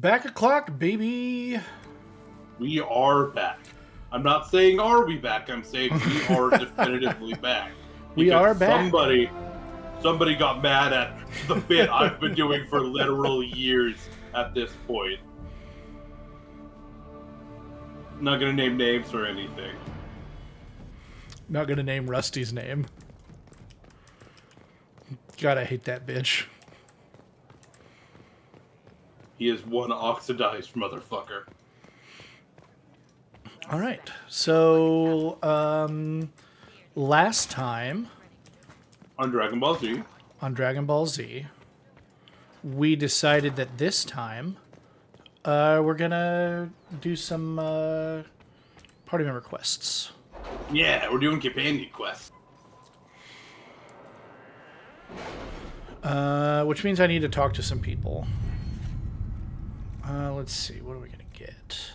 Back o'clock, baby. We are back. I'm not saying are we back, I'm saying we are definitively back. We are back. Somebody got mad at the bit I've been doing for literal years at this point. Not gonna name names or anything. Not gonna name Rusty's name. God, I hate that bitch. He is one oxidized motherfucker. All right. So, last time On Dragon Ball Z. on Dragon Ball Z, we decided that this time we're gonna do some party member quests. Yeah, we're doing companion quests. Which means I need to talk to some people. Let's see. What are we gonna get?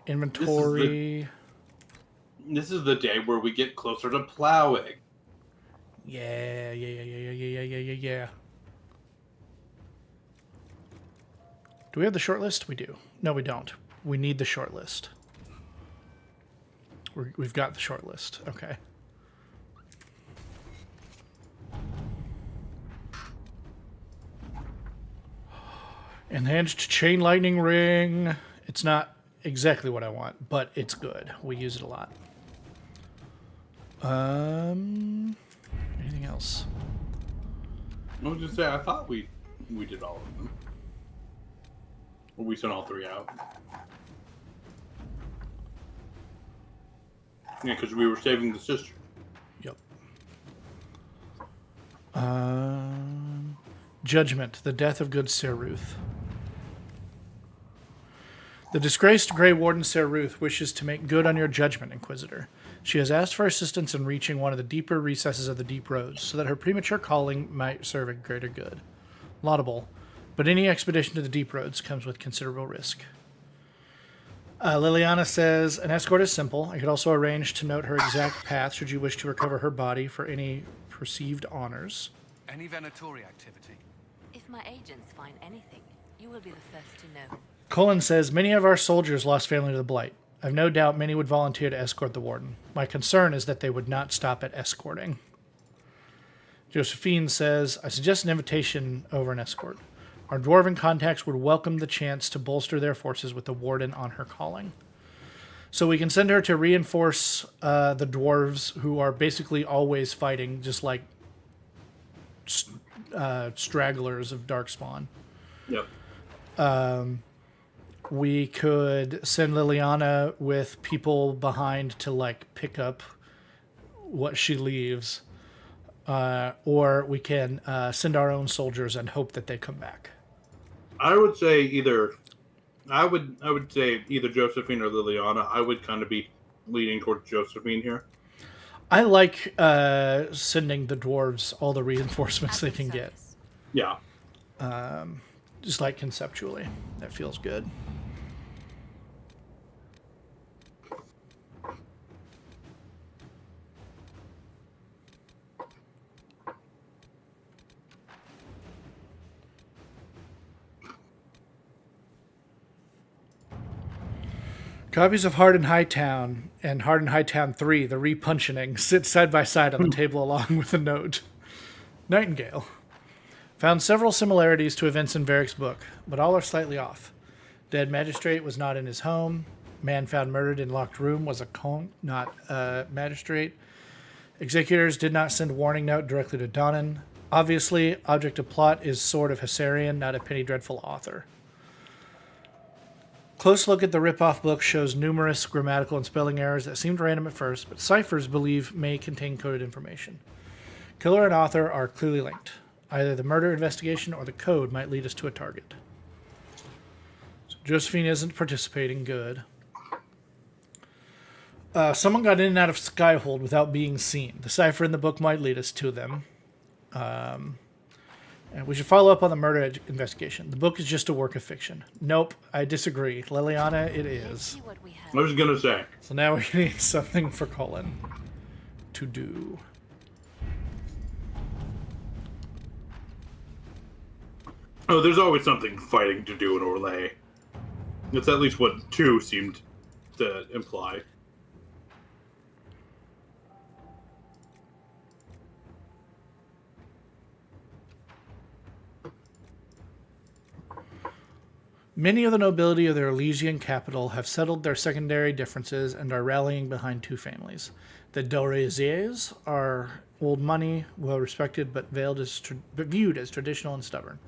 Inventory. This is the day where we get closer to plowing. Yeah. Do we have the short list? We do. No, we don't. We need the short list. We've got the short list. Okay. Enhanced chain lightning ring. It's not exactly what I want, but it's good. We use it a lot. Anything else? I was just saying, I thought we did all of them. Or we sent all three out. Yeah, because we were saving the sister. Yep. Judgment, the death of good Seruth. The disgraced Grey Warden Seruth wishes to make good on your judgment, Inquisitor. She has asked for assistance in reaching one of the deeper recesses of the Deep Roads, so that her premature calling might serve a greater good. Laudable, but any expedition to the Deep Roads comes with considerable risk. Liliana says, an escort is simple. I could also arrange to note her exact path should you wish to recover her body for any perceived honors. Any Venatori activity? If my agents find anything, you will be the first to know. Colin says, many of our soldiers lost family to the Blight. I've no doubt many would volunteer to escort the Warden. My concern is that they would not stop at escorting. Josephine says, I suggest an invitation over an escort. Our dwarven contacts would welcome the chance to bolster their forces with the Warden on her calling. So we can send her to reinforce the dwarves who are basically always fighting, just like stragglers of Darkspawn. Yep. We could send Liliana with people behind to like pick up what she leaves, or we can send our own soldiers and hope that they come back. I would say either. I would say either Josephine or Liliana. I would kind of be leaning towards Josephine here. I like sending the dwarves all the reinforcements they can get. Yeah. Just like conceptually, that feels good. Copies of Hard and Hightown and Hard and Hightown 3, the repuncheoning, sit side by side on the table along with a note. Nightingale. Found several similarities to events in Varric's book, but all are slightly off. Dead magistrate was not in his home. Man found murdered in locked room was a Kong, not a magistrate. Executors did not send warning note directly to Donnan. Obviously, object of plot is Sword of Hessarian, not a Penny Dreadful author. Close look at the ripoff book shows numerous grammatical and spelling errors that seemed random at first, but ciphers believe may contain coded information. Killer and author are clearly linked. Either the murder investigation or the code might lead us to a target. So Josephine isn't participating. Good. Someone got in and out of Skyhold without being seen. The cipher in the book might lead us to them. And we should follow up on the murder investigation. The book is just a work of fiction. Nope, I disagree. Liliana, it is. I was going to say. So now we need something for Colin to do. Oh, there's always something fighting to do in Orlais. That's at least what 2 seemed to imply. Many of the nobility of their Elysian capital have settled their secondary differences and are rallying behind 2 families. The Doresiers are old money, well respected, but viewed as traditional and stubborn.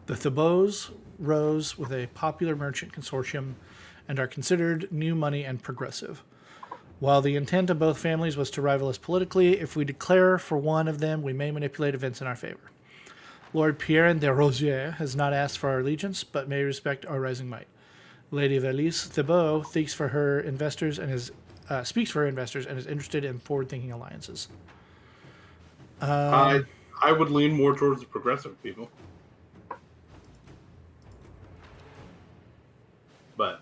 The Thibaults rose with a popular merchant consortium and are considered new money and progressive. While the intent of both families was to rival us politically, if we declare for one of them, we may manipulate events in our favor. Lord Pierre de Rosier has not asked for our allegiance, but may respect our rising might. Lady Valise Thibault speaks for her investors and is interested in forward-thinking alliances. I would lean more towards the progressive people. But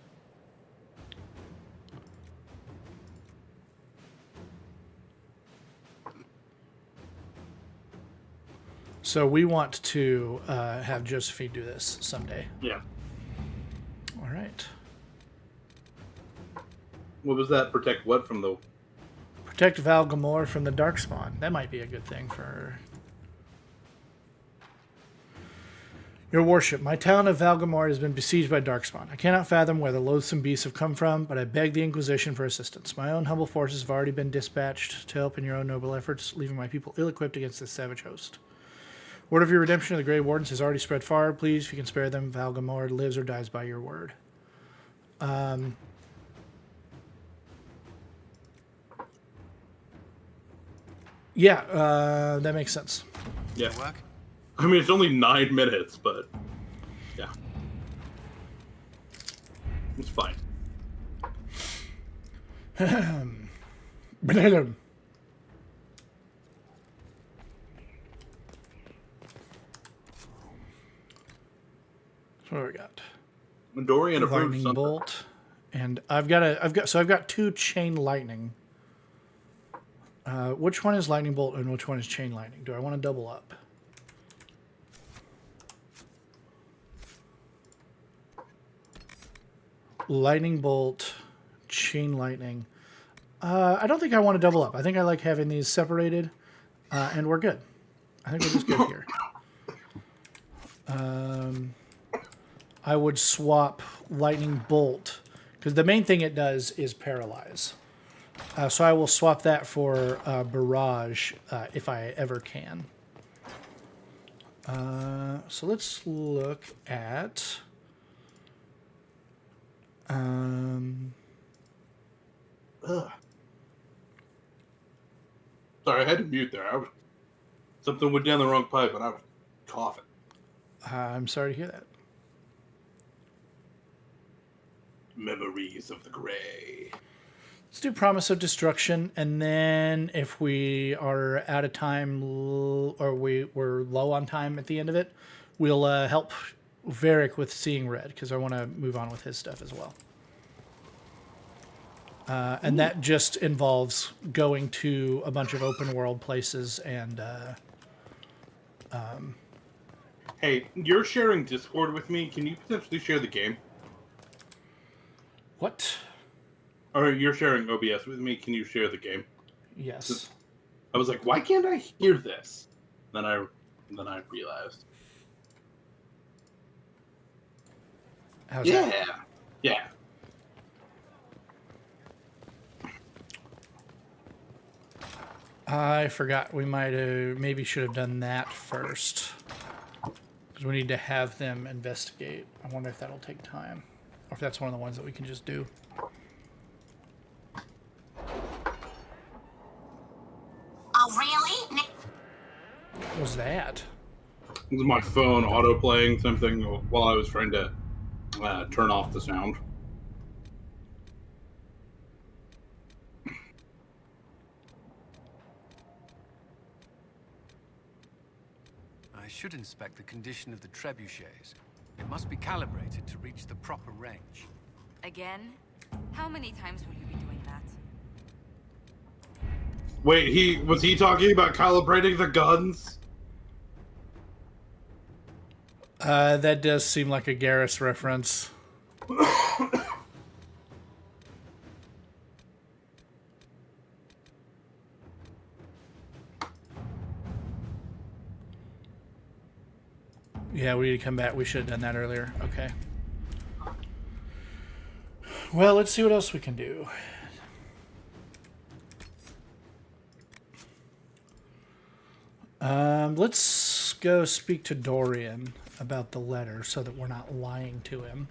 So we want to have Josephine do this someday. yeah. All right. What was that? Protect what from the... Protect Valgamore from the Darkspawn. That might be a good thing for her. Your worship, my town of Valgamore has been besieged by Darkspawn. I cannot fathom where the loathsome beasts have come from, but I beg the Inquisition for assistance. My own humble forces have already been dispatched to help in your own noble efforts, leaving my people ill-equipped against this savage host. Word of your redemption of the Grey Wardens has already spread far. Please, if you can spare them, Valgamore lives or dies by your word. Yeah, that makes sense. Yeah. Work? I mean, it's only 9 minutes, but... Yeah. It's fine. So what do we got? Dorian approved Lightning something. bolt, and I've got 2 chain lightning. Which one is lightning bolt and which one is chain lightning? Do I want to double up? Lightning bolt, chain lightning. I don't think I want to double up. I think I like having these separated, and we're good. I think we're just good here. I would swap lightning bolt because the main thing it does is paralyze. So I will swap that for barrage if I ever can. So let's look at. Sorry, I had to mute there. Something went down the wrong pipe, and I was coughing. I'm sorry to hear that. Memories of the Grey. Let's do Promise of Destruction, and then if we are out of time or we're low on time at the end of it, we'll help Varric with Seeing Red, because I want to move on with his stuff as well. And that just involves going to a bunch of open world places and... Hey, you're sharing Discord with me. Can you potentially share the game? What? Or you're sharing OBS with me. Can you share the game? Yes. I was like, why can't I hear this? Then I realized. How's Yeah. that? Yeah. I forgot we maybe should have done that first. Because we need to have them investigate. I wonder if that'll take time. Or if that's one of the ones that we can just do. Oh, really? What was that? This is my phone auto-playing something while I was trying to turn off the sound. I should inspect the condition of the trebuchets. It must be calibrated to reach the proper range. Again? How many times will you be doing that? Wait, was he talking about calibrating the guns? That does seem like a Garrus reference. Yeah, we need to come back. We should have done that earlier. Okay. Well, let's see what else we can do. Let's go speak to Dorian about the letter so that we're not lying to him.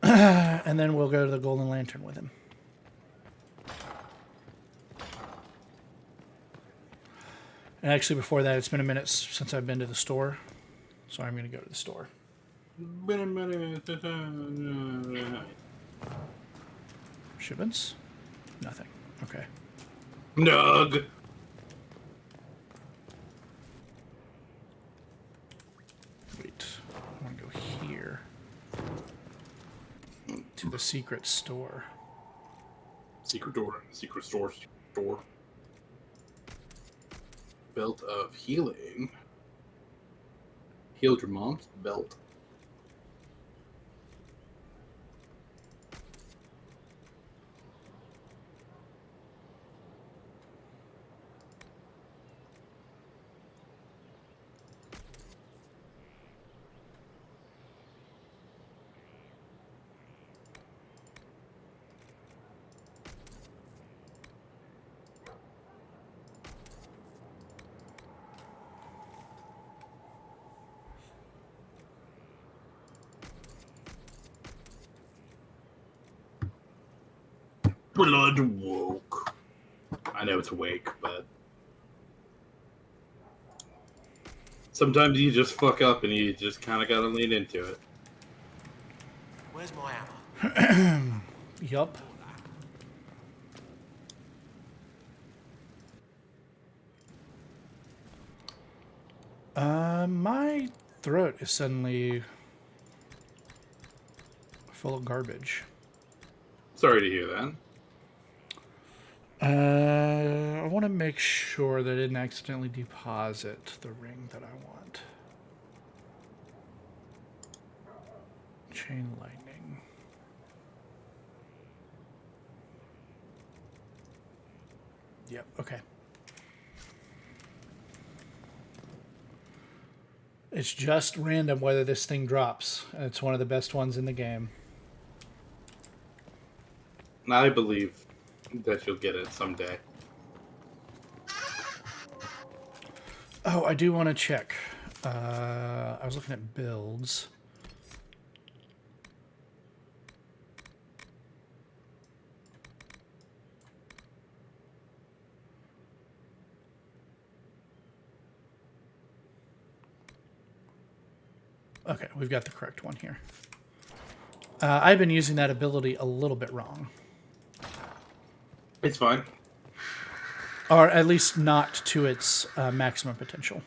And then we'll go to the Golden Lantern with him. And actually, before that, it's been a minute since I've been to the store. So I'm going to go to the store. Shipments? Nothing. Okay. Nug. Wait. I want to go here. To the secret store. Secret door. Secret store. Door. Belt of healing. Healed your mom's belt. Blood woke. I know it's awake, but sometimes you just fuck up and you just kind of gotta lean into it. Where's my ammo? Yup. My throat is suddenly full of garbage. Sorry to hear that. I want to make sure that I didn't accidentally deposit the ring that I want. Chain lightning. Yep, okay. It's just random whether this thing drops. And it's one of the best ones in the game. I believe that you'll get it someday. Oh, I do want to check. I was looking at builds. Okay, we've got the correct one here. I've been using that ability a little bit wrong. It's fine. Or at least not to its maximum potential.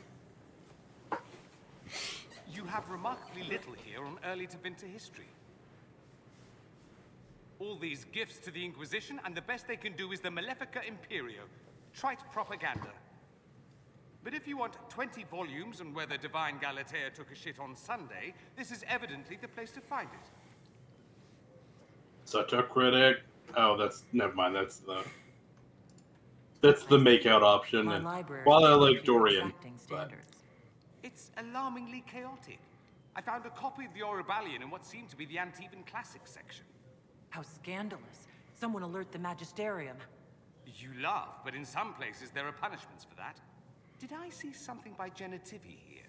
You have remarkably little here on early to winter history. All these gifts to the Inquisition, and the best they can do is the Malefica Imperio. Trite propaganda. But if you want 20 volumes on whether Divine Galatea took a shit on Sunday, this is evidently the place to find it. Such a critic. Oh, that's never mind. That's the make-out option. My And library while I is like actually Dorian, exacting but standards. It's alarmingly chaotic. I found a copy of the Oribalian in what seemed to be the Antiban Classics section. How scandalous. Someone alert the Magisterium. You laugh, but in some places there are punishments for that. Did I see something by Genitivi here?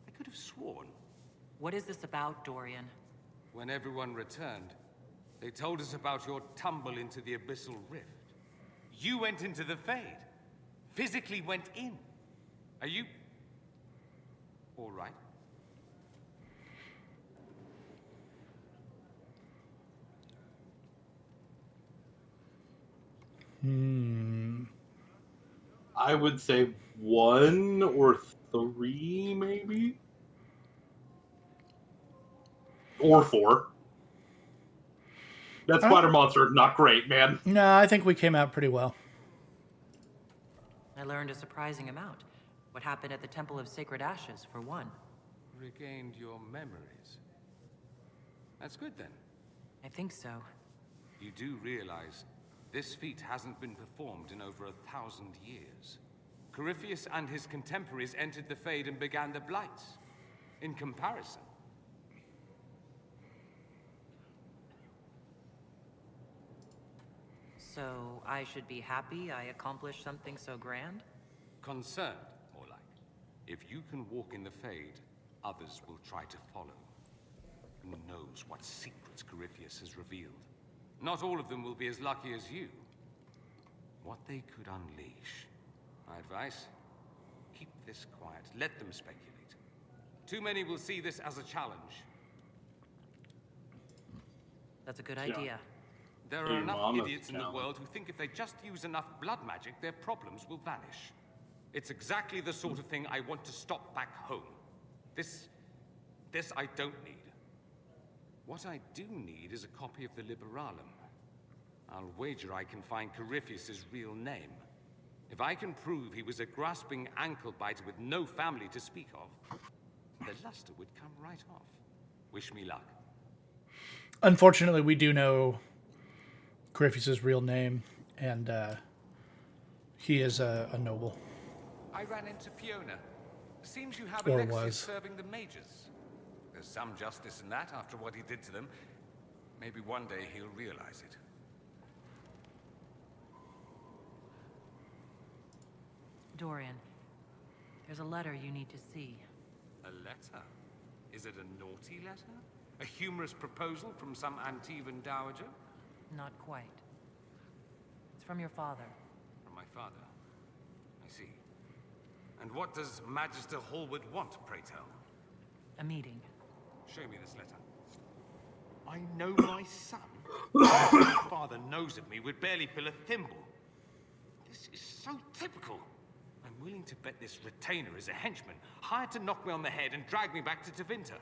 I could have sworn. What is this about, Dorian? When everyone returned, they told us about your tumble into the Abyssal Rift. You went into the Fade. Physically went in. Are you... all right? I would say 1 or 3, maybe? Or 4. That spider monster, not great, man. No, I think we came out pretty well. I learned a surprising amount. What happened at the Temple of Sacred Ashes, for one. Regained your memories. That's good then. I think so. You do realize this feat hasn't been performed in over 1,000 years. Corypheus and his contemporaries entered the Fade and began the Blights. In comparison. So I should be happy I accomplished something so grand? Concerned, more like. If you can walk in the Fade, others will try to follow. Who knows what secrets Corypheus has revealed? Not all of them will be as lucky as you. What they could unleash. My advice? Keep this quiet. Let them speculate. Too many will see this as a challenge. That's a good idea. There Hey, are enough Mom, that's idiots a in the challenge. world who think if they just use enough blood magic, their problems will vanish. It's exactly the sort of thing I want to stop back home. This I don't need. What I do need is a copy of the Liberalum. I'll wager I can find Corypheus' real name. If I can prove he was a grasping ankle-biter with no family to speak of, the luster would come right off. Wish me luck. Unfortunately, we do know Corypheus' real name, and he is a noble. I ran into Fiona. Seems you have Or Alexius was. serving the mages. There's some justice in that after what he did to them. Maybe one day he'll realize it. Dorian, there's a letter you need to see. A letter? Is it a naughty letter? A humorous proposal from some Antivan dowager? Not quite. It's from your father. From my father. I see. And what does Magister Hallwood want, pray tell? A meeting. Show me this letter. I know my son. What my father knows of me would barely fill a thimble. This is so typical. I'm willing to bet this retainer is a henchman, hired to knock me on the head and drag me back to Tevinter.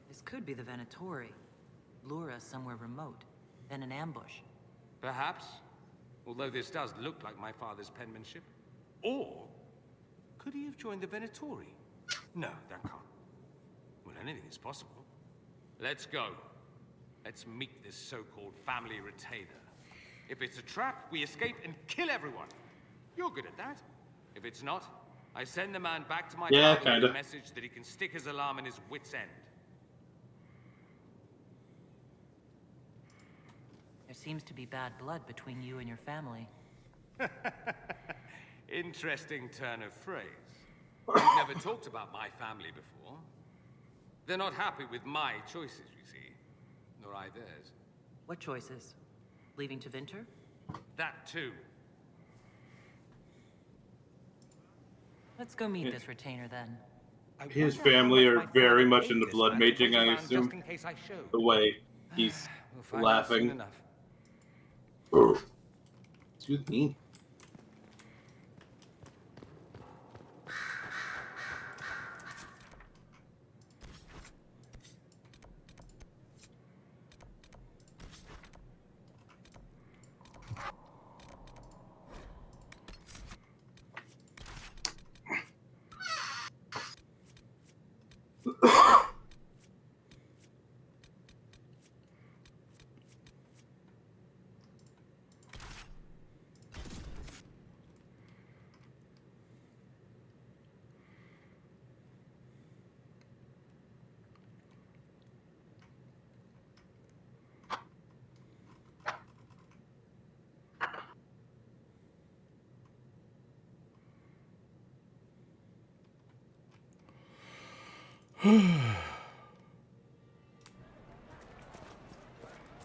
This could be the Venatori. Lure us somewhere remote. Then an ambush. Perhaps. Although this does look like my father's penmanship. Or could he have joined the Venatori? No, that can't. Well, anything is possible. Let's go. Let's meet this so-called family retainer. If it's a trap, we escape and kill everyone. You're good at that. If it's not, I send the man back to my Yeah, father with kinda. a message that he can stick his alarm in his wit's end. There seems to be bad blood between you and your family. Interesting turn of phrase. We've never talked about my family before. They're not happy with my choices, you see. Nor I theirs. What choices? Leaving Tevinter? That too. Let's go meet this retainer then. I His wonder how family much are my very father much paid into this blood man to maging, push I around assume. Just in case I show. The way he's We'll find out soon laughing. enough. Excuse me.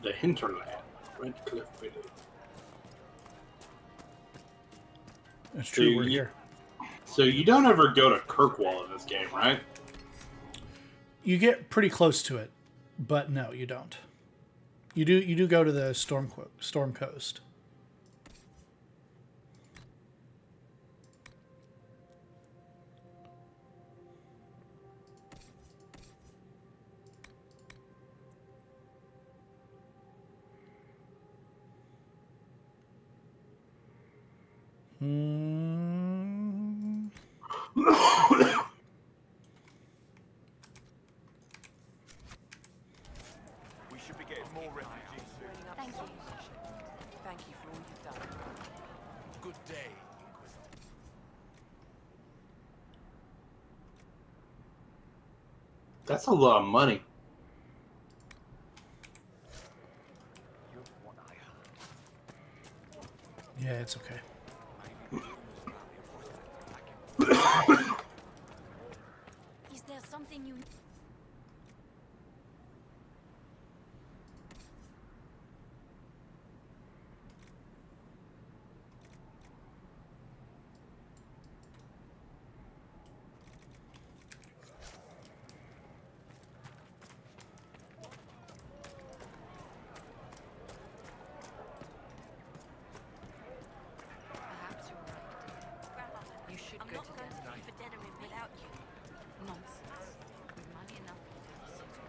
The hinterland. Red Cliff Village. It's true, we're you- here. So you don't ever go to Kirkwall in this game, right? You get pretty close to it, but no, you don't. You do go to the Storm Coast. We should be getting more refugees soon. Thank you. Thank you for all you've done. Good day, Inquisitor. That's a lot of money. You're what I heard. Yeah, it's okay. Maybe rumors about the Inquisitor attacking. Is there something you... Perhaps you're right. Grandma, you should go to bed tonight. For dinner without you. Nonsense. With money enough to do the city.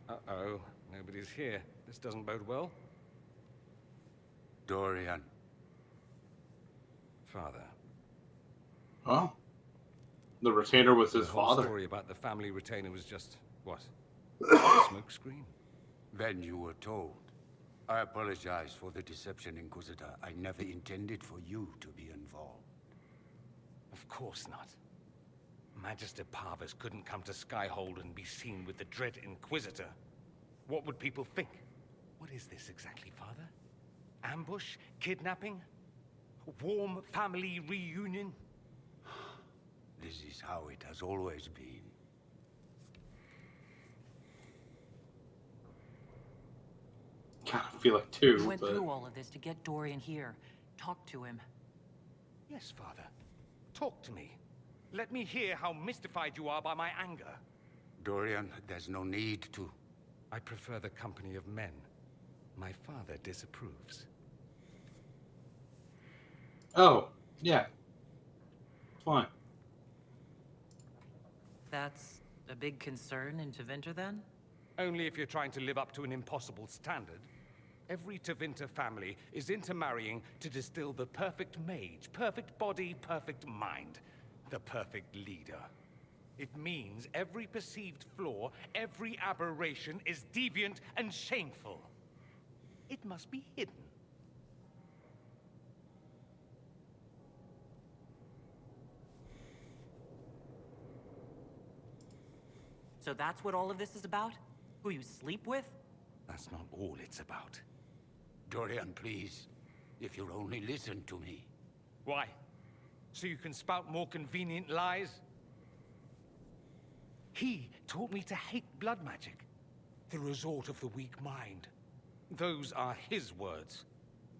Uh-oh. Nobody's here. This doesn't bode well. Dorian. Father. Huh? The retainer was his The whole father. story about the family retainer was just, what? Smokescreen? Then you were told. I apologize for the deception, Inquisitor. I never intended for you to be involved. Of course not. Magister Parvus couldn't come to Skyhold and be seen with the dread Inquisitor. What would people think? What is this exactly, Father? Ambush? Kidnapping? Warm family reunion? This is how it has always been. Kind of feel like too. You went but... through all of this to get Dorian here. Talk to him. Yes, Father. Talk to me. Let me hear how mystified you are by my anger. Dorian, there's no need to. I prefer the company of men. My father disapproves. Oh, yeah. Fine. That's a big concern in Tevinter, then? Only if you're trying to live up to an impossible standard. Every Tevinter family is intermarrying to distill the perfect mage, perfect body, perfect mind, the perfect leader. It means every perceived flaw, every aberration is deviant and shameful. It must be hidden. So that's what all of this is about? Who you sleep with? That's not all it's about. Dorian, please. If you'll only listen to me. Why? So you can spout more convenient lies? He taught me to hate blood magic. The resort of the weak mind. Those are his words.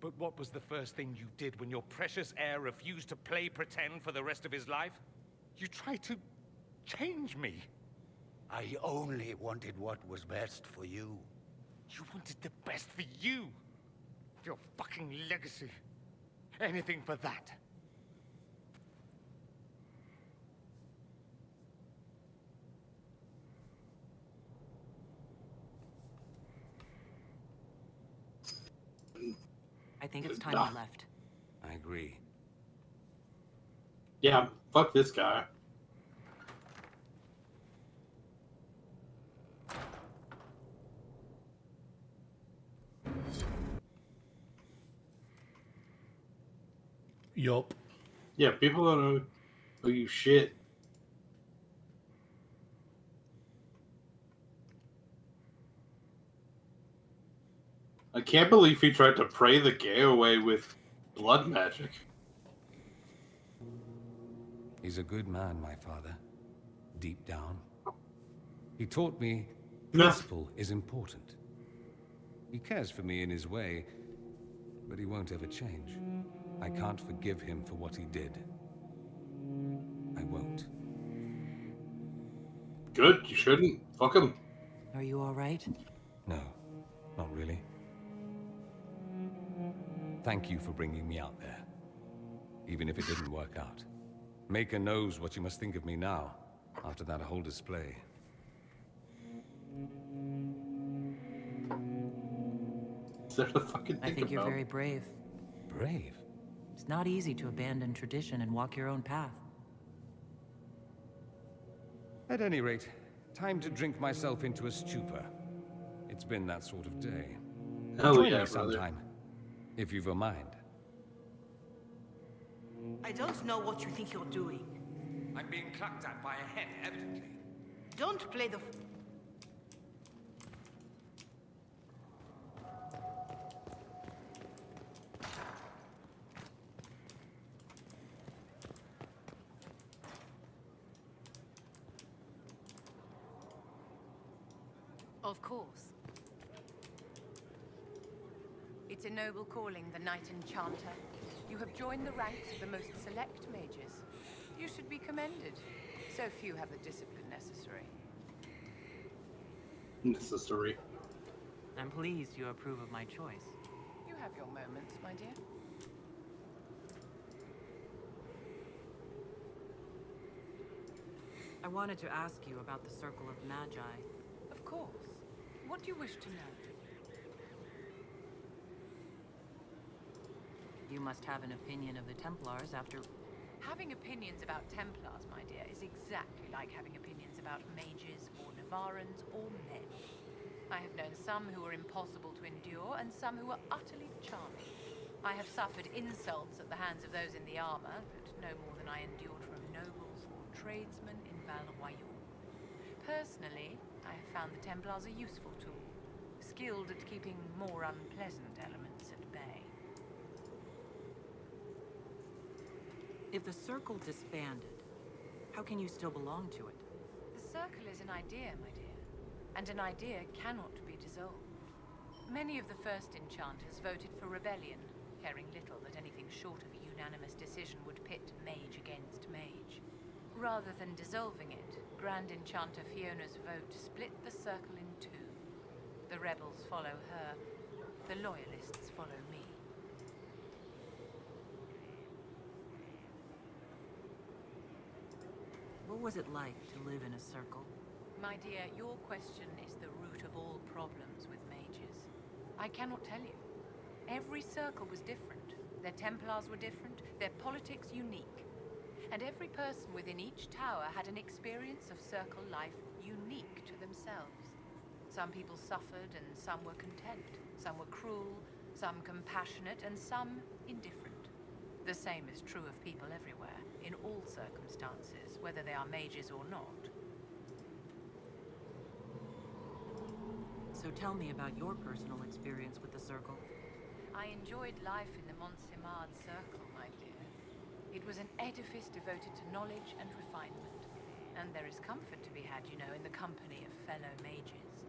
But what was the first thing you did when your precious heir refused to play pretend for the rest of his life? You tried to change me. I only wanted what was best for you. You wanted the best for you. Your fucking legacy. Anything for that. I think it's time you left. I agree. Yeah, fuck this guy. Yup. Yeah, people don't owe you shit. I can't believe he tried to pray the gay away with blood magic. He's a good man, my father. Deep down. He taught me No. principle is important. He cares for me in his way, but he won't ever change. I can't forgive him for what he did. I won't. Good, you shouldn't. Fuck him. Are you all right? No, not really. Thank you for bringing me out there, even if it didn't work out. Maker knows what you must think of me now, after that whole display. Is there to fucking I think think you're about? very brave. Brave? It's not easy to abandon tradition and walk your own path. At any rate, time to drink myself into a stupor. It's been that sort of day. Hell Join yeah, me brother. sometime, if you've a mind. I don't know what you think you're doing. I'm being clucked at by a head, evidently. Don't play the... Of course. It's a noble calling, the Knight Enchanter. You have joined the ranks of the most select mages. You should be commended. So few have the discipline necessary. Necessary. I'm pleased you approve of my choice. You have your moments, my dear. I wanted to ask you about the Circle of Magi. Of course. What do you wish to know? You must have an opinion of the Templars after... Having opinions about Templars, my dear, is exactly like having opinions about mages or Navarrans or men. I have known some who were impossible to endure and some who were utterly charming. I have suffered insults at the hands of those in the armor, but no more than I endured from nobles or tradesmen in Val-Royal. Personally, I have found the Templars a useful tool, skilled at keeping more unpleasant elements at bay. If the Circle disbanded, how can you still belong to it? The Circle is an idea, my dear, and an idea cannot be dissolved. Many of the first enchanters voted for rebellion, caring little that anything short of a unanimous decision would pit mage against mage. Rather than dissolving it, Grand Enchanter Fiona's vote split the Circle in two. The rebels follow her, the loyalists follow me. What was it like to live in a Circle? My dear, your question is the root of all problems with mages. I cannot tell you. Every Circle was different. Their Templars were different, their politics unique. And every person within each tower had an experience of Circle life unique to themselves. Some people suffered and some were content. Some were cruel, some compassionate, and some indifferent. The same is true of people everywhere, in all circumstances, whether they are mages or not. So tell me about your personal experience with the Circle. I enjoyed life in the Montsimard Circle, my dear. It was an edifice devoted to knowledge and refinement. And there is comfort to be had, you know, in the company of fellow mages.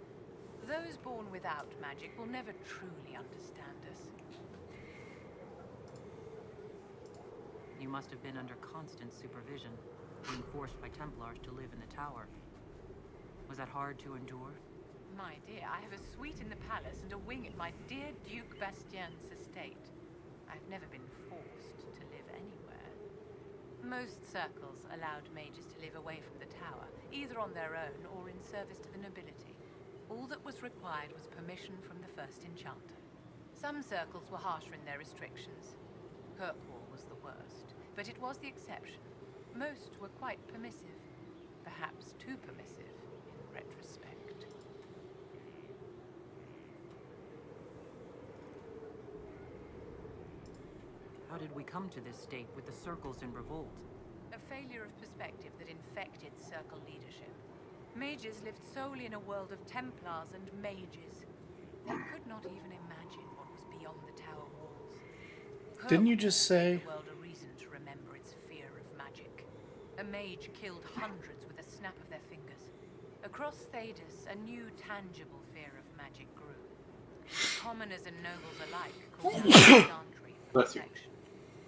Those born without magic will never truly understand us. You must have been under constant supervision, being forced by Templars to live in the tower. Was that hard to endure? My dear, I have a suite in the palace and a wing at my dear Duke Bastien's estate. I've never been forced to live anywhere. Most circles allowed mages to live away from the tower, either on their own or in service to the nobility. All that was required was permission from the first enchanter. Some circles were harsher in their restrictions. Kirkwall was the worst, but it was the exception. Most were quite permissive, perhaps too permissive in retrospect. How did we come to this state with the Circles in revolt? A failure of perspective that infected Circle leadership. Mages lived solely in a world of Templars and mages. They could not even imagine what was beyond the tower walls. Didn't you just say... The world a reason to remember its fear of magic. A mage killed hundreds with a snap of their fingers. Across Thedas, a new tangible fear of magic grew. Commoners and nobles alike called out chantry for protection.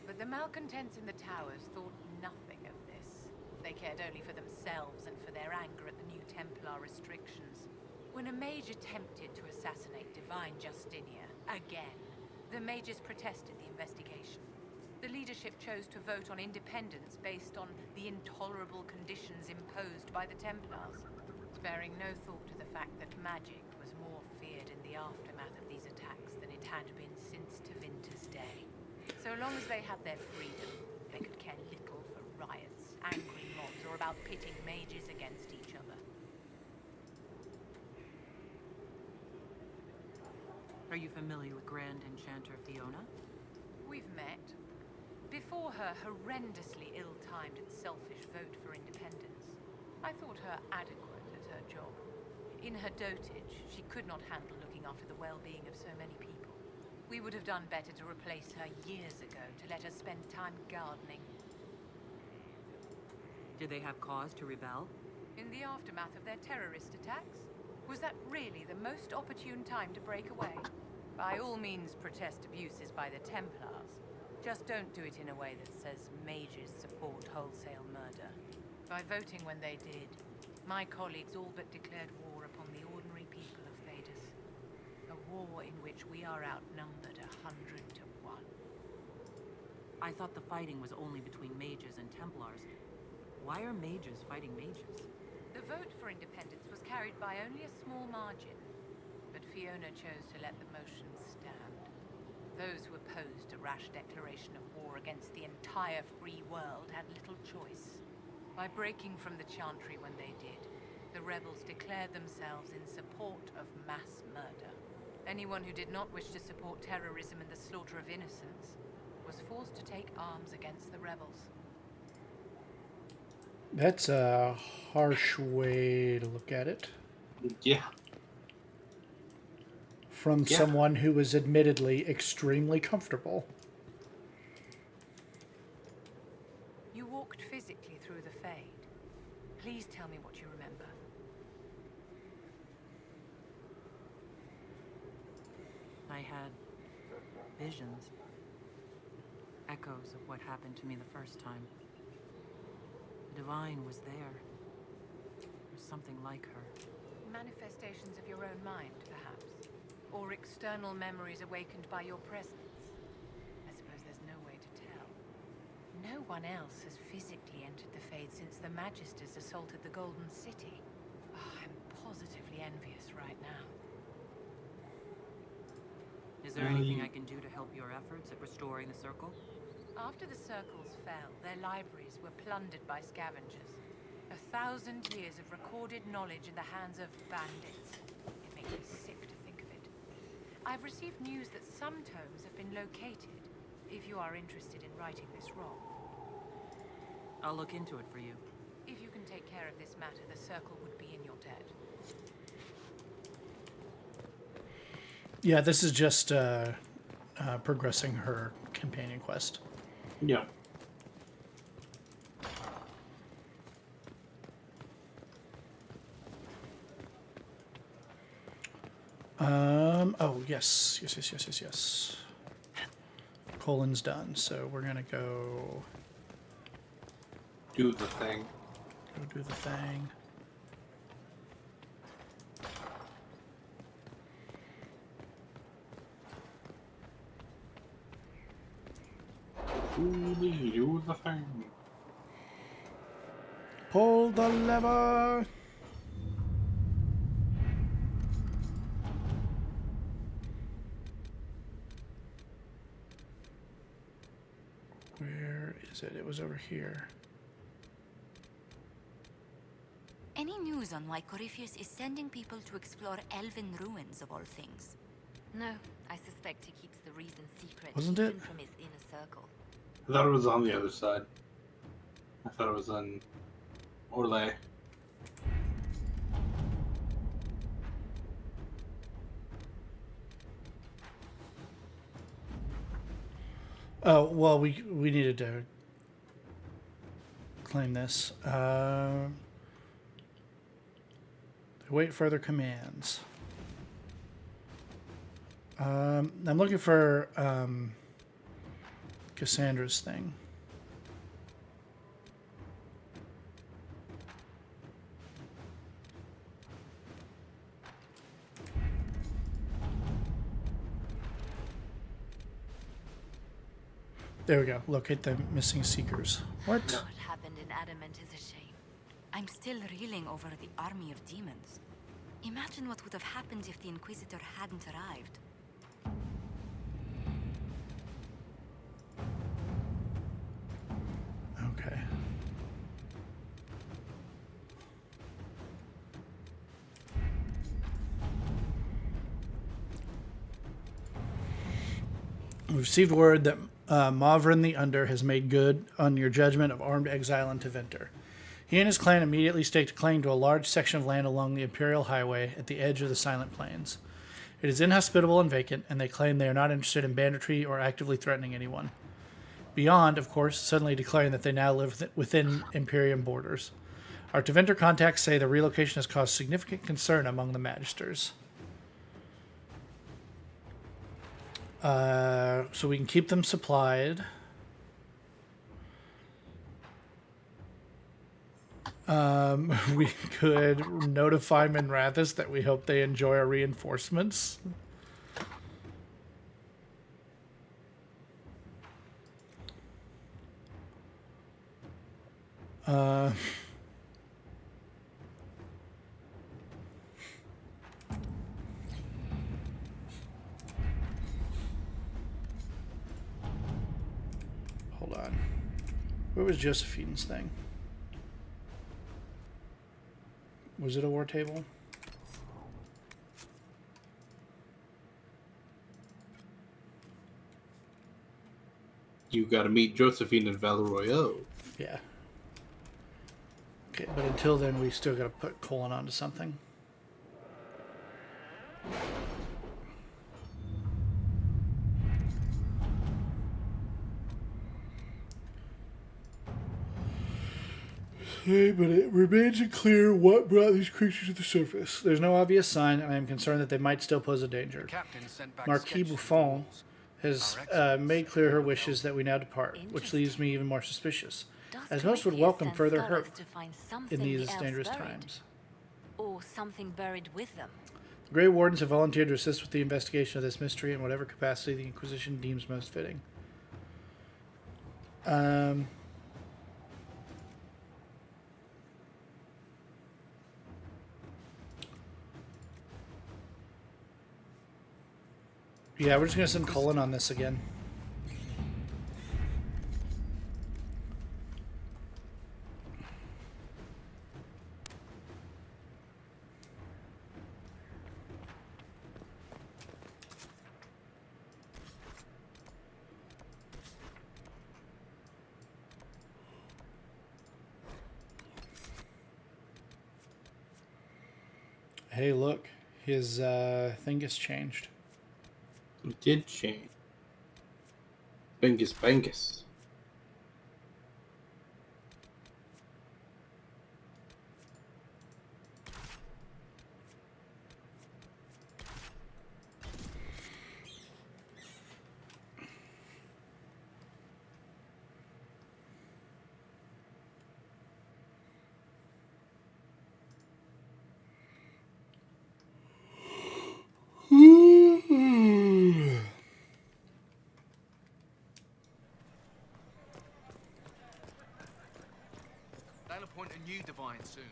But the malcontents in the towers thought nothing of this. They cared only for themselves and for their anger at the new Templar restrictions. When a mage attempted to assassinate Divine Justinia again, The mages protested the investigation. The leadership chose to vote on independence based on the intolerable conditions imposed by the Templars, sparing no thought to the fact that magic was more feared in the aftermath of these attacks than it had been since Tevinter's day. So long as they had their freedom, they could care little for riots, angry mobs, or about pitting mages against each other. Are you familiar with Grand Enchanter Fiona? We've met. Before her horrendously ill-timed and selfish vote for independence, I thought her adequate at her job. In her dotage, she could not handle looking after the well-being of so many people. We would have done better to replace her years ago, to let her spend time gardening. Did they have cause to rebel? In the aftermath of their terrorist attacks? Was that really the most opportune time to break away? By all means, protest abuses by the Templars. Just don't do it in a way that says mages support wholesale murder. By voting when they did, my colleagues all but declared war upon the ordinary people of Thedas. A war in which we are outnumbered 100 to 1. I thought the fighting was only between mages and Templars. Why are mages fighting mages? The vote for independence was carried by only a small margin, but Fiona chose to let the motion stand. Those who opposed a rash declaration of war against the entire free world had little choice. By breaking from the Chantry when they did, the rebels declared themselves in support of mass murder. Anyone who did not wish to support terrorism and the slaughter of innocents was forced to take arms against the rebels. That's a harsh way to look at it. Yeah. From someone who was admittedly extremely comfortable. You walked physically through the Fade. Please tell me what you remember. I had visions. Echoes of what happened to me the first time. The Divine was there. There was something like her. Manifestations of your own mind, perhaps? Or external memories awakened by your presence? I suppose there's no way to tell. No one else has physically entered the Fade since the Magisters assaulted the Golden City. Oh, I'm positively envious right now. Is there anything I can do to help your efforts at restoring the Circle? After the Circles fell, their libraries were plundered by scavengers. 1,000 years of recorded knowledge in the hands of bandits. It makes me sick to think of it. I've received news that some tomes have been located, if you are interested in righting this wrong. I'll look into it for you. If you can take care of this matter, the Circle would be in your debt. Yeah, this is just progressing her companion quest. Yeah. Oh, yes. Colon's done, so we're gonna go Do the thing. do the thing. Do the thing. Pull the lever. Where is it? It was over here. Any news on why Corypheus is sending people to explore elven ruins of all things? No, I suspect he keeps the reason secret Wasn't even it? from his inner circle. I thought it was on the other side. I thought it was on Orlais. Oh, well, we needed to claim this. Wait further commands. I'm looking for Cassandra's thing. There we go. Locate the missing seekers. What? What happened in Adamant is a shame. I'm still reeling over the army of demons. Imagine what would have happened if the Inquisitor hadn't arrived. Okay. We received word that Mavrin the Under has made good on your judgment of armed exile into Venter. He and his clan immediately staked claim to a large section of land along the Imperial Highway at the edge of the Silent Plains. It is inhospitable and vacant, and they claim they are not interested in banditry or actively threatening anyone. Beyond, of course, suddenly declaring that they now live within Imperium borders. Our Deventer contacts say the relocation has caused significant concern among the Magisters. So we can keep them supplied. We could notify Minrathis that we hope they enjoy our reinforcements. Hold on. Where was Josephine's thing? Was it a war table? You got to meet Josephine and Valeroyo. Yeah. Okay, but until then, we still got to put colon onto something. Okay, but it remains unclear what brought these creatures to the surface. There's no obvious sign, and I am concerned that they might still pose a danger. Marquis Buffon has made clear her wishes that we now depart, which leaves me even more suspicious, as most would welcome further hurt in these dangerous times. Or something buried with them. The Grey Wardens have volunteered to assist with the investigation of this mystery in whatever capacity the Inquisition deems most fitting. Yeah, we're just going to send colon on this again. Hey, look. His thing gets changed. It did change. Bengus Bengus. They'll appoint a new divine soon.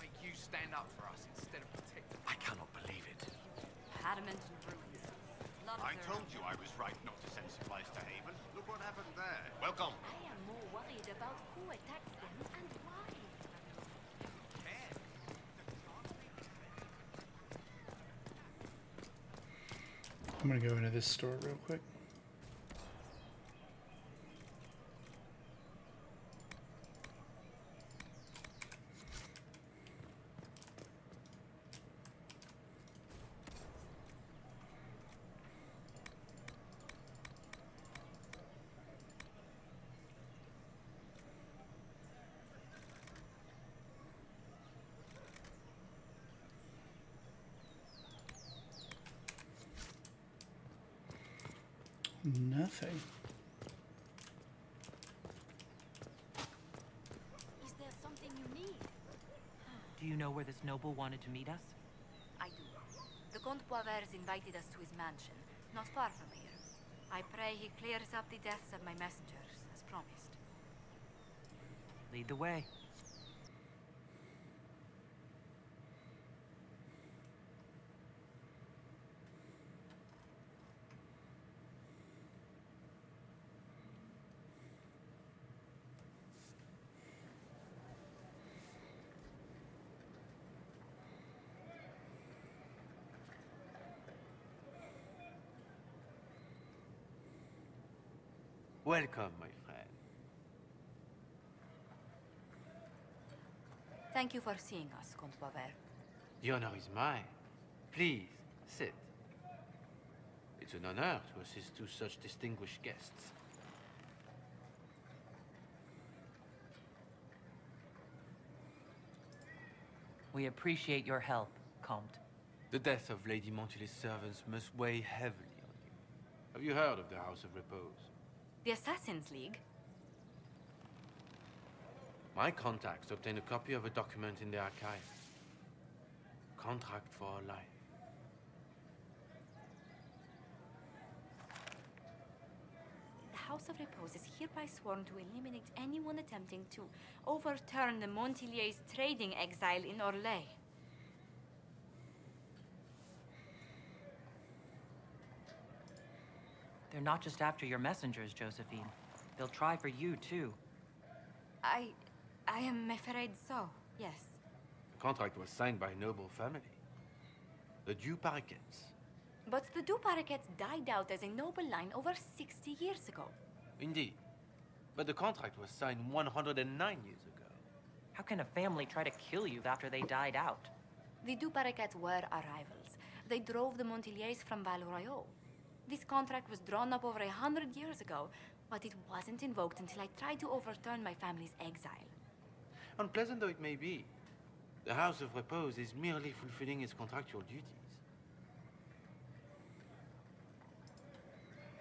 Make you stand up for us instead of protecting. I cannot believe it. Adamant and ruins. I told you I was right not to send supplies to Haven. Look what happened there. Welcome. I am more worried about who attacked them and why. I'm going to go into this store real quick. Nothing. you know where this noble wanted to meet us? I do. The Comte Boisvert invited us to his mansion, not far from here. I pray he clears up the deaths of my messengers, as promised. Lead the way. Welcome, my friend. Thank you for seeing us, Comte Boisvert. The honor is mine. Please, sit. It's an honor to assist two such distinguished guests. We appreciate your help, Comte. The death of Lady Montily's servants must weigh heavily on you. Have you heard of the House of Repose? The Assassin's League? My contacts obtained a copy of a document in the archive. Contract for a life. The House of Repose is hereby sworn to eliminate anyone attempting to overturn the Montilier's trading exile in Orlais. They're not just after your messengers, Josephine. They'll try for you, too. I am afraid so, yes. The contract was signed by a noble family. The Duparquets. But the Duparquets died out as a noble line over 60 years ago. Indeed. But the contract was signed 109 years ago. How can a family try to kill you after they died out? The Duparquets were our rivals. They drove the Montiliers from Val Royaux. This contract was drawn up over 100 years ago, but it wasn't invoked until I tried to overturn my family's exile. Unpleasant though it may be, the House of Repose is merely fulfilling its contractual duties.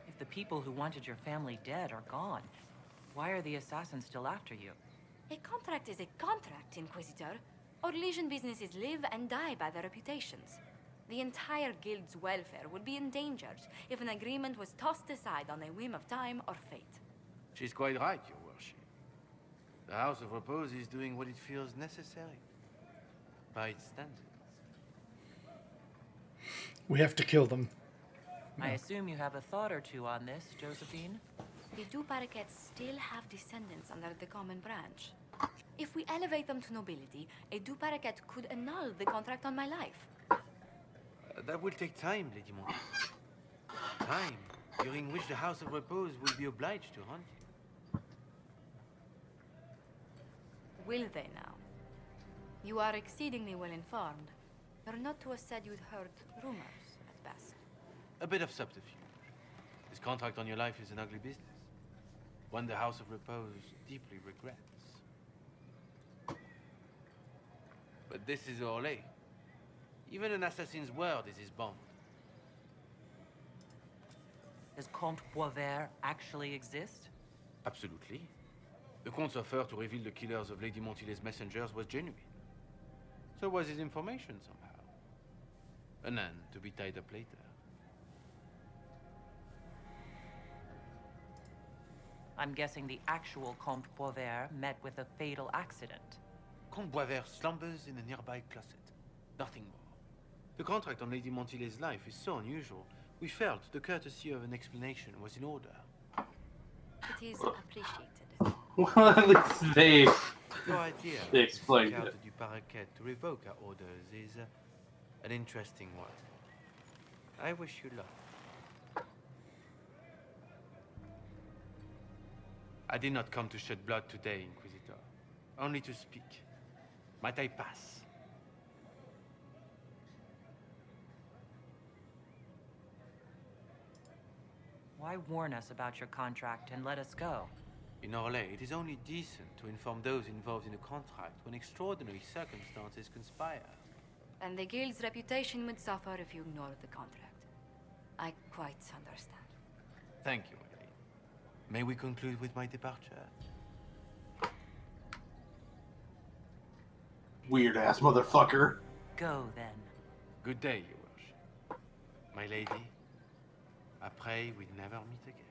If the people who wanted your family dead are gone, why are the assassins still after you? A contract is a contract, Inquisitor. Our Legion businesses live and die by their reputations. The entire guild's welfare would be endangered if an agreement was tossed aside on a whim of time or fate. She's quite right, Your Worship. The House of Repose is doing what it feels necessary, by its standards. We have to kill them. I assume you have a thought or two on this, Josephine? The Duparquets still have descendants under the common branch. If we elevate them to nobility, a Duparquet could annul the contract on my life. That will take time, Lady Monty. Time during which the House of Repose will be obliged to hunt you. Will they now? You are exceedingly well informed. You're not to have said you'd heard rumors, at best. A bit of subterfuge. This contract on your life is an ugly business. One the House of Repose deeply regrets. But this is Orlais. Even an assassin's word is his bond. Does Comte Boisvert actually exist? Absolutely. The Comte's offer to reveal the killers of Lady Montily's messengers was genuine. So was his information somehow. An end to be tied up later. I'm guessing the actual Comte Boisvert met with a fatal accident. Comte Boisvert slumbers in a nearby closet. Nothing more. The contract on Lady Montily's life is so unusual, we felt the courtesy of an explanation was in order. It is appreciated. Well, at least they Your idea They explained to it. seek out the Duparquet to revoke our orders is an interesting one. I wish you luck. I did not come to shed blood today, Inquisitor. Only to speak. Might I pass? Why warn us about your contract and let us go? In Orlais, it is only decent to inform those involved in a contract when extraordinary circumstances conspire. And the guild's reputation would suffer if you ignored the contract. I quite understand. Thank you, my lady. May we conclude with my departure? weird ass motherfucker. Go then. Good day, Your Worship. My lady, I pray we never meet again.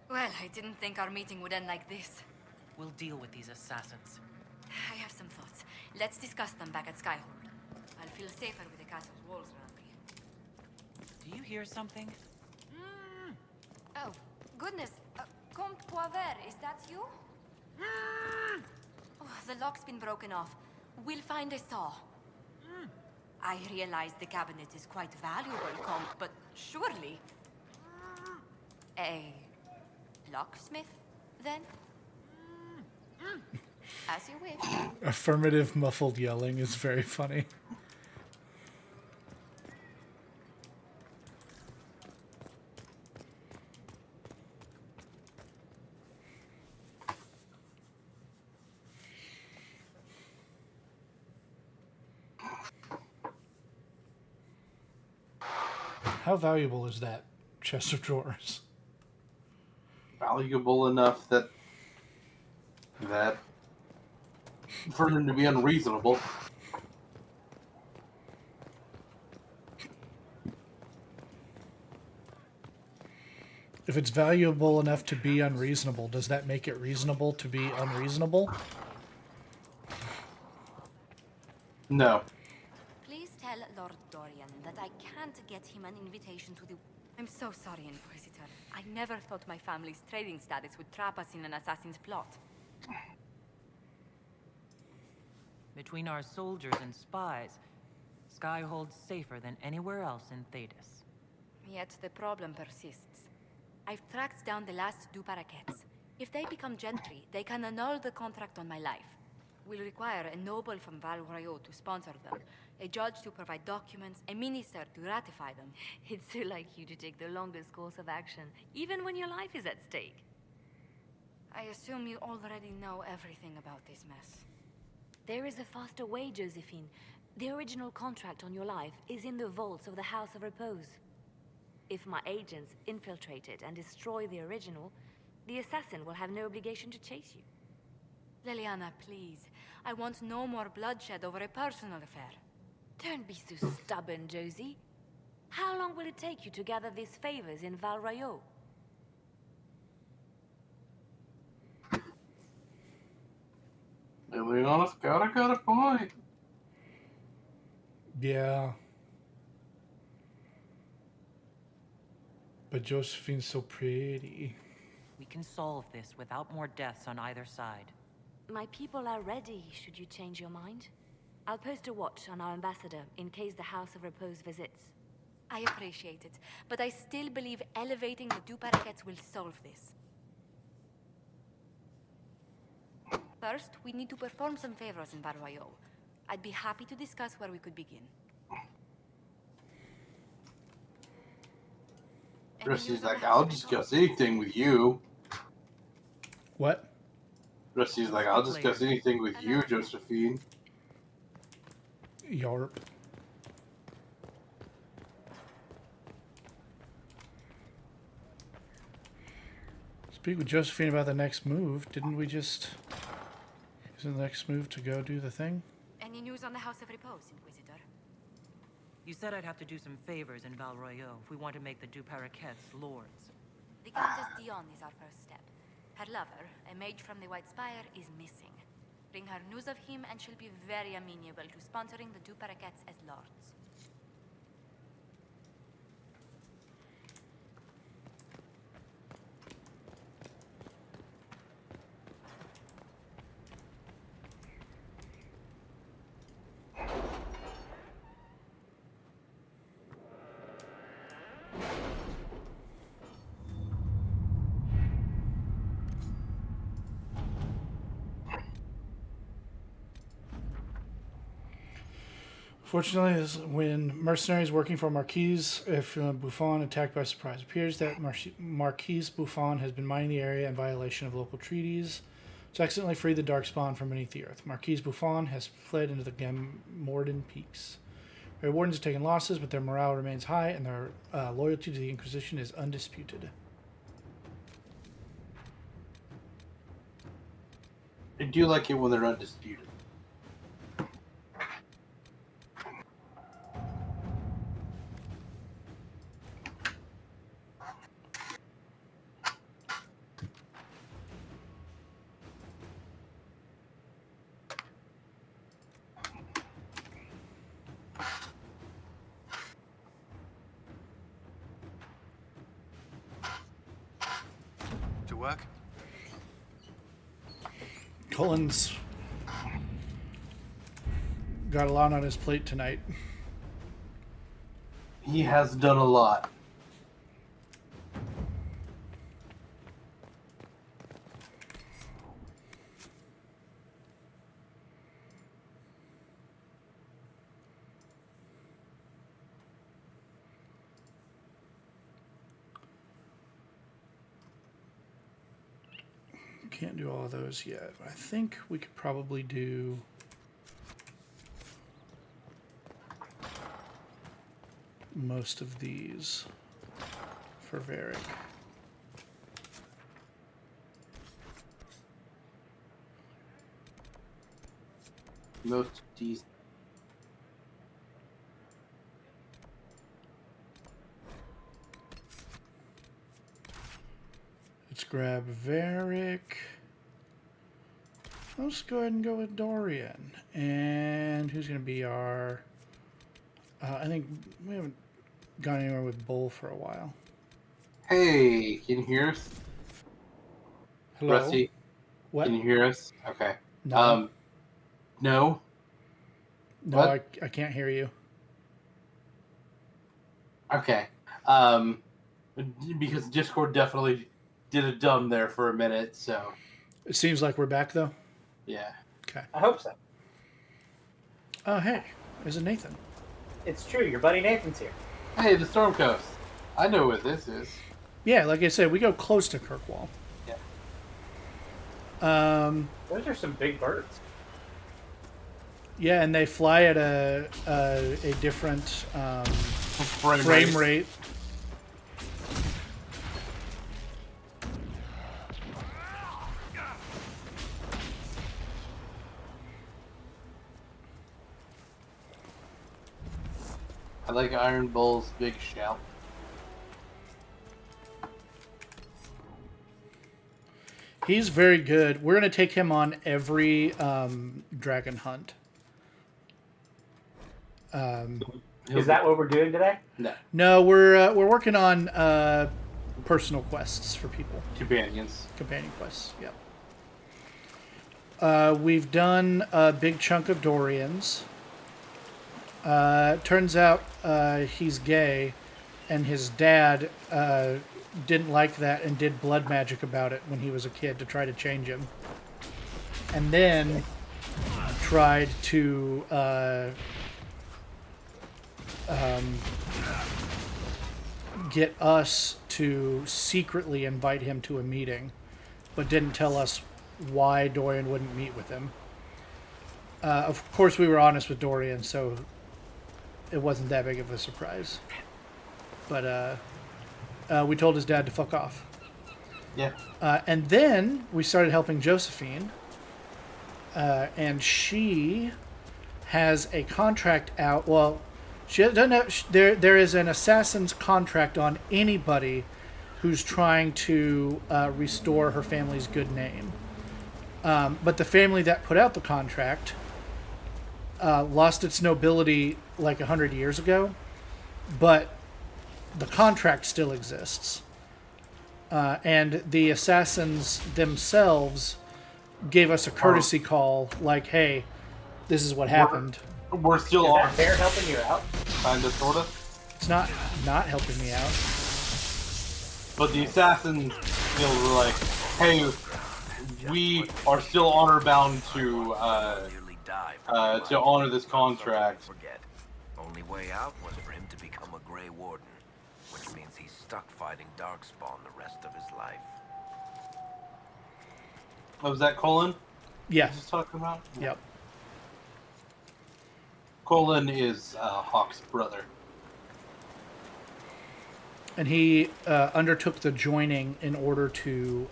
Well, I didn't think our meeting would end like this. We'll deal with these assassins. I have some thoughts. Let's discuss them back at Skyhold. I'll feel safer with the castle's walls around me. Do you hear something? Oh, goodness. Comte Poivert, is that you? Oh, the lock's been broken off. We'll find a saw. I realize the cabinet is quite valuable, Comte, but surely... A locksmith, then? As you wish. Affirmative muffled yelling is very funny. How valuable is that chest of drawers? Valuable enough that for him to be unreasonable. If it's valuable enough to be unreasonable, does that make it reasonable to be unreasonable? No. Please tell Lord Dorian that I can't get him an invitation to the... I'm so sorry, Inquisitor. I never thought my family's trading status would trap us in an assassin's plot. Between our soldiers and spies, Skyhold's safer than anywhere else in Thedas. Yet the problem persists. I've tracked down the last two parakeets. If they become gentry, they can annul the contract on my life. We'll require a noble from Val Royaux to sponsor them, a judge to provide documents, a minister to ratify them. It's so like you to take the longest course of action, even when your life is at stake. I assume you already know everything about this mess. There is a faster way, Josephine. The original contract on your life is in the vaults of the House of Repose. If my agents infiltrate it and destroy the original, the assassin will have no obligation to chase you. Leliana, please. I want no more bloodshed over a personal affair. Don't be so stubborn, Josie. How long will it take you to gather these favors in Val Royaux? Liliana's got a point. Yeah. But Josephine's so pretty. We can solve this without more deaths on either side. My people are ready, should you change your mind. I'll post a watch on our ambassador in case the House of Repose visits. I appreciate it, but I still believe elevating the two parakeets will solve this. First, we need to perform some favors in Val Royaux. I'd be happy to discuss where we could begin. Rusty's like, I'll discuss anything with you. What? Rusty's like, I'll discuss anything with you, Josephine. Yarp. Speak with Josephine about the next move. Didn't we just... Isn't the next move to go do the thing? Any news on the House of Repose, Inquisitor? You said I'd have to do some favors in Val Royaux if we want to make the deux Paraquets lords. The Countess Dion is our first step. Her lover, a mage from the White Spire, is missing. Bring her news of him and she'll be very amenable to sponsoring the deux Paraquets as lords. Fortunately, when mercenaries working for Marquise Buffon attacked by surprise, it appears that Marquise Buffon has been mining the area in violation of local treaties to accidentally free the Darkspawn from beneath the earth. Marquise Buffon has fled into the Gamorden Peaks. Their wardens have taken losses, but their morale remains high, and their loyalty to the Inquisition is undisputed. I do like it when they're undisputed. To work? Cullen's got a lot on his plate tonight. He has done a lot. Can't do all of those yet. I think we could probably do most of these for Varric. Most of these. Let's grab Varric. Let's go ahead and go with Dorian. And who's going to be our... I think we haven't gone anywhere with Bull for a while. Hey, can you hear us? Hello? Rusty? What? Can you hear us? Okay. No. No? No, I can't hear you. Okay. Because Discord definitely did a dumb there for a minute, so... It seems like we're back, though? Yeah. Okay. I hope so. Oh, hey. There's a Nathan. It's true. Your buddy Nathan's here. Hey, the Storm Coast. I know what this is. Yeah, like I said, we go close to Kirkwall. Yeah. Those are some big birds. Yeah, and they fly at a different frame rate. I like Iron Bull's big shout. He's very good. We're going to take him on every dragon hunt. Is that what we're doing today? No. No, we're working on personal quests for people. Companions. Companion quests, yep. We've done a big chunk of Dorian's. Turns out he's gay, and his dad didn't like that and did blood magic about it when he was a kid to try to change him. And then tried to get us to secretly invite him to a meeting, but didn't tell us why Dorian wouldn't meet with him. Of course, we were honest with Dorian, so it wasn't that big of a surprise. But we told his dad to fuck off. Yeah. And then we started helping Josephine, and she has a contract out. Well, she doesn't have, there is an assassin's contract on anybody who's trying to restore her family's good name. But the family that put out the contract lost its nobility like 100 years ago, but the contract still exists. And the assassins themselves gave us a courtesy call, like, hey, this is what happened. We're still on. Is that fair helping you out? Kinda, sorta. It's not helping me out. But the assassins were like, hey, we are still honor bound to honor this contract. Only way out was for him to become a Grey Warden, which means he's stuck fighting Darkspawn the rest of his life. Oh, was that Colin? Yeah. Just talking about? Yep. Colin is Hawk's brother. And he undertook the joining in order to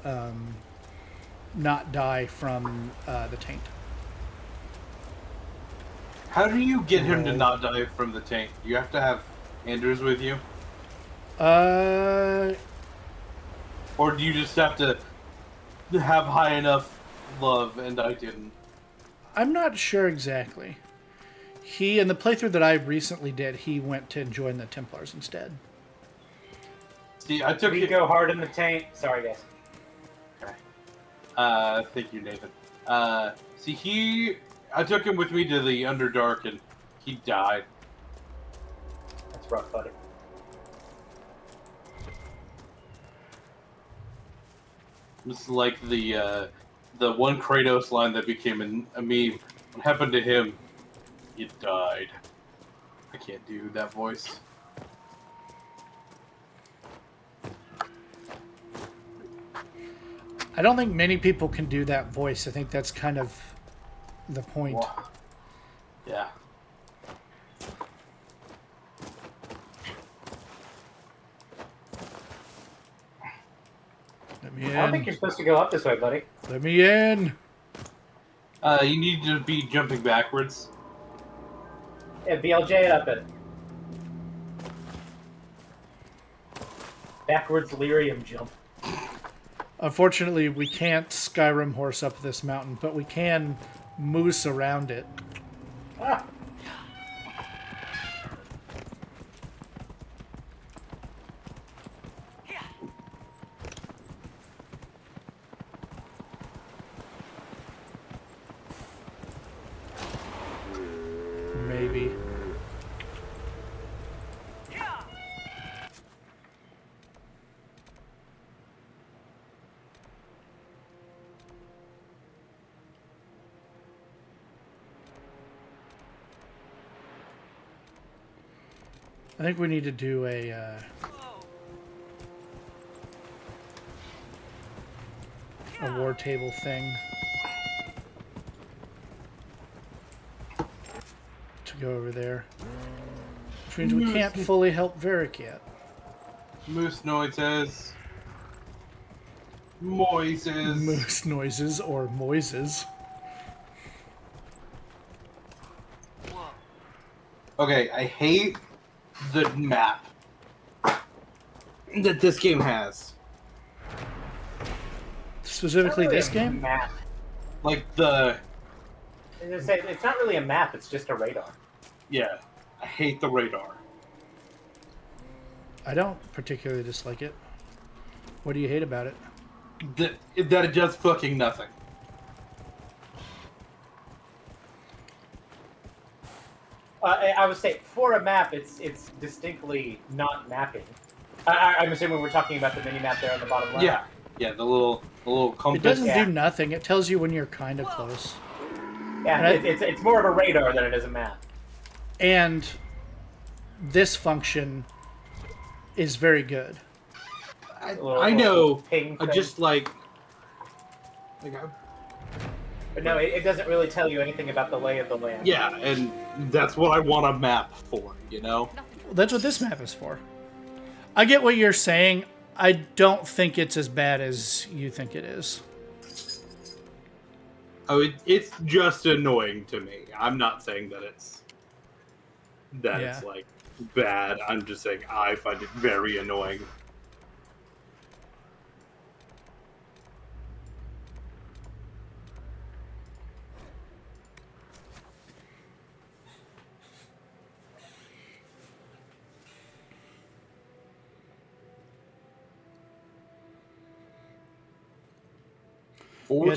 not die from the taint. How do you get him to not die from the taint? You have to have Anders with you? Or do you just have to have high enough love, and I didn't? I'm not sure exactly. He, in the playthrough that I recently did, he went to join the Templars instead. See, I took We go hard in the taint. Sorry, guys. Okay. Thank you, Nathan. See, I took him with me to the Underdark, and he died. That's rough, buddy. It's like the one Kratos line that became a meme. What happened to him? He died. I can't do that voice. I don't think many people can do that voice. I think that's kind of the point. Wow. Yeah. Let me I don't think you're supposed to go up this way, buddy. Let me in. You need to be jumping backwards. Yeah, BLJ it up it. Backwards lyrium jump. Unfortunately, we can't Skyrim horse up this mountain, but we can moose around it. Ah. Maybe. I think we need to do a war table thing to go over there, which means we can't fully help Varric yet. Moose noises. Moises. Moose noises or moises. Okay, I hate the map that this game has. Specifically this game? Map. Like the... It's not really a map, it's just a radar. Yeah, I hate the radar. I don't particularly dislike it. What do you hate about it? That it does fucking nothing. I would say for a map, it's distinctly not mapping. I'm assuming we're talking about the mini map there on the bottom left. Yeah, the little compass. It doesn't do nothing. It tells you when you're kind of close. Yeah, it's more of a radar than it is a map. And this function is very good. I know. I just like But no, it doesn't really tell you anything about the lay of the land. yeah, and that's what I want a map for, you know? That's what this map is for. I get what you're saying. I don't think it's as bad as you think it is. Oh, it's just annoying to me. I'm not saying that it's like bad. I'm just saying I find it very annoying. Yeah,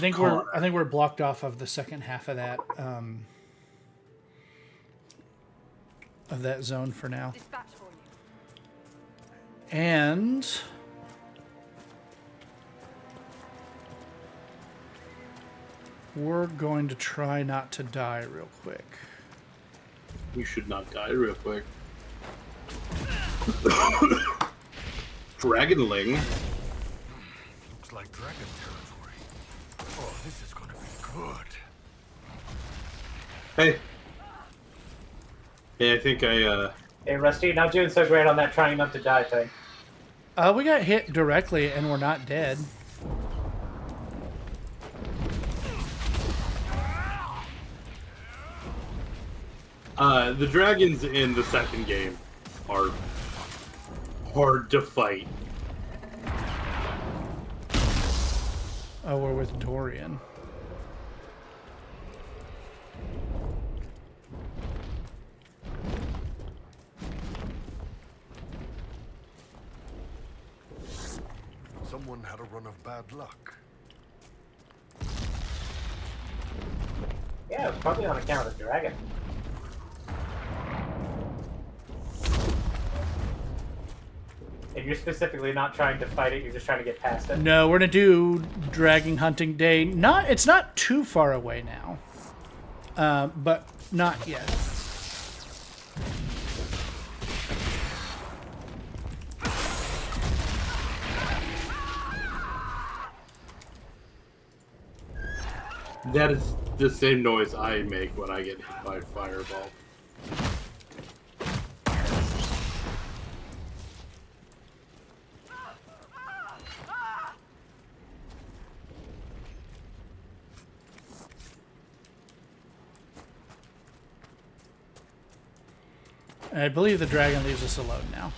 I think we're blocked off of the second half of that zone for now. And we're going to try not to die real quick. You should not die real quick. Dragonling. Looks like dragon territory. Oh, this is gonna be good. Hey. Hey, I think I. Hey, Rusty, not doing so great on that trying not to die thing. We got hit directly and we're not dead. The dragons in the second game are hard to fight. Oh, we're with Dorian. Someone had a run of bad luck. Yeah, it's probably on account of the dragon. And you're specifically not trying to fight it, you're just trying to get past it? No, we're gonna do Dragon Hunting Day. It's not too far away now. But not yet. That is the same noise I make when I get hit by a fireball. I believe the dragon leaves us alone now.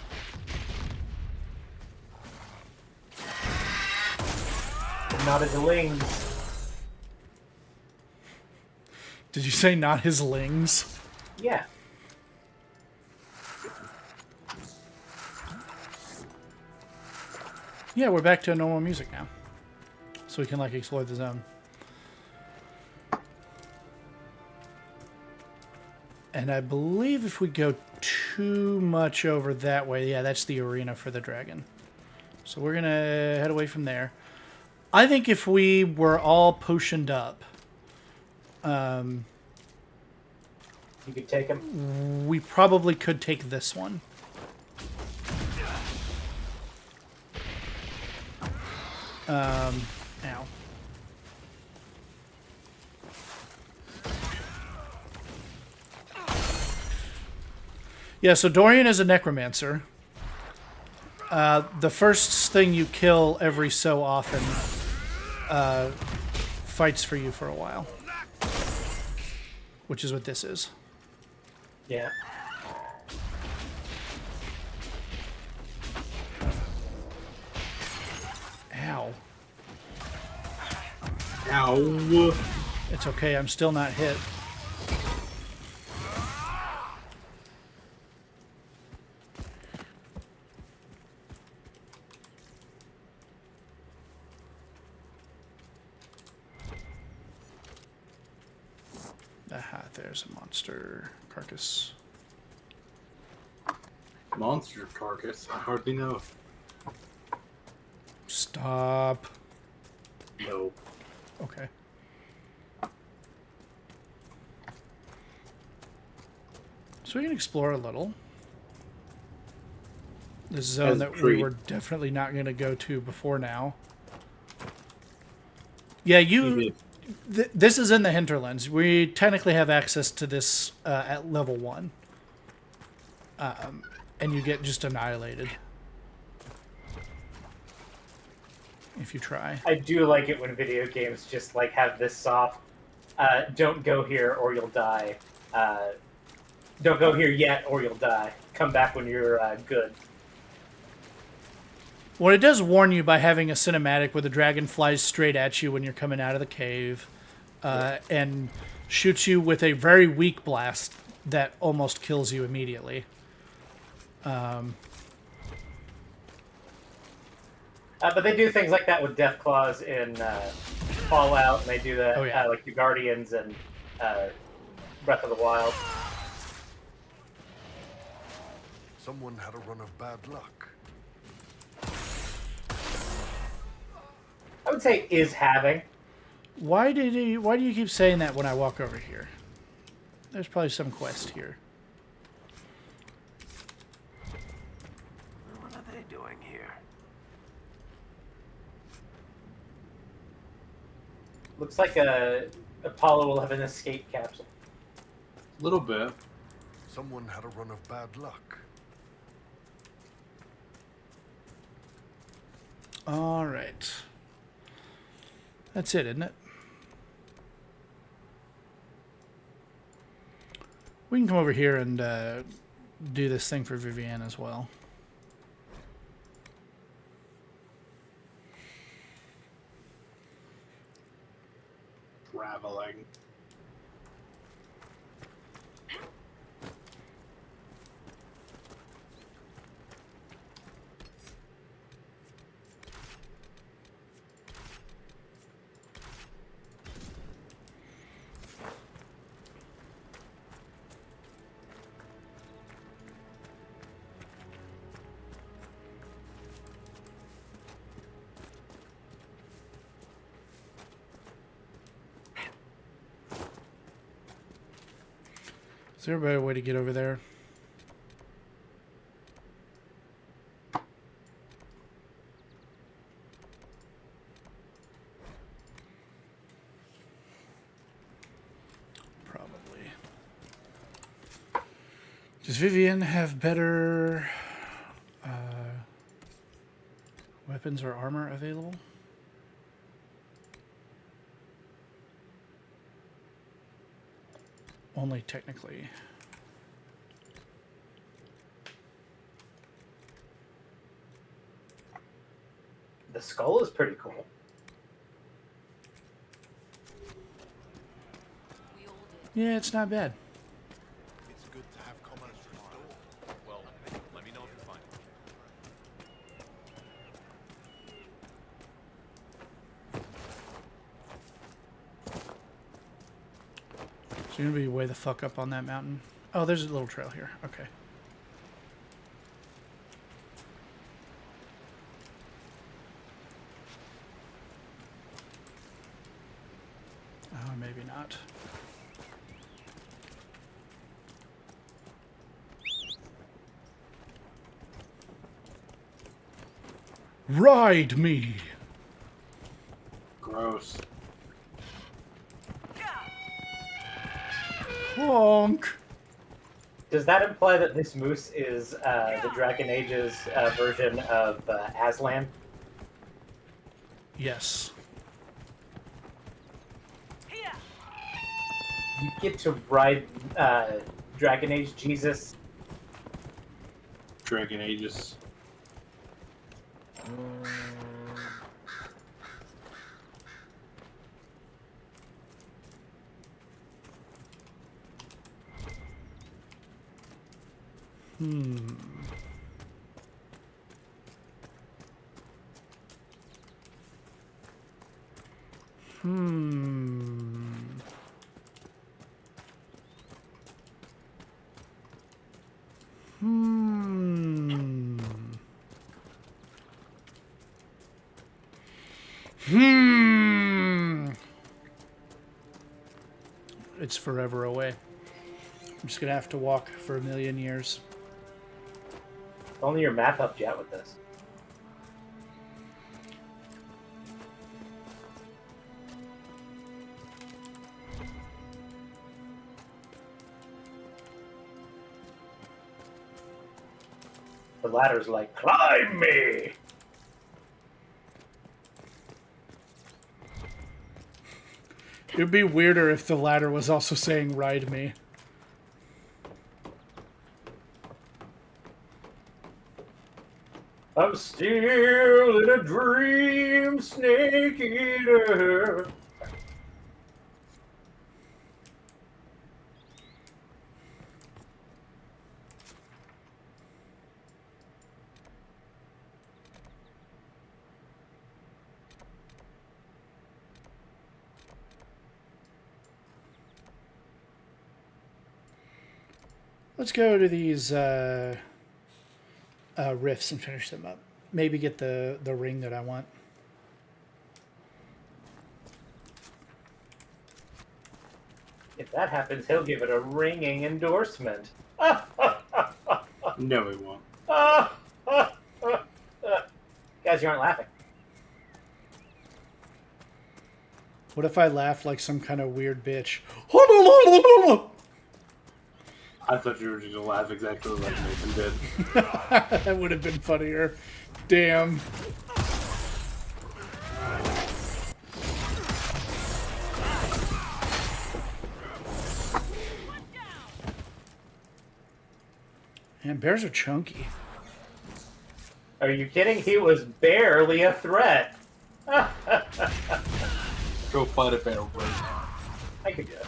Not his lings. Did you say not his lings? Yeah. Yeah, we're back to normal music now. So we can, like, explore the zone. And I believe if we go too much over that way, yeah, that's the arena for the dragon. So we're going to head away from there. I think if we were all potioned up, you could take him. We probably could take this one. Ow. Yeah, so Dorian is a necromancer. The first thing you kill every so often fights for you for a while. Which is what this is. Yeah. Ow. Ow. It's okay, I'm still not hit. Aha, there's a monster carcass. Monster carcass? I hardly know. Stop. No. Okay. So we can explore a little. This zone that we were definitely not going to go to before now. Yeah, this is in the hinterlands. We technically have access to this at level 1. And you get just annihilated. If you try. I do like it when video games just like have this soft, don't go here or you'll die. Don't go here yet or you'll die. Come back when you're good. Well, it does warn you by having a cinematic where the dragon flies straight at you when you're coming out of the cave and shoots you with a very weak blast that almost kills you immediately. But they do things like that with Death Claws in Fallout, and they do that like the Guardians and Breath of the Wild. Someone had a run of bad luck. I would say is having. Why do you keep saying that when I walk over here? There's probably some quest here. What are they doing here? Looks like Apollo will have an escape capsule. A little bit. Someone had a run of bad luck. All right. That's it, isn't it? We can come over here and do this thing for Vivienne as well. Traveling. Is there a better way to get over there? Probably. Does Vivienne have better weapons or armor available? Only technically. The skull is pretty cool. Yeah, it's not bad. It's good to have commerce restored. Well, let me know if you find it. So you're gonna be way the fuck up on that mountain. Oh, there's a little trail here. Okay. Oh, maybe not. Ride me! Gross. Honk! Does that imply that this moose is the Dragon Age's version of Aslan? Yes. You get to ride Dragon Age Jesus. Dragon Aegis. It's forever away. I'm just gonna have to walk for a million years. If only your map helped you out with this. The ladder's like, climb me! It would be weirder if the ladder was also saying ride me. I'm still in a dream, snake eater. Let's go to these rifts and finish them up. Maybe get the ring that I want. If that happens, he'll give it a ringing endorsement. No, he won't. Guys, you aren't laughing. What if I laugh like some kind of weird bitch? I thought you were just going to laugh exactly like Nathan did. That would have been funnier. Damn. And bears are chunky. Are you kidding? He was barely a threat. Go fight a bear right now. I could do it.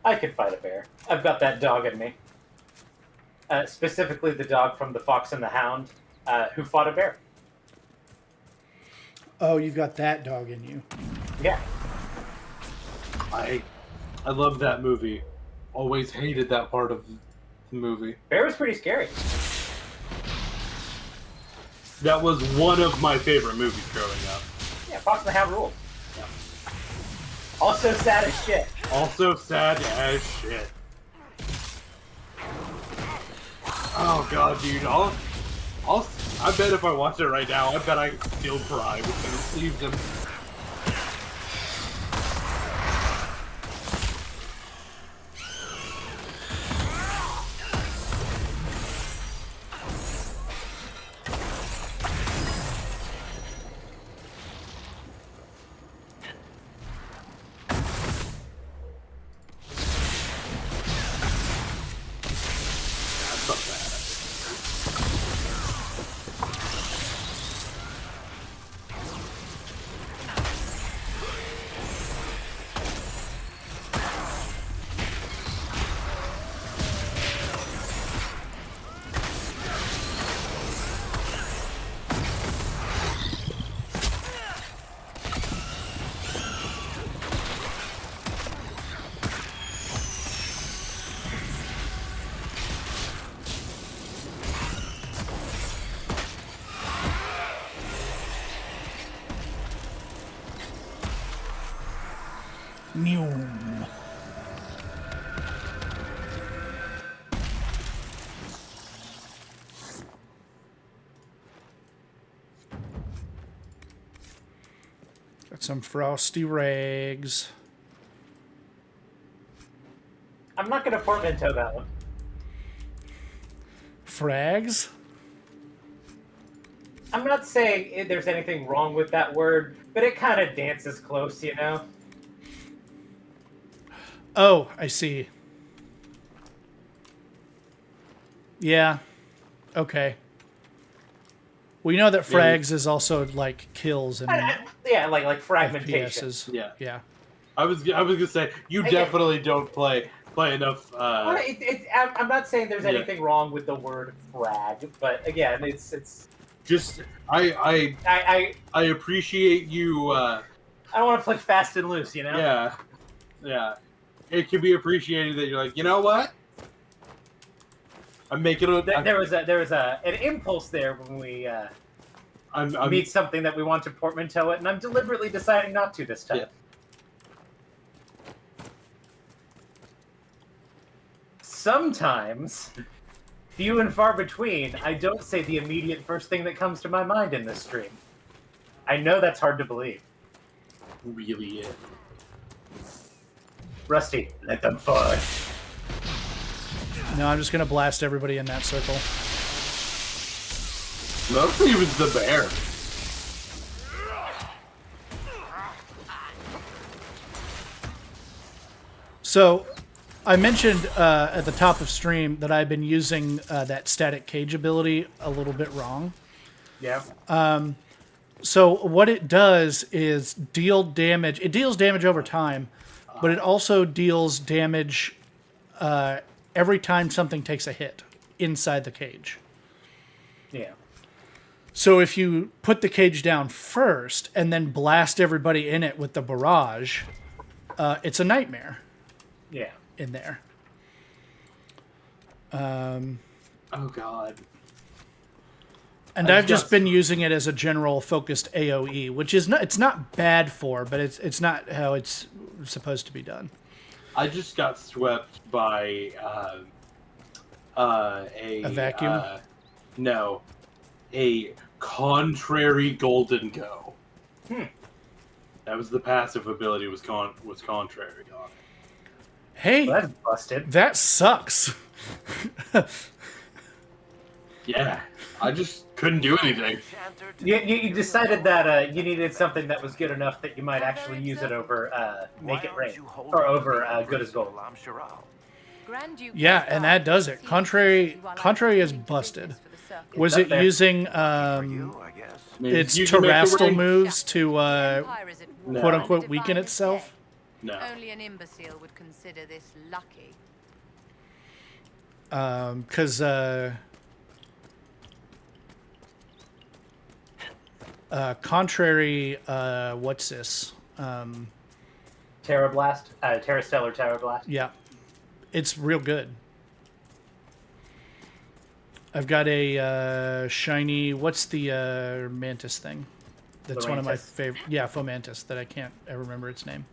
I could fight a bear. I've got that dog in me. Specifically the dog from The Fox and the Hound, who fought a bear. Oh, you've got that dog in you. Yeah. I love that movie. Always hated that part of the movie. Bear was pretty scary. That was one of my favorite movies growing up. Yeah, Fox and the Hound ruled. Yeah. Also sad as shit. Also sad as shit. Oh god, dude! I bet if I watch it right now, I bet I could still cry with the sleeves and. Neum. Got some frosty rags. I'm not going to portmanteau that one. Frags? I'm not saying there's anything wrong with that word, but it kind of dances close, you know? Oh, I see. Yeah. Okay. We know that frags is also like kills and yeah, like fragmentation. FPSs. Yeah. Yeah. I was gonna say you definitely don't play enough. Well, I'm not saying there's anything wrong with the word frag, but again, it's just I appreciate you. I don't want to play fast and loose, you know. Yeah, yeah. It can be appreciated that you're like, you know what? I'm making it. There was an impulse there when we meet something that we want to portmanteau it, and I'm deliberately deciding not to this time. Yeah. Sometimes, few and far between, I don't say the immediate first thing that comes to my mind in this stream. I know that's hard to believe. Really is. Rusty, let them fight. No, I'm just gonna blast everybody in that circle. Mostly it was the bear. So, I mentioned at the top of stream that I've been using that static cage ability a little bit wrong. Yeah. So what it does is deal damage. It deals damage over time, but it also deals damage every time something takes a hit inside the cage. Yeah. So if you put the cage down first and then blast everybody in it with the barrage, it's a nightmare. Yeah. In there. Oh God. And I've just been using it as a general focused AOE, which is not, it's not bad for, but it's not how it's supposed to be done. I just got swept by a vacuum? No, a contrary golden go. That was the passive ability. Was contrary on it. Hey, well, that's busted. That sucks. Yeah, I just couldn't do anything. You decided that you needed something that was good enough that you might actually use it over Make It Rain, or over Good as Gold. Yeah, and that does it. Contrary is busted. Was it using its terrestrial moves to quote unquote weaken itself? No. Only an imbecile would consider this lucky. Because contrary, what's this? Terra Blast, Terra Stellar Terra Blast. Yeah, it's real good. I've got a shiny. What's the mantis thing? That's one of my favorite. Yeah, Fomantis. That I can't ever remember its name.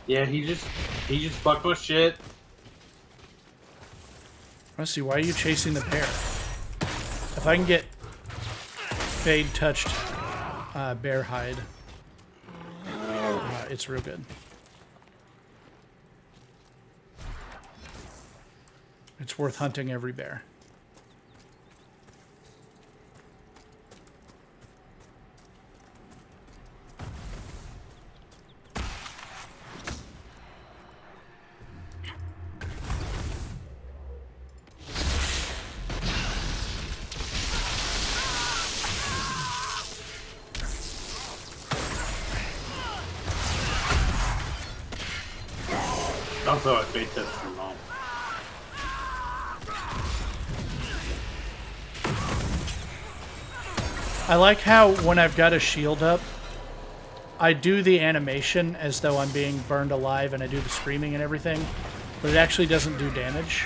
Yeah, he just fucked with shit. Let's see. Why are you chasing the bear? If I can get Fade touched bear hide, it's real good. It's worth hunting every bear. Also, I faked that from home. I like how when I've got a shield up, I do the animation as though I'm being burned alive and I do the screaming and everything, but it actually doesn't do damage.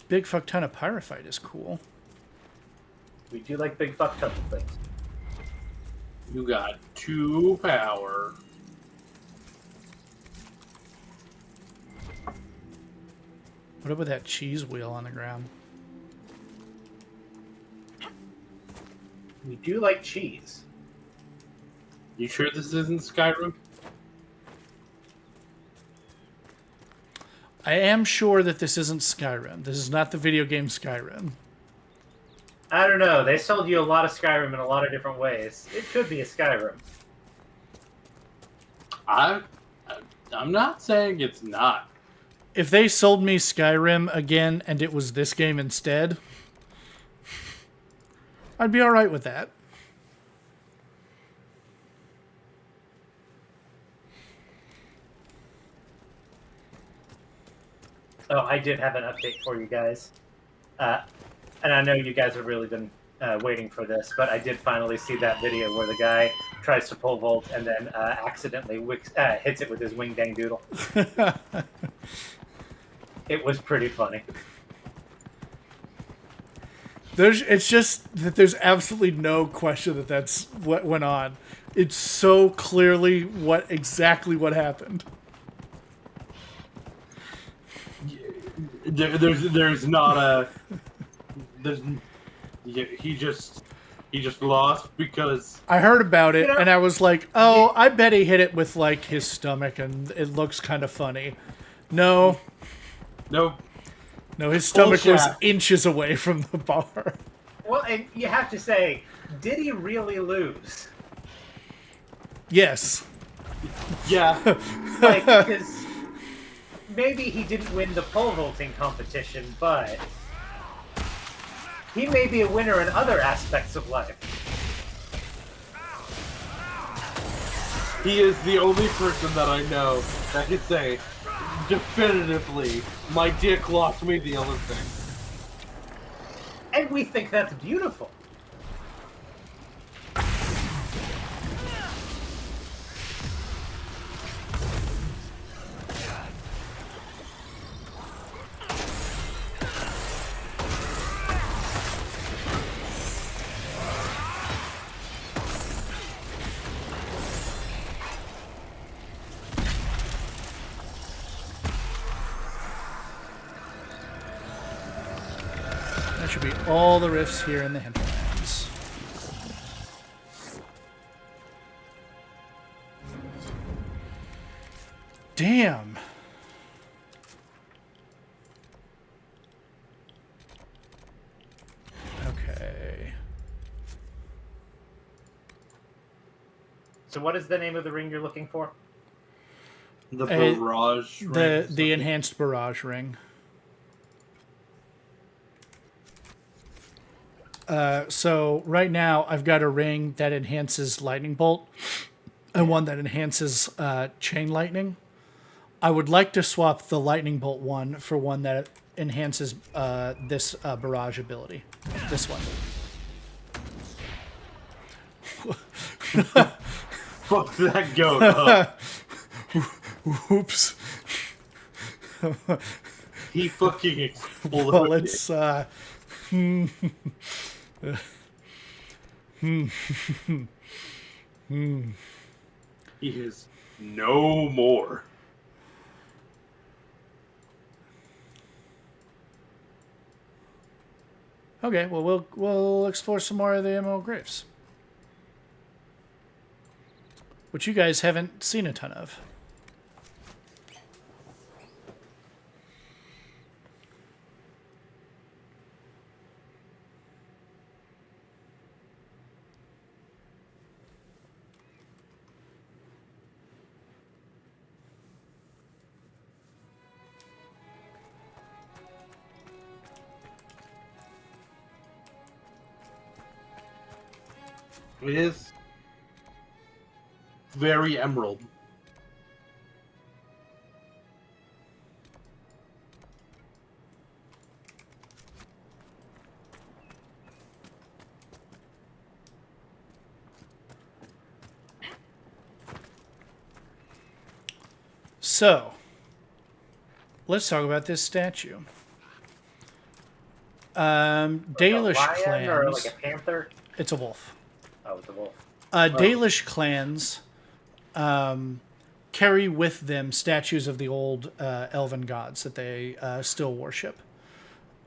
Big fuck ton of pyrophyte is cool. We do like big fuck ton of things. You got 2 power. What about that cheese wheel on the ground? We do like cheese. You sure this isn't Skyrim? I am sure that this isn't Skyrim. This is not the video game Skyrim. I don't know. They sold you a lot of Skyrim in a lot of different ways. It could be a Skyrim. I'm not saying it's not. If they sold me Skyrim again and it was this game instead, I'd be alright with that. Oh, I did have an update for you guys. And I know you guys have really been waiting for this, but I did finally see that video where the guy tries to pole vault and then accidentally hits it with his wing dang doodle. It was pretty funny. It's just that there's absolutely no question that that's what went on. It's so clearly exactly what happened. There's not a. He just lost because I heard about it and I was like, oh, I bet he hit it with like his stomach and it looks kind of funny. No, his stomach was inches away from the bar. Well, and you have to say, did he really lose? Yes. Yeah. Like, because maybe he didn't win the pole vaulting competition, but he may be a winner in other aspects of life. He is the only person that I know that can say definitively, my dick lost me the Olympics. And we think that's beautiful. That should be all the rifts here in the hinterlands. Damn. Okay. So what is the name of the ring you're looking for? The barrage ring. The enhanced barrage ring. So right now I've got a ring that enhances Lightningbolt and one that enhances Chain Lightning. I would like to swap the Lightningbolt one for one that enhances this barrage ability. This one. Fuck that goat up. Oops. He fucking exploded. Well, it's He is no more. Okay, well we'll explore some more of the Emerald Graves, which you guys haven't seen a ton of. It is very emerald. So, let's talk about this statue. Dalish Like a lion clans. or like a panther? It's a wolf. Oh, it's a wolf. Dalish clans carry with them statues of the old elven gods that they still worship.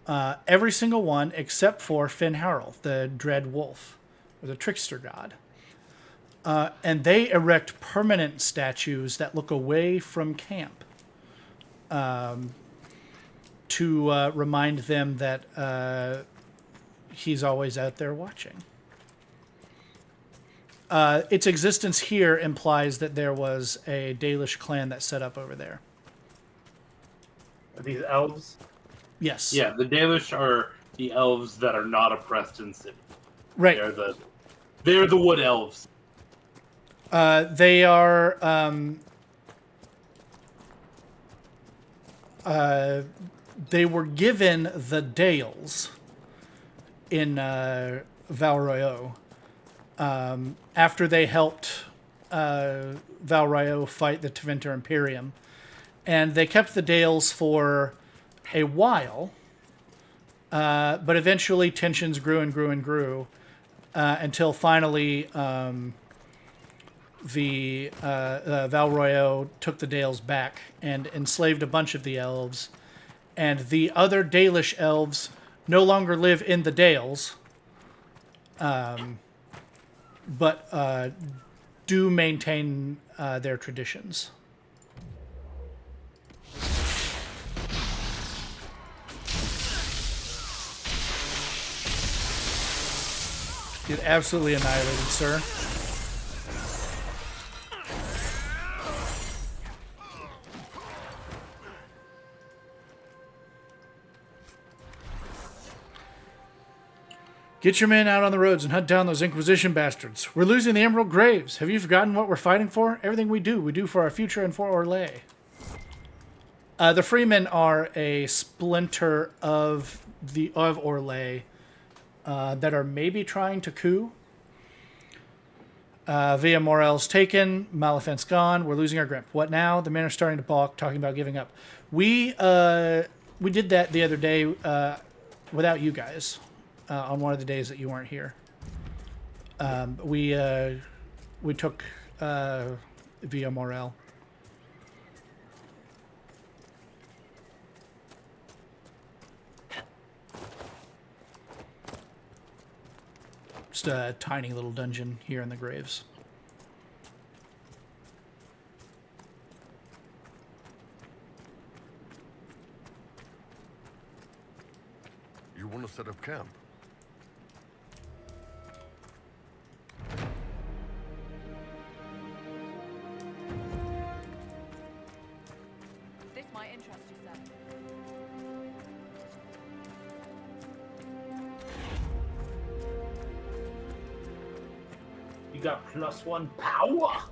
Every single one except for Finn Harrell, the dread wolf, or the trickster god. And they erect permanent statues that look away from camp to remind them that he's always out there watching. Its existence here implies that there was a Dalish clan that set up over there. Are these elves? Yes. Yeah, the Dalish are the elves that are not oppressed in city. Right. They're the wood elves. They are they were given the Dales in Valroyo after they helped Valroyo fight the Tevinter Imperium, and they kept the Dales for a while, but eventually tensions grew and grew and grew until finally the Valroyo took the Dales back and enslaved a bunch of the elves, and the other Dalish elves no longer live in the Dales, but do maintain their traditions. Get absolutely annihilated, sir. Get your men out on the roads and hunt down those Inquisition bastards. We're losing the Emerald Graves. Have you forgotten what we're fighting for? Everything we do for our future and for Orlais. The Freemen are a splinter of Orlais that are maybe trying to coup. Via Morel's taken, Malafent's gone. We're losing our grip. What now? The men are starting to balk, talking about giving up. We did that the other day without you guys. On one of the days that you weren't here. We took Via Morel. Just a tiny little dungeon here in the Graves. You want to set up camp? This might interest you, sir. You got +1 power.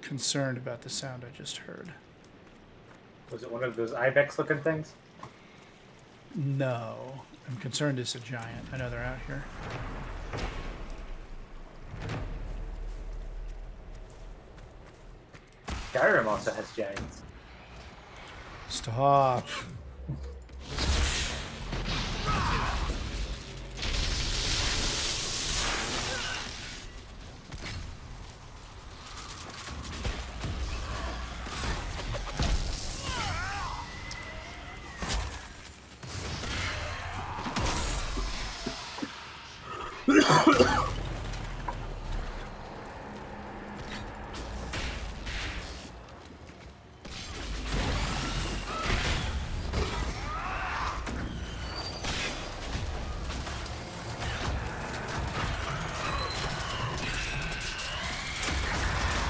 Concerned about the sound I just heard. Was it one of those ibex-looking things? No. I'm concerned it's a giant. I know they're out here. Skyrim also has giants. Stop.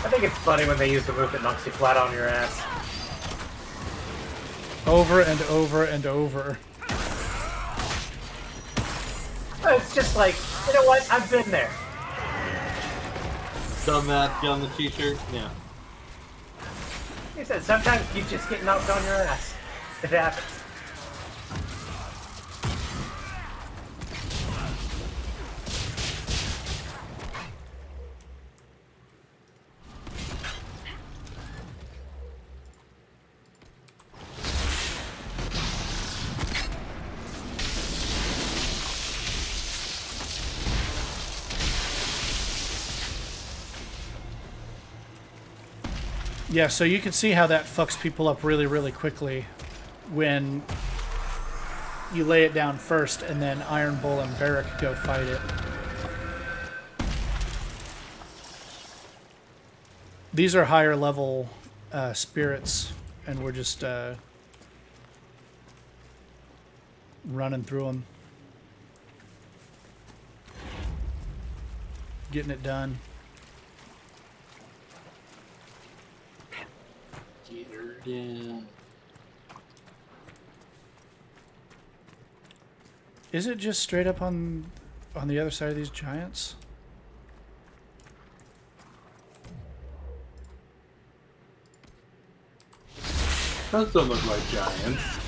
I think it's funny when they use the move that knocks you flat on your ass. Over and over and over. It's just like, you know what? I've been there. Done that, get on the t-shirt, yeah. He said sometimes you just get knocked on your ass. It happens. Yeah, so you can see how that fucks people up really, really quickly when you lay it down first and then Iron Bull and Barrack go fight it. These are higher level spirits, and we're just running through them. Getting it done. Yeah. Is it just straight up on the other side of these giants? Those don't look like giants.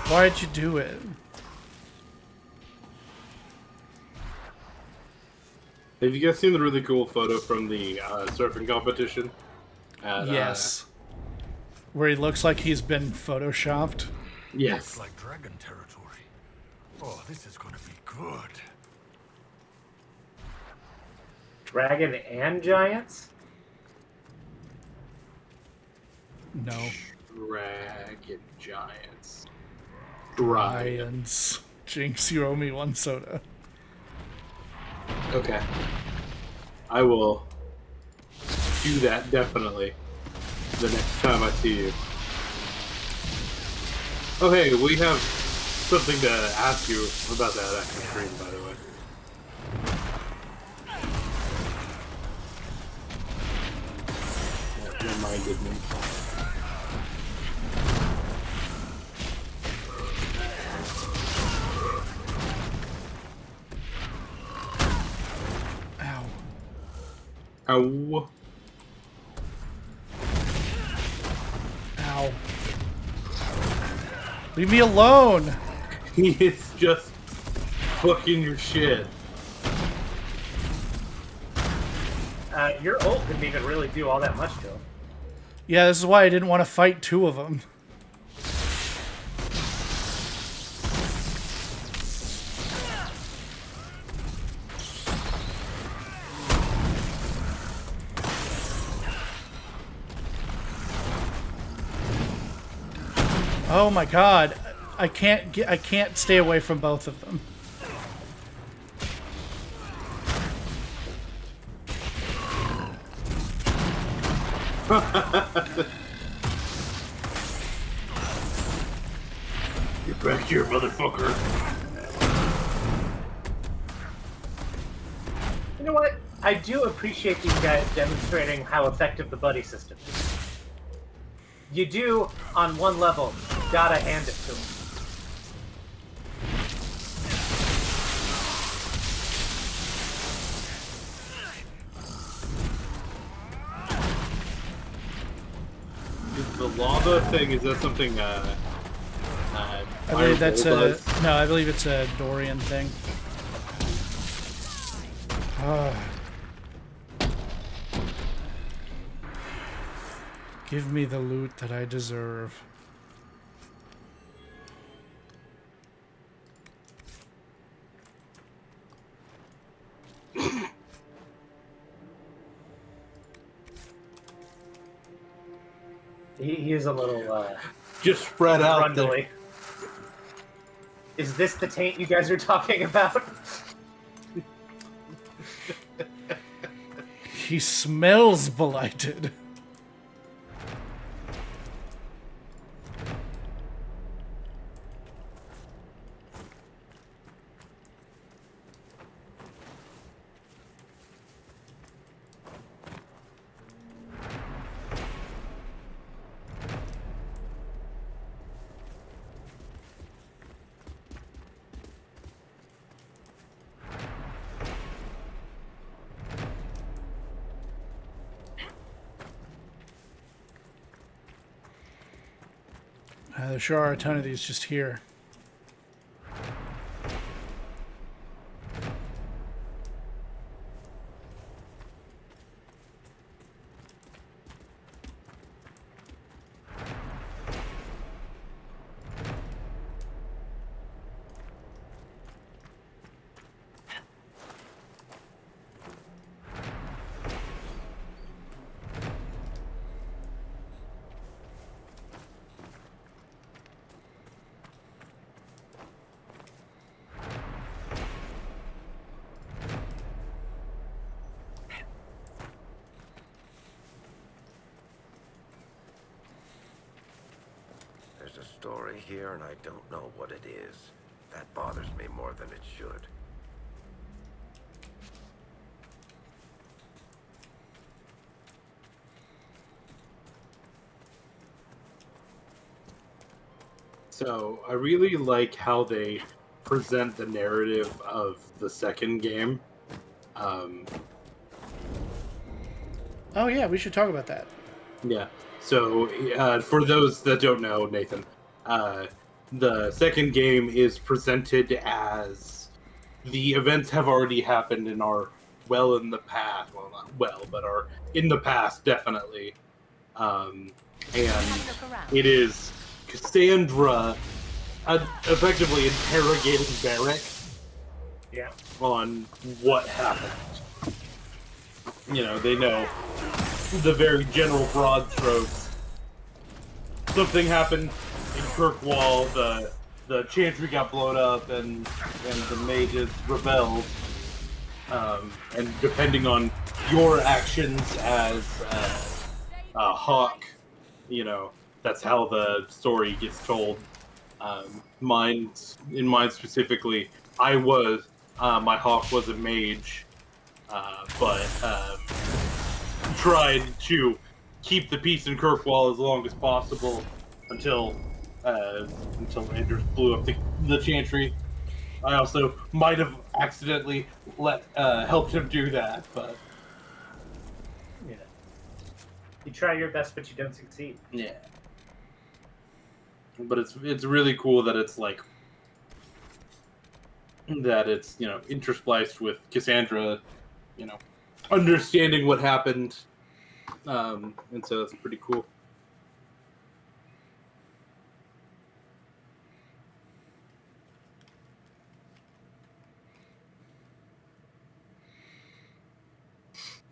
Why'd you do it? Have you guys seen the really cool photo from the surfing competition? Yes. Where he looks like he's been photoshopped. Looks Yes. like dragon territory. Oh, this is gonna be good. Dragon and giants? No. Dragon giants. Giants. Jinx, you owe me one soda. Okay. I will do that definitely the next time I see you. Oh hey, we have something to ask you about that after stream, by the way. That reminded me. Ow. Ow. Ow. Leave me alone! He is just fucking your shit. Your ult didn't even really do all that much to him. Yeah, this is why I didn't want to fight two of them. Oh my god. I can't stay away from both of them. Get back here, motherfucker. You know what? I do appreciate these guys demonstrating how effective the buddy system is. You do, on one level, gotta hand it to them. The lava thing, is that something, I believe that's a... No, I believe it's a Dorian thing. Give me the loot that I deserve. He is a little, just spread out grundly. Is this the taint you guys are talking about? He smells blighted. There sure are a ton of these just here. There's a story here, and I don't know what it is. That bothers me more than it should. So, I really like how they present the narrative of the second game. Oh yeah, we should talk about that. Yeah. So, for those that don't know, Nathan, the second game is presented as the events have already happened and are well in the past. Well, not well, but are in the past, definitely. And it is Cassandra effectively interrogating Barrick on what happened. You know, they know the very general broad strokes. Something happened in Kirkwall, the Chantry got blown up and the mages rebelled. and depending on your actions as Hawk, you know, that's how the story gets told. Mine specifically, I was my Hawk was a mage, but tried to keep the peace in Kirkwall as long as possible until Anders blew up the Chantry. I also might have accidentally helped him do that, but yeah, you try your best, but you don't succeed. yeah. But it's really cool that it's like that it's, you know, interspliced with Cassandra, you know, understanding what happened, and so that's pretty cool.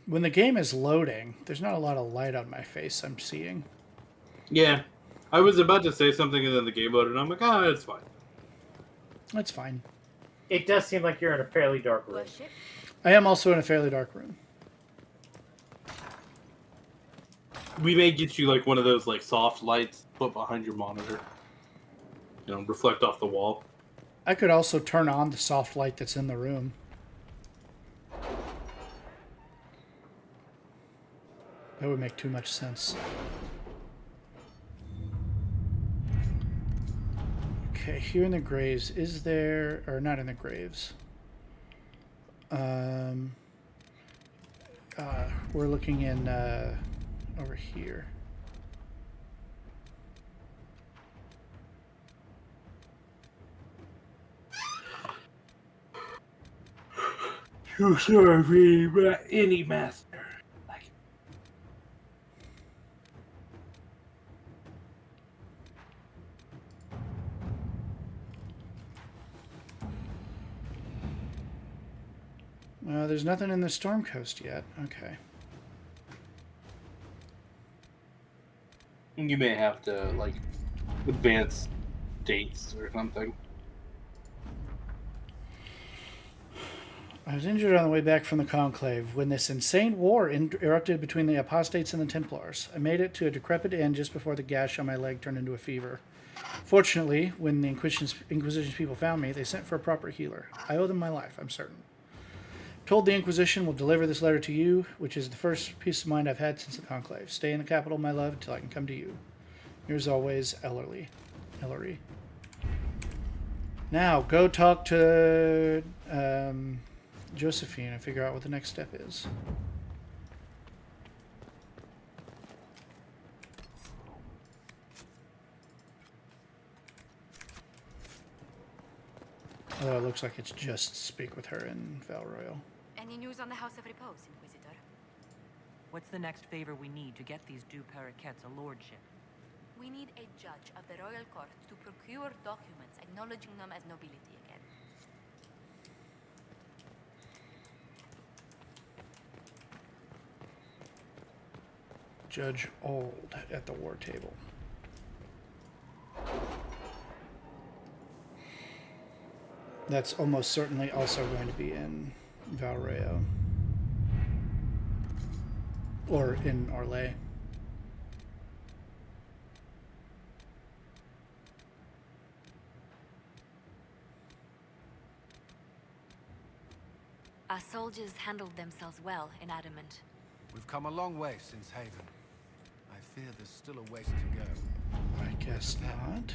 When the game is loading, there's not a lot of light on my face I'm seeing. Yeah, I was about to say something and then the game loaded and I'm like, it's fine. That's fine. It does seem like you're in a fairly dark room. I am also in a fairly dark room. We may get you like one of those like soft lights put behind your monitor. You know, reflect off the wall. I could also turn on the soft light that's in the room. That would make too much sense. Okay, here in the graves, is there, or not in the graves? We're looking in over here. You serve any master. There's nothing in the Storm Coast yet. Okay. You may have to like advance dates or something. I was injured on the way back from the Conclave when this insane war erupted between the Apostates and the Templars. I made it to a decrepit end just before the gash on my leg turned into a fever. Fortunately, when the Inquisition's people found me, they sent for a proper healer. I owe them my life, I'm certain. Told the Inquisition will deliver this letter to you, which is the first peace of mind I've had since the Conclave. Stay in the capital, my love, until I can come to you. Yours always, Ellery. Now, go talk to Josephine and figure out what the next step is. Although it looks like it's just speak with her in Val Royal. Any news on the House of Repose, Inquisitor? What's the next favor we need to get these deux paraquets a lordship? We need a judge of the royal court to procure documents acknowledging them as nobility again. Judge Old at the war table. That's almost certainly also going to be in Valreo. Or in Orlais. Our soldiers handled themselves well in Adamant. We've come a long way since Haven. I fear there's still a ways to go. I guess not.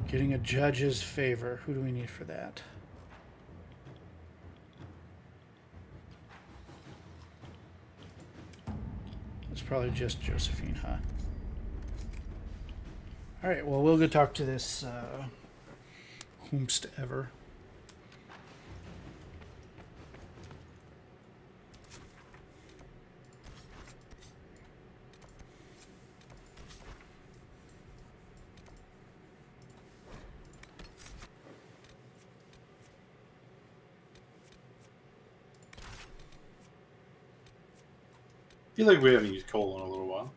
Getting a judge's favor. Who do we need for that? It's probably just Josephine, huh? Alright, well, we'll go talk to this whomst ever. I feel like we haven't used coal in a little while.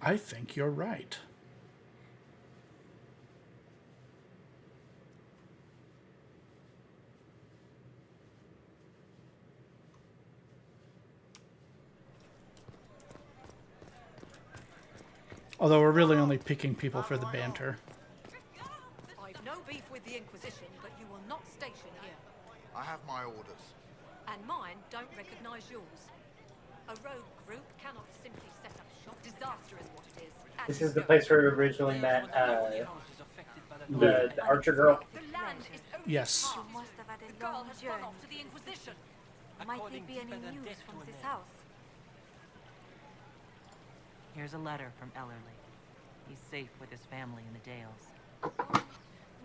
I think you're right. Although we're really only picking people for the banter. I've no beef with the Inquisition, but you will not station here. I have my orders. And mine don't recognize yours. A rogue group cannot simply set up shop. Disaster is what it is. This is the place where we originally met the archer girl. The land is only Yes. You must have had The a girl long has journey. run off to the Inquisition. Might there be any news from this house? Here's a letter from Ellerly. He's safe with his family in the Dales.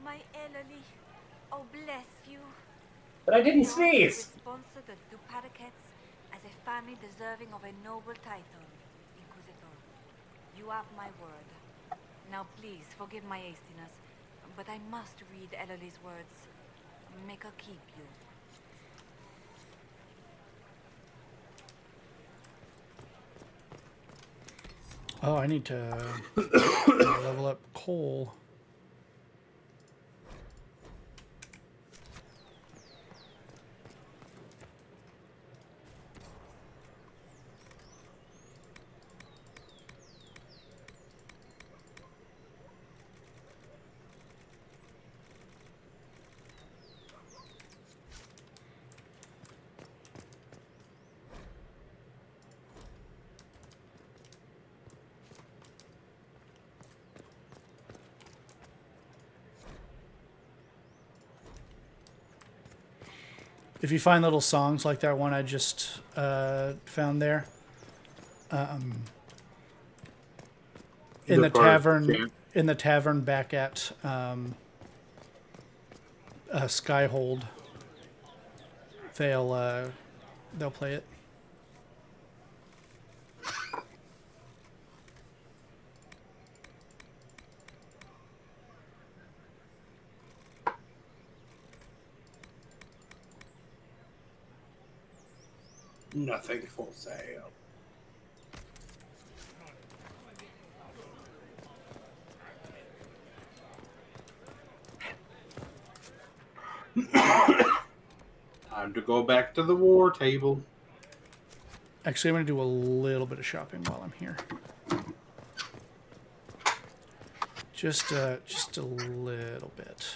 My Ellerly, oh bless you. But I didn't sneeze! Sponsor the Duparakets as a family deserving of a noble title, Inquisitor. You have my word. Now please, forgive my hastiness, but I must read Ellerly's words. Make her keep you. Oh, I need to level up coal. If you find little songs like that one I just found there, in the tavern back at Skyhold, they'll play it. Nothing for sale. Time to go back to the war table. Actually, I'm going to do a little bit of shopping while I'm here. Just a little bit.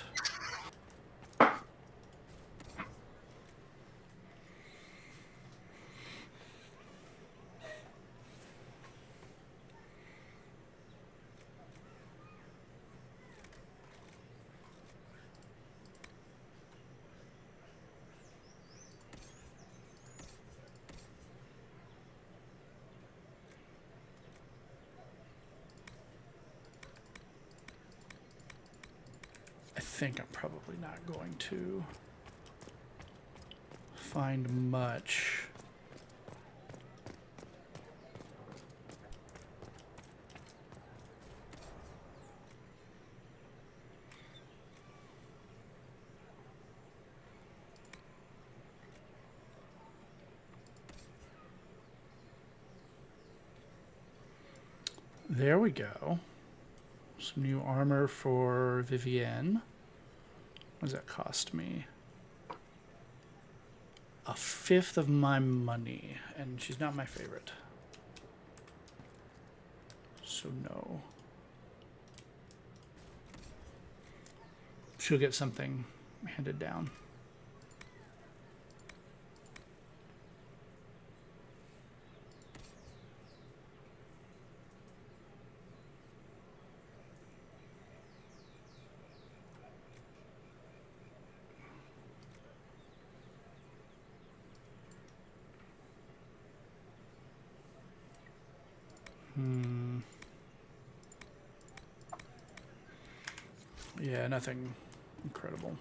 I think I'm probably not going to find much. There we go. Some new armor for Vivienne. What does that cost me? A fifth of my money, and she's not my favorite. So no. She'll get something handed down. Yeah, nothing incredible.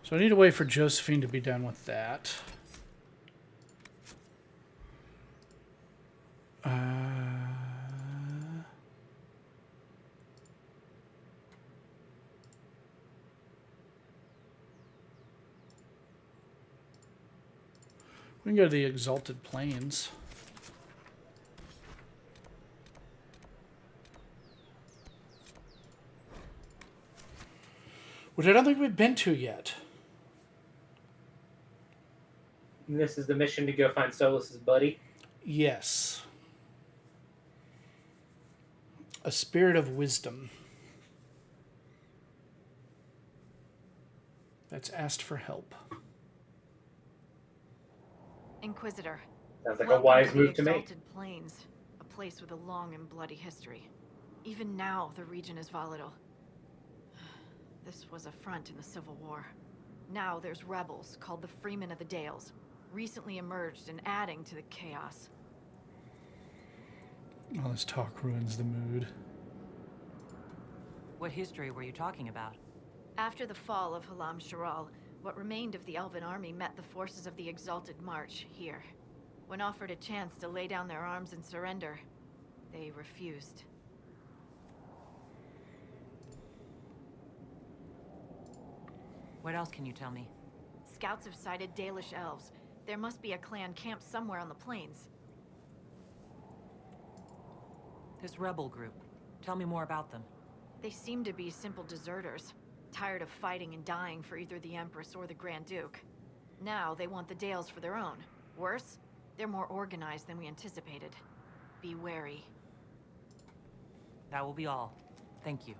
So I need to wait for Josephine to be done with that. We can go to the Exalted Plains. which I don't think we've been to yet. And this is the mission to go find Solus's buddy. Yes. A spirit of wisdom that's asked for help. Inquisitor. Sounds like a wise move to the make. Exalted Plains, a place with a long and bloody history. Even now, the region is volatile. This was a front in the Civil War. Now there's rebels called the Freemen of the Dales, recently emerged and adding to the chaos. All this talk ruins the mood. What history were you talking about? After the fall of Halam Sharal, what remained of the Elven army met the forces of the Exalted March here. When offered a chance to lay down their arms and surrender, they refused. What else can you tell me? Scouts have sighted Dalish elves. There must be a clan camped somewhere on the plains. This rebel group. Tell me more about them. They seem to be simple deserters, tired of fighting and dying for either the Empress or the Grand Duke. Now they want the Dales for their own. Worse, they're more organized than we anticipated. Be wary. That will be all. Thank you.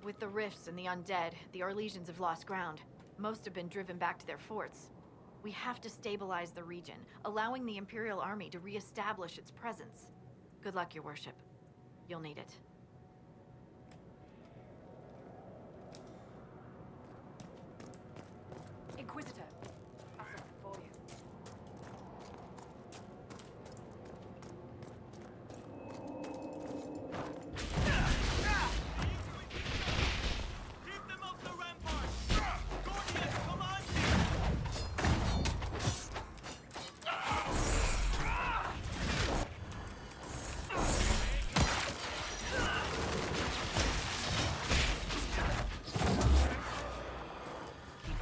With the rifts and the undead, the Orlesians have lost ground. Most have been driven back to their forts. We have to stabilize the region, allowing the Imperial Army to re-establish its presence. Good luck, Your Worship. You'll need it. Inquisitor, I've something for you.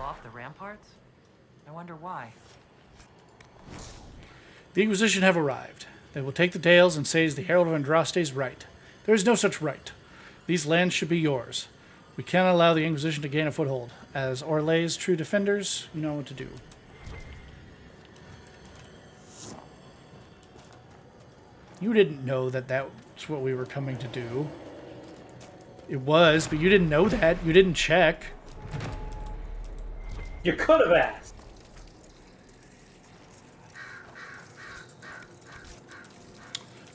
Off the ramparts? I wonder why. The Inquisition have arrived. They will take the Dales and seize the Herald of Andraste's right. There is no such right. These lands should be yours. We cannot allow the Inquisition to gain a foothold. As Orlay's true defenders, you know what to do. You didn't know that that's what we were coming to do. It was, but you didn't know that. You didn't check. You could have asked.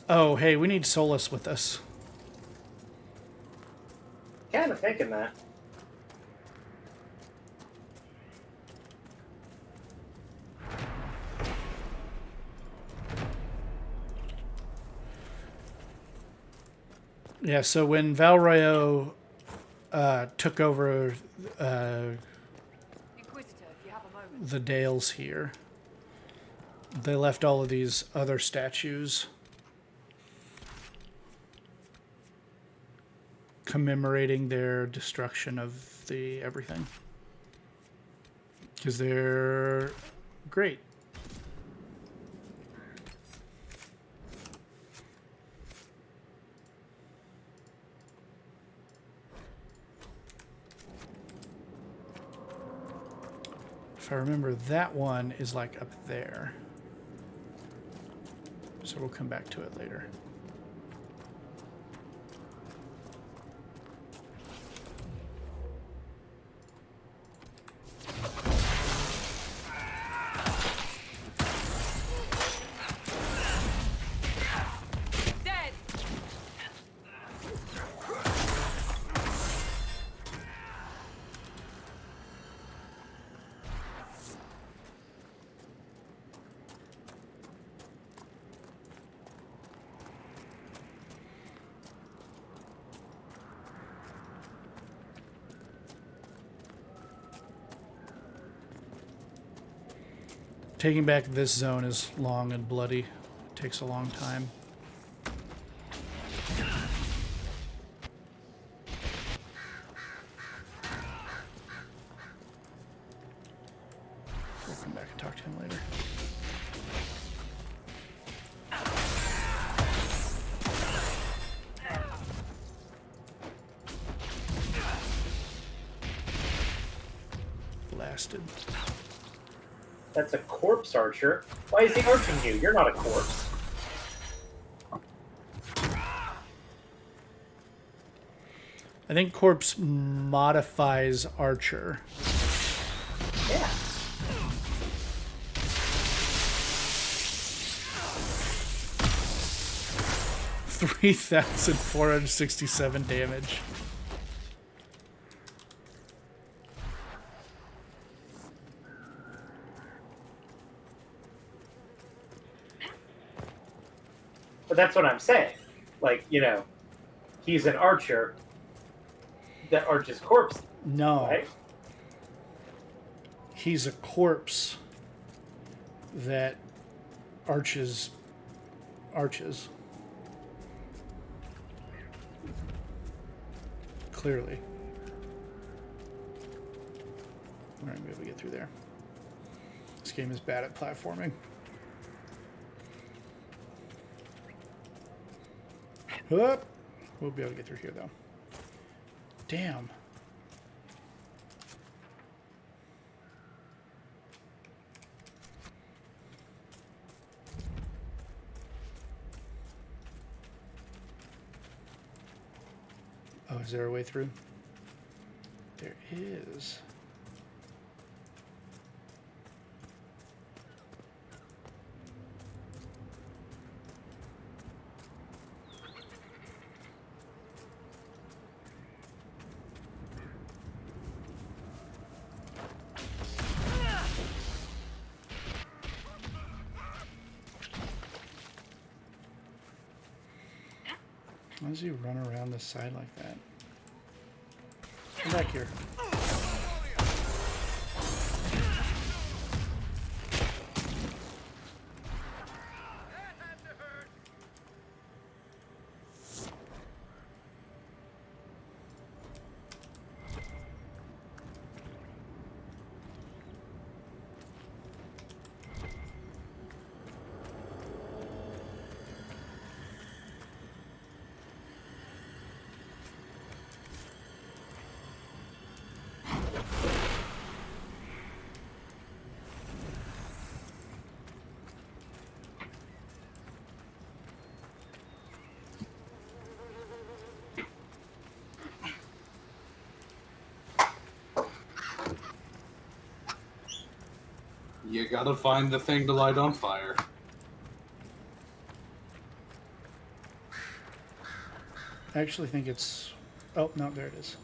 Oh, hey, we need Solus with us. Kind of thinking that. Yeah, so when Valrayo took over the Dales here, they left all of these other statues commemorating their destruction of the everything, because they're great. If I remember, that one is like up there. So we'll come back to it later. Taking back this zone is long and bloody. It takes a long time. We'll come back and talk to him later. twisted. That's a corpse archer. Why is he arching you? You're not a corpse. I think corpse modifies archer. Yeah. $3,467 damage. But that's what I'm saying. Like, you know, he's an archer that arches corpse. No. Right? He's a corpse that arches arches. Clearly. We're not going to be able to get through there. This game is bad at platforming. Up. We'll be able to get through here, though. Damn. Oh, is there a way through? There is. Why does he run around the side like that? Come back here. You gotta find the thing to light on fire. I actually think it's... Oh, no, there it is.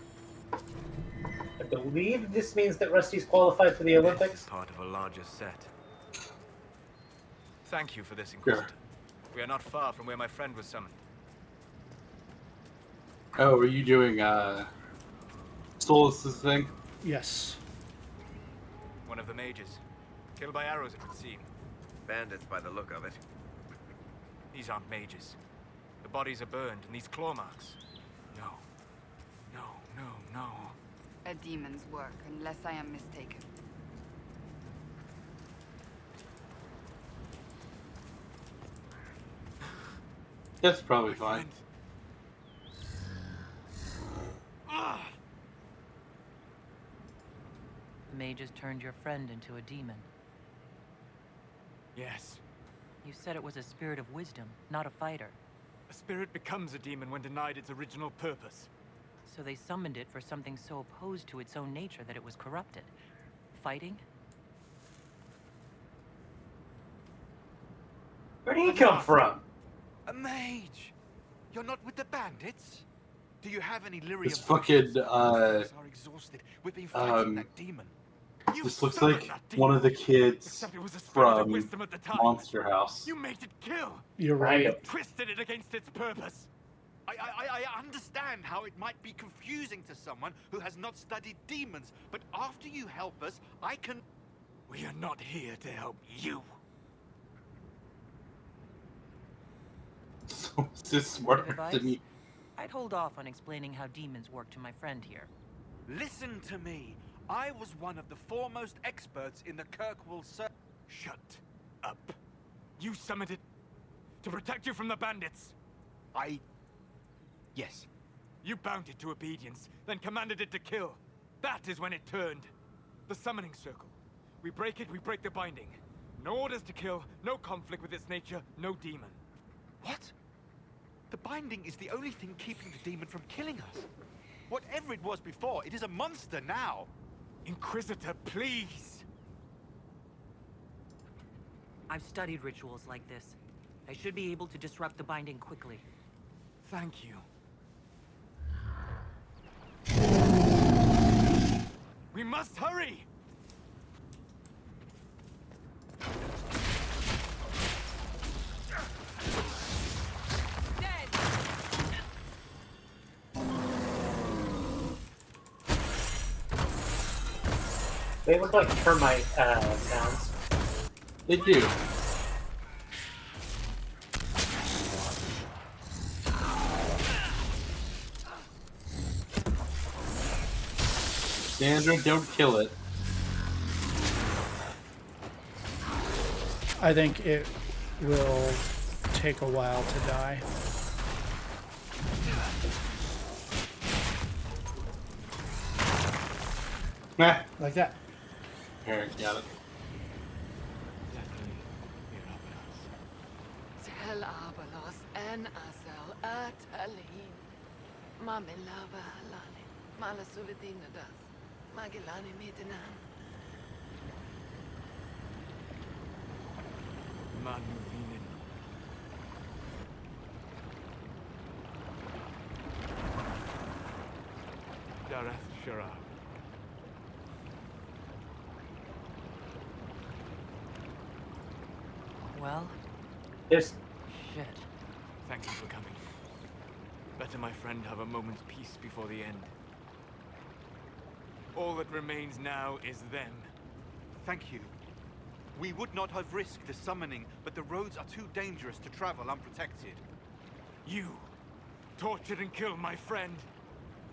I believe this means that Rusty's qualified for the Olympics. Part of a larger set. Thank you for this, Inquisitor. Sure. We are not far from where my friend was summoned. Oh, are you doing Solus's thing? Yes. One of the mages. Killed by arrows, it would seem. Bandits by the look of it. These aren't mages. The bodies are burned, and these claw marks. No. No, no, no. A demon's work, unless I am mistaken. That's probably fine. The mages turned your friend into a demon. Yes. You said it was a spirit of wisdom, not a fighter. A spirit becomes a demon when denied its original purpose. So they summoned it for something so opposed to its own nature that it was corrupted. Fighting? Where did he come from? A mage! You're not with the bandits? Do you have any lyrium? This fucking, are exhausted. We've been fighting that demon. This looks like one of the kids from Monster House. You made it kill! You're right. You twisted it against its purpose. I understand how it might be confusing to someone who has not studied demons, but after you help us, I can... We are not here to help you. So is this smarter Advice? than you? I'd hold off on explaining how demons work to my friend here. Listen to me. I was one of the foremost experts in the Kirkwall Shut up. You summoned it to protect you from the bandits. Yes. You bound it to obedience, then commanded it to kill. That is when it turned. The summoning circle. We break it, we break the binding. No orders to kill, no conflict with its nature, no demon. What? The binding is the only thing keeping the demon from killing us. Whatever it was before, it is a monster now. Inquisitor, please! I've studied rituals like this. I should be able to disrupt the binding quickly. Thank you. We must hurry! They look like termite sounds. They do. Sandra, don't kill it. I think it will take a while to die. Like that. Eric got it. Tel Abalos en Asel Atalin. Mamilava Halani. Malasuladina das. Magilani Mitinan. Manuvinin. Dareth Shara. Well? There's... Shit. Thank you for coming. Better my friend have a moment's peace before the end. All that remains now is them. Thank you. We would not have risked the summoning, but the roads are too dangerous to travel unprotected. You tortured and killed my friend.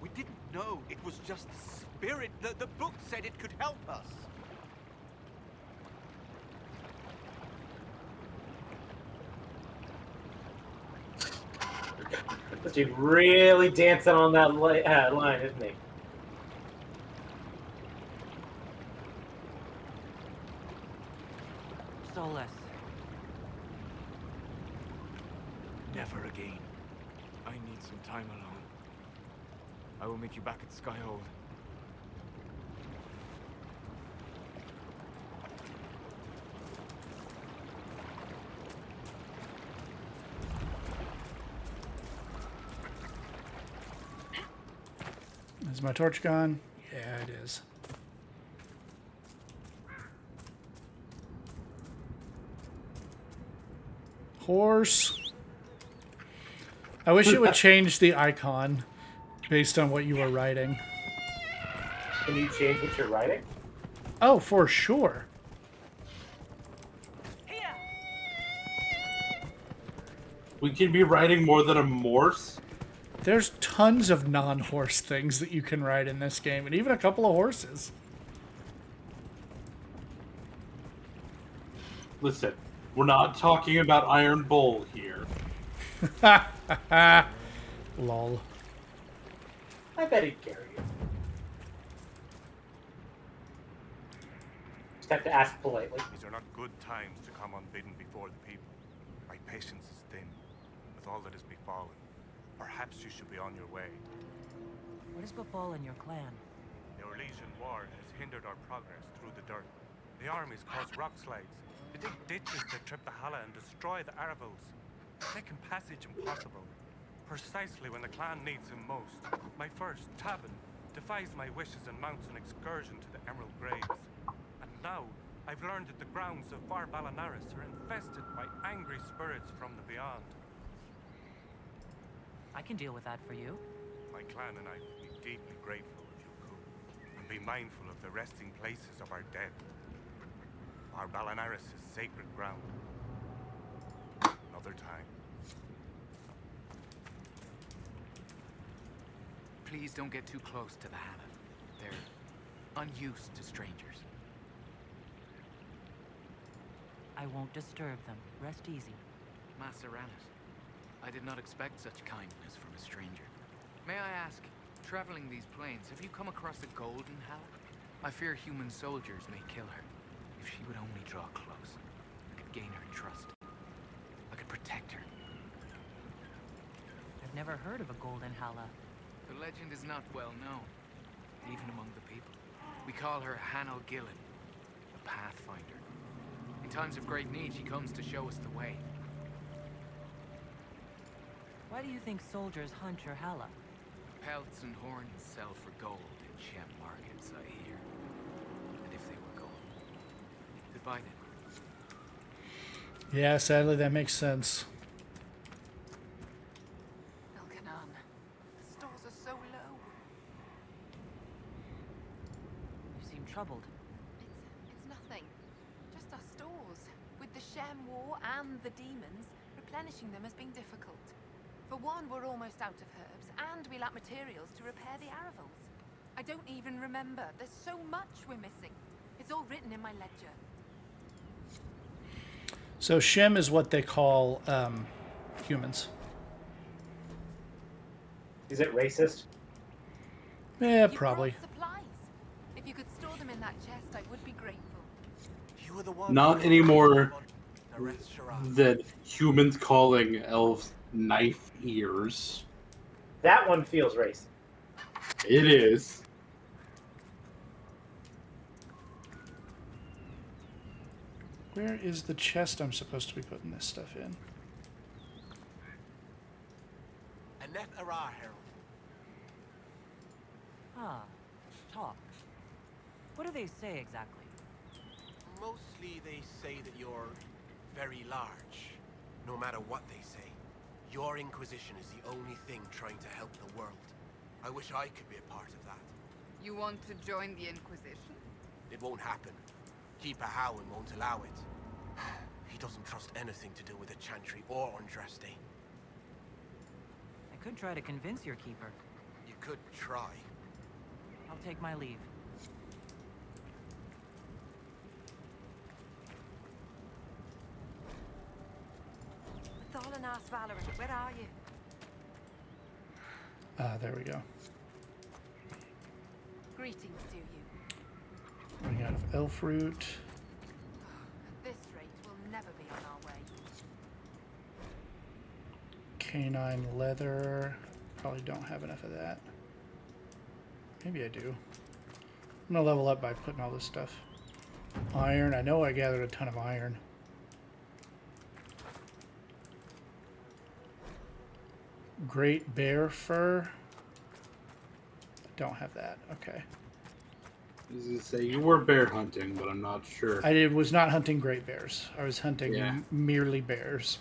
We didn't know it was just a spirit. The book said it could help us. He's really dancing on that line, isn't he? Solus. Never again. I need some time alone. I will meet you back at Skyhold. Is my torch gone? Yeah, it is. Horse. I wish it would change the icon based on what you were writing. Can you change what you're writing? Oh, for sure. We could be writing more than a Morse. There's tons of non-horse things that you can ride in this game, and even a couple of horses. Listen, we're not talking about Iron Bull here. Lol. I bet he'd carry you. Just have to ask politely. These are not good times to come unbidden before the people. My patience is thin, with all that has befallen. Perhaps you should be on your way. What has befallen your clan? The Orlesian War has hindered our progress through the dirt. The armies cause rock slides. They dig ditches that trip the Hala and destroy the Arvils, making passage impossible. Precisely when the clan needs him most, my first, Tabin, defies my wishes and mounts an excursion to the Emerald Graves. And now, I've learned that the grounds of Far Balanaris are infested by angry spirits from the beyond. I can deal with that for you. My clan and I would be deeply grateful if you could, and be mindful of the resting places of our dead. Our Balanaris is sacred ground. Another time. Please don't get too close to the Hala. They're unused to strangers. I won't disturb them. Rest easy. Maceranis, I did not expect such kindness from a stranger. May I ask, traveling these plains, have you come across the Golden Hala? I fear human soldiers may kill her. If she would only draw close, I could gain her trust. I could protect her. I've never heard of a golden Hala. The legend is not well known, even among the people. We call her Hanno Gillen, the Pathfinder. In times of great need, she comes to show us the way. Why do you think soldiers hunt your Hala? Pelts and horns sell for gold in gem markets, I hear. And if they were gold, goodbye then. Yeah, sadly that makes sense. Elkanan, the stores are so low. You seem troubled. It's nothing. Just our stores. With the Shem War and the demons, replenishing them has been difficult. For one, we're almost out of herbs, and we lack materials to repair the Aravals. I don't even remember. There's so much we're missing. It's all written in my ledger. So Shem is what they call humans. Is it racist? Yeah, probably. Supplies. If you could store them in that chest, I would be grateful. You were the one. Not anymore than humans calling elves knife ears. That one feels racist. It is. Where is the chest I'm supposed to be putting this stuff in? Annette Ara, Herald. Ah, talk. What do they say exactly? Mostly they say that you're very large. No matter what they say, your Inquisition is the only thing trying to help the world. I wish I could be a part of that. You want to join the Inquisition? It won't happen. Keeper Howin won't allow it. He doesn't trust anything to do with the Chantry or Andraste. I could try to convince your keeper. You could try. I'll take my leave. Thalanas Valorant, where are you? There we go. Greetings to you. Running out of elf root. At this rate, we'll never be on our way. Canine leather. Probably don't have enough of that. Maybe I do. I'm gonna level up by putting all this stuff. Iron. I know I gathered a ton of iron. Great bear fur. Don't have that. Okay. I was gonna say you were bear hunting, but I'm not sure. I was not hunting great bears. I was hunting merely bears.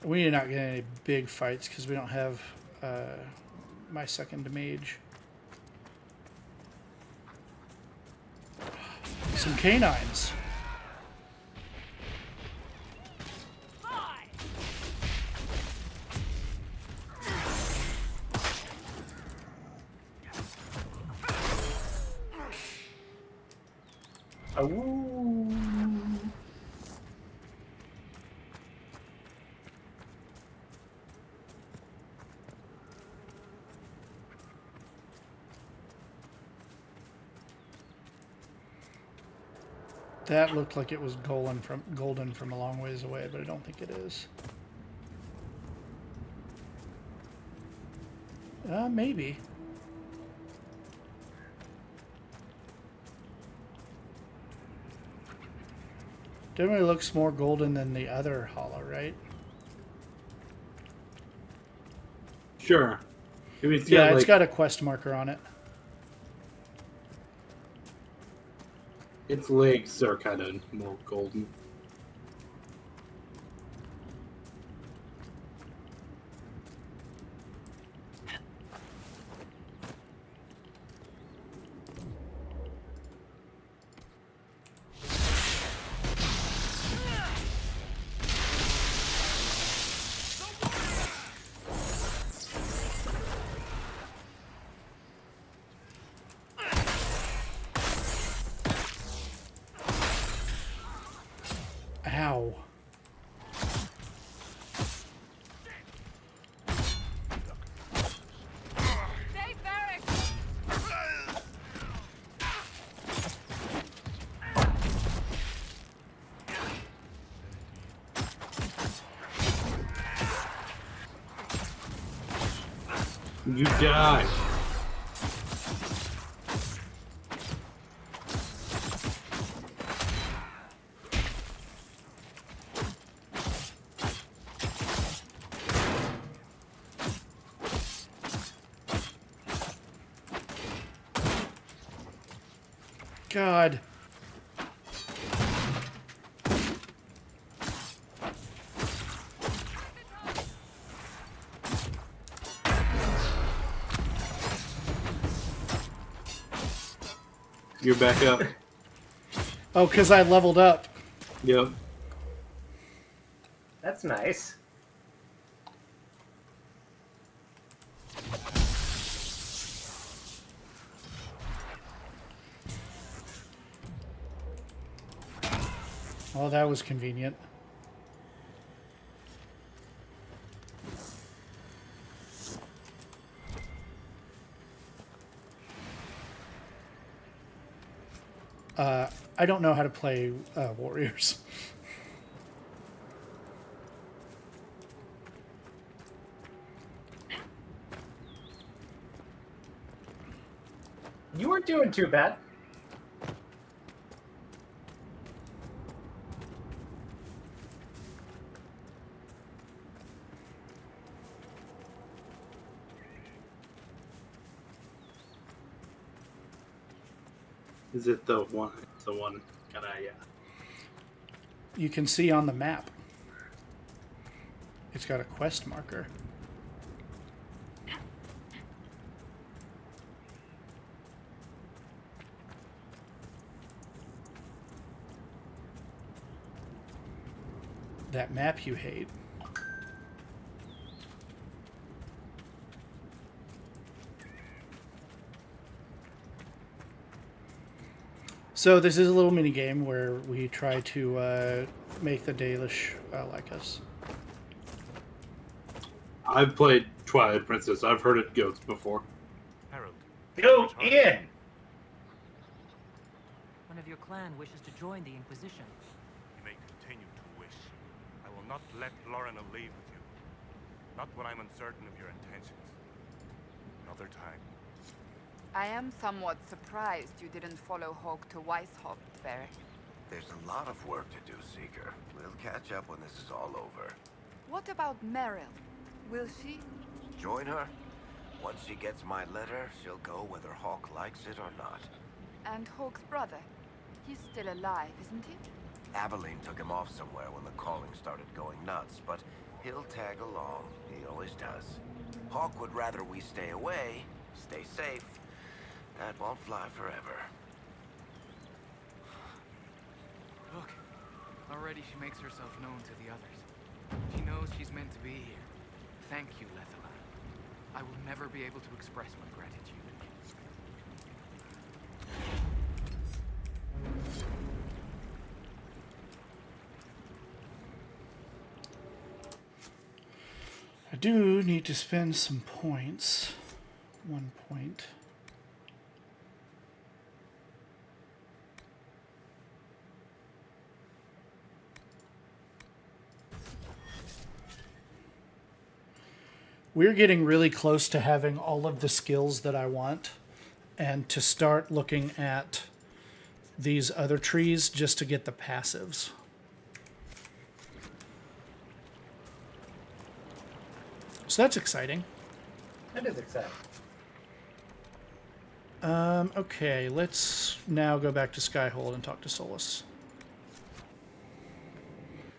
We did not get any big fights because we don't have my second mage. Some canines. Ooh. That looked like it was golden from a long ways away, but I don't think it is. Maybe. Definitely looks more golden than the other hollow, right? Sure. It's got a quest marker on it. Its legs are kind of more golden. You die. God. You're back up. Oh, because I leveled up. Yep. That's nice. Oh, that was convenient. I don't know how to play warriors. You weren't doing too bad. Is it the one? It's the one. Kind of, yeah. You can see on the map. It's got a quest marker. That map you hate. So this is a little mini game where we try to make the Dalish like us. I've played Twilight Princess. I've heard it goes before. Harold. Go in! One of your clan wishes to join the Inquisition. You may continue to wish. I will not let Lorna leave with you. Not when I'm uncertain of your intentions. Another time. I am somewhat surprised you didn't follow Hawk to Weishaupt, Varric. There's a lot of work to do, Seeker. We'll catch up when this is all over. What about Meryl? Will she? Join her? Once she gets my letter, she'll go whether Hawk likes it or not. And Hawk's brother? He's still alive, isn't he? Aveline took him off somewhere when the calling started going nuts, but he'll tag along. He always does. Hawk would rather we stay away, stay safe. That won't fly forever. Look, already she makes herself known to the others. She knows she's meant to be here. Thank you, Lethala. I will never be able to express my gratitude. I do need to spend some points. 1 point. We're getting really close to having all of the skills that I want and to start looking at these other trees just to get the passives. So that's exciting. That is exciting. Okay, let's now go back to Skyhold and talk to Solus.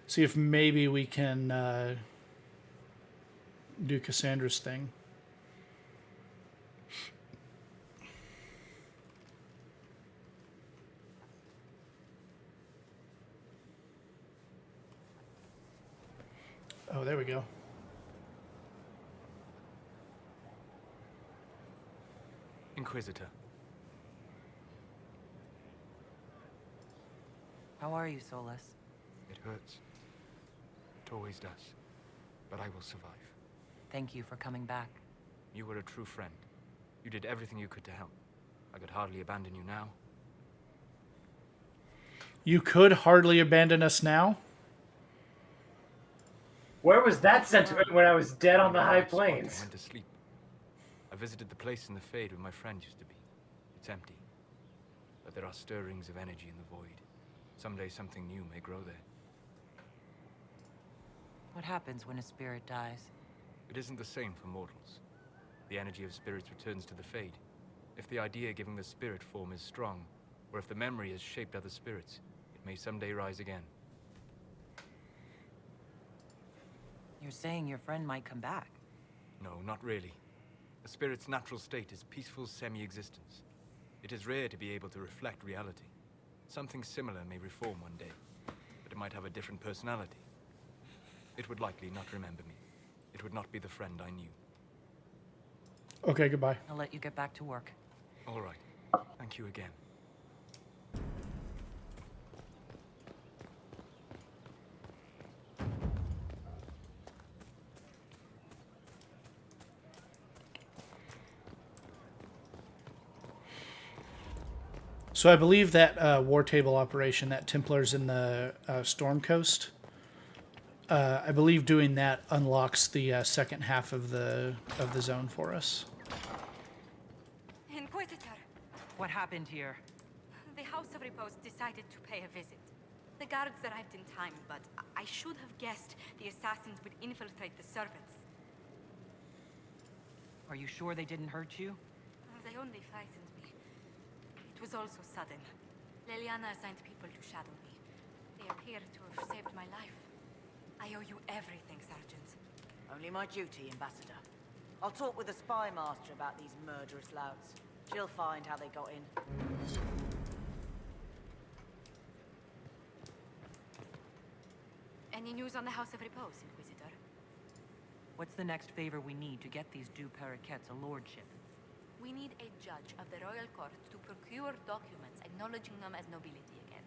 See if maybe we can do Cassandra's thing. Oh, there we go. Inquisitor. How are you, Solus? It hurts. It always does. But I will survive. Thank you for coming back. You were a true friend. You did everything you could to help. I could hardly abandon you now. You could hardly abandon us now? Where was that sentiment when I was dead on the high plains? I went to sleep. I visited the place in the Fade where my friend used to be. It's empty. But there are stirrings of energy in the void. Someday something new may grow there. What happens when a spirit dies? It isn't the same for mortals. The energy of spirits returns to the Fade. If the idea giving the spirit form is strong, or if the memory has shaped other spirits, it may someday rise again. You're saying your friend might come back? No, not really. A spirit's natural state is peaceful semi-existence. It is rare to be able to reflect reality. Something similar may reform one day, but it might have a different personality. It would likely not remember me. It would not be the friend I knew. Okay, goodbye. I'll let you get back to work. All right. Thank you again. So I believe that war table operation, that Templars in the Storm Coast, I believe doing that unlocks the second half of the zone for us. Inquisitor, What happened here? the House of Repose decided to pay a visit. The guards arrived in time, but I should have guessed the assassins would infiltrate the servants. Are you sure they didn't hurt you? They only frightened me. It was all so sudden. Leliana assigned people to shadow me. They appear to have saved my life. I owe you everything, Sergeant. Only my duty, Ambassador. I'll talk with the spy master about these murderous louts. She'll find how they got in. Any news on the House of Repose, Inquisitor? What's the next favor we need to get these deux Paraquets a lordship? We need a judge of the royal court to procure documents acknowledging them as nobility again.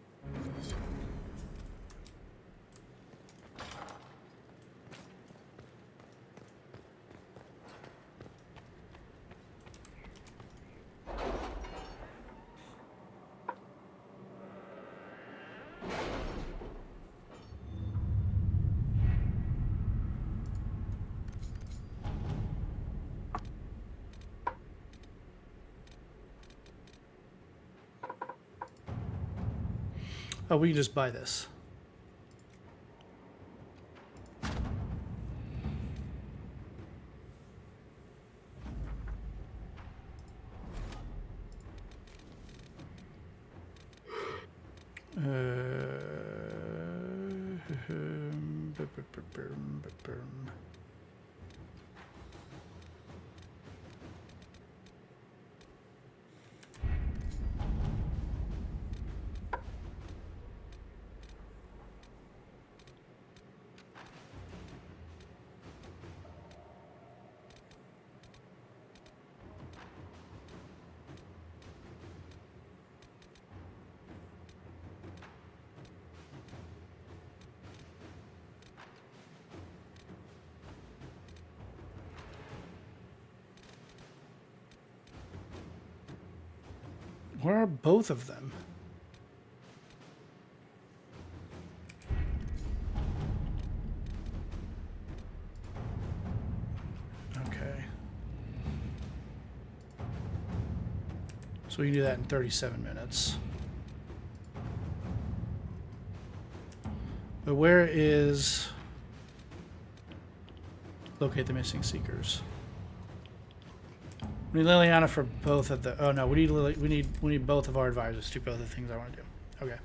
Oh, we can just buy this. Where are both of them? Okay. So we can do that in 37 minutes. But where is... Locate the missing seekers. We need Liliana for both of the... Oh no, we need both of our advisors to do both of the things I want to do. Okay.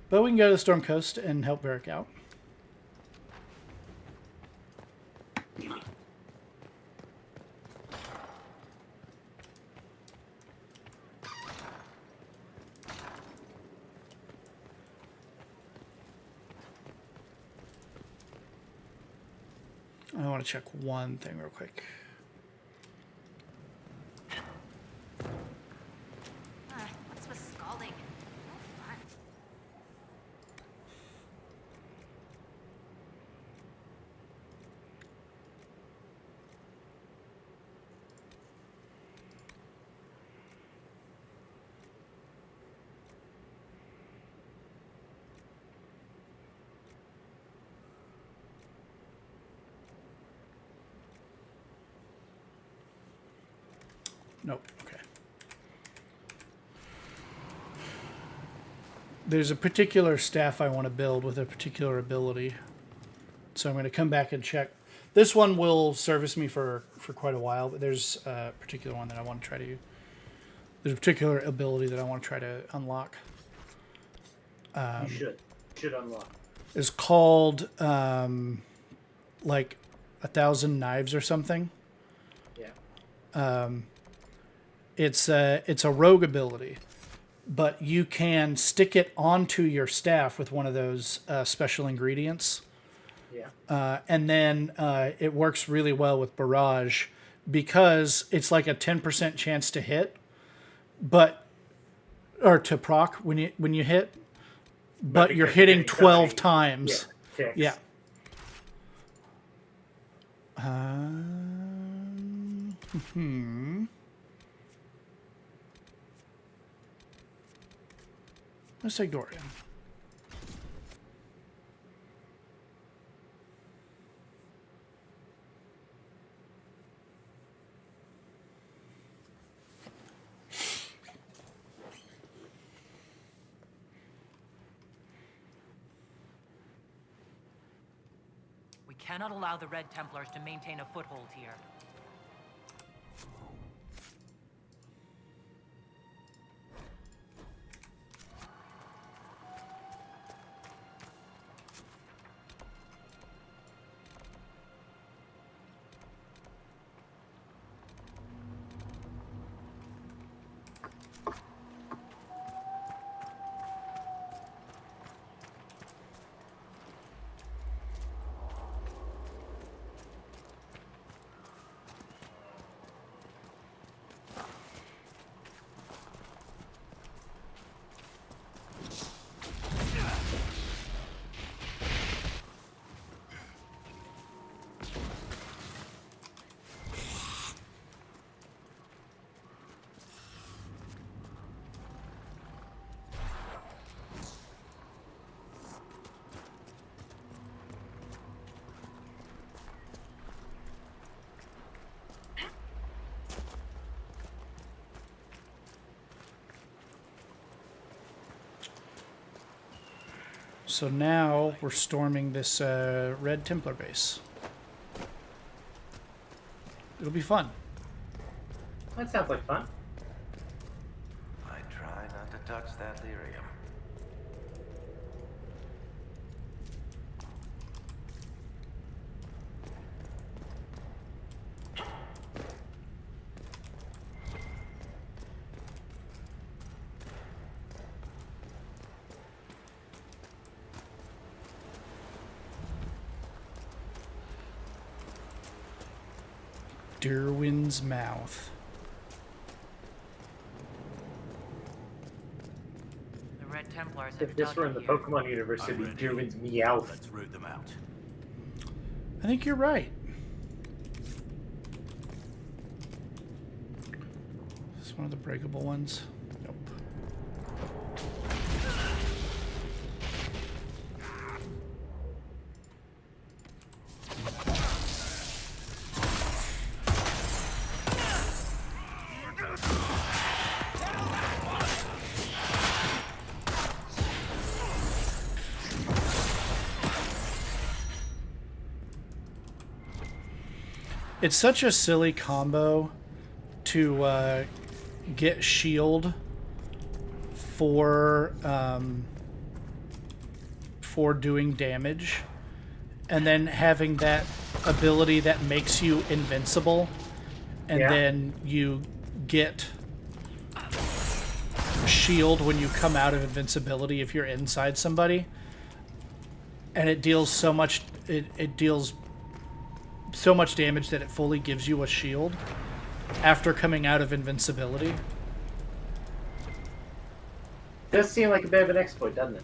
But we can go to the Storm Coast and help Varric out. I want to check one thing real quick. What's with scalding? No fun. Nope. Okay. There's a particular staff I want to build with a particular ability. So I'm going to come back and check. This one will service me for quite a while, but there's a particular one that I want to try to... There's a particular ability that I want to try to unlock. You should unlock. It's called, like, 1,000 Knives or something. Yeah. It's a rogue ability, but you can stick it onto your staff with one of those special ingredients. Yeah. And then it works really well with barrage because it's like a 10% chance to hit, or to proc when you hit, but you're hitting 12 times. Yeah. Let's take Dorian. We cannot allow the Red Templars to maintain a foothold here. So now we're storming this Red Templar base. It'll be fun. That sounds like fun. I try not to touch that lyrium. Derwin's Mouth. The Red Templars have If this were in the Pokemon universe, it'd be Derwin's Meowth. Let's root them out. I think you're right. Is this one of the breakable ones? Nope. It's such a silly combo to get shield for doing damage, and then having that ability that makes you invincible, and then you get shield when you come out of invincibility if you're inside somebody, and it deals so much. It deals so much damage that it fully gives you a shield after coming out of invincibility. Does seem like a bit of an exploit, doesn't it?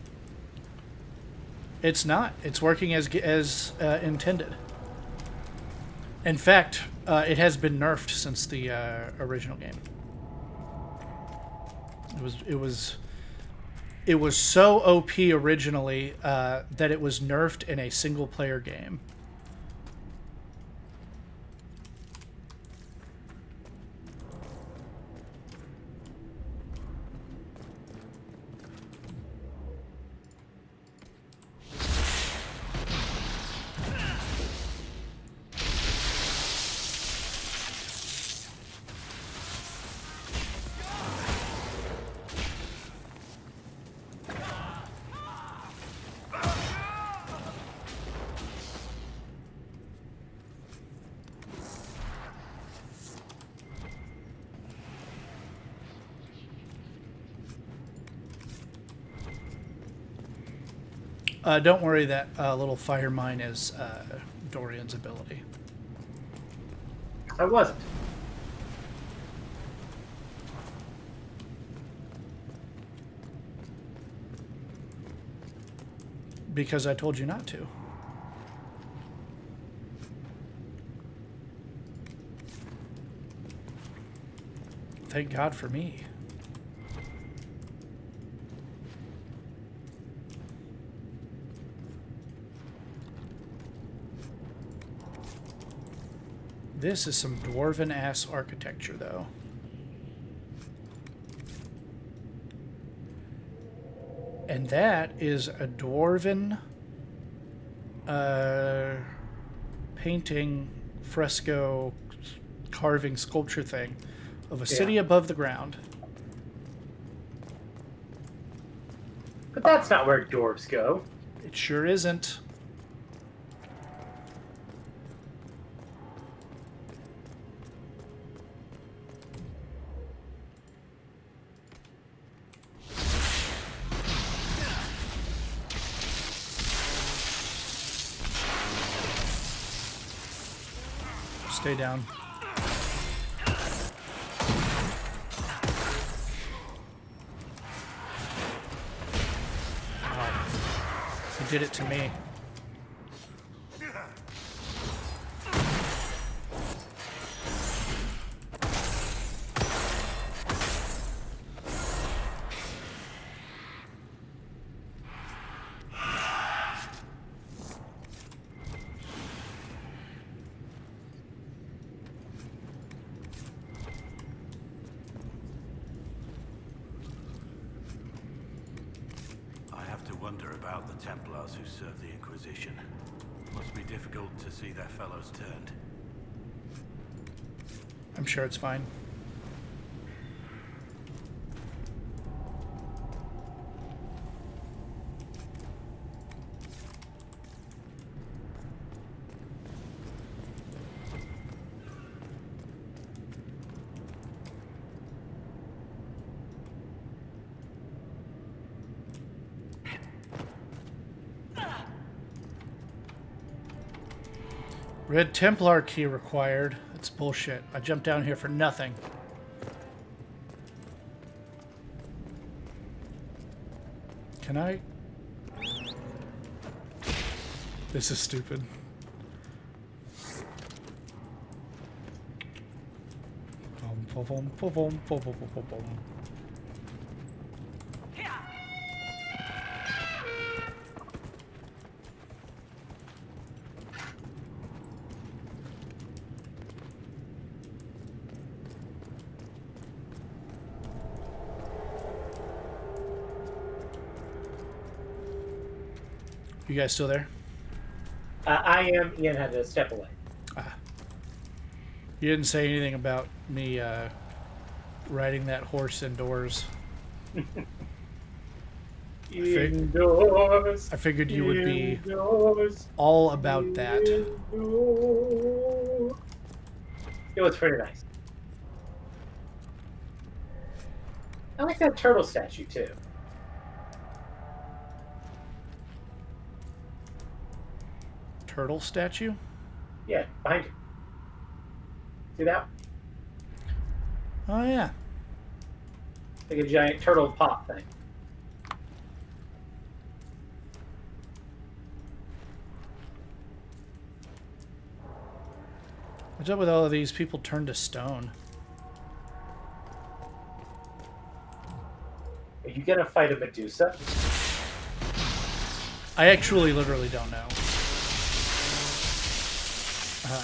It's not. It's working as intended. In fact, it has been nerfed since the original game. It was so OP originally that it was nerfed in a single player game. Don't worry, that little fire mine is Dorian's ability. I wasn't. Because I told you not to. Thank God for me. This is some dwarven-ass architecture, though. And that is a dwarven painting, fresco, carving, sculpture thing of a city above the ground. But that's not where dwarves go. It sure isn't. Stay down. Wow. He did it to me. Wonder about the Templars who serve the Inquisition. Must be difficult to see their fellows turned. I'm sure it's fine. Red Templar key required. That's bullshit. I jumped down here for nothing. Can I? This is stupid. You guys still there? I am. Ian had to step away. You didn't say anything about me riding that horse indoors. Indoors. I figured you would be all about that. It was pretty nice. I like that turtle statue too. Turtle statue? Yeah, behind you. See that? Oh, yeah. Like a giant turtle pop thing. What's up with all of these people turned to stone? Are you gonna fight a Medusa? I actually literally don't know.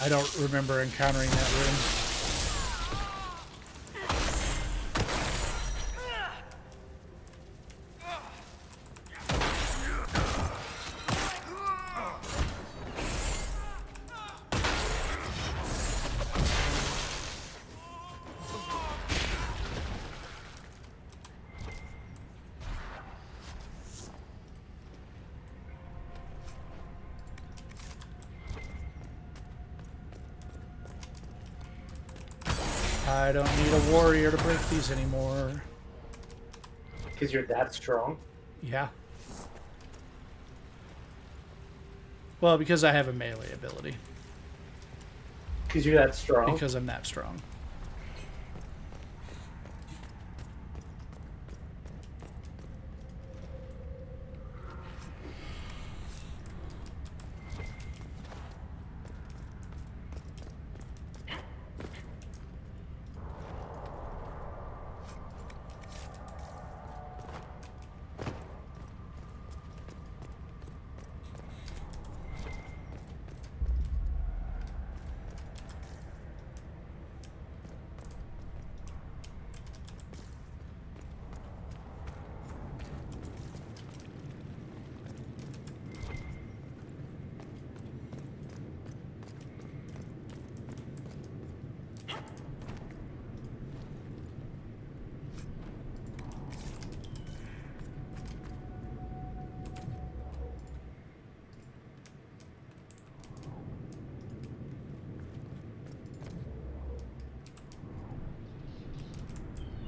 I don't remember encountering that room. I don't need a warrior to break these anymore. Because you're that strong? Yeah. Well, because I have a melee ability. Because you're that strong? Because I'm that strong.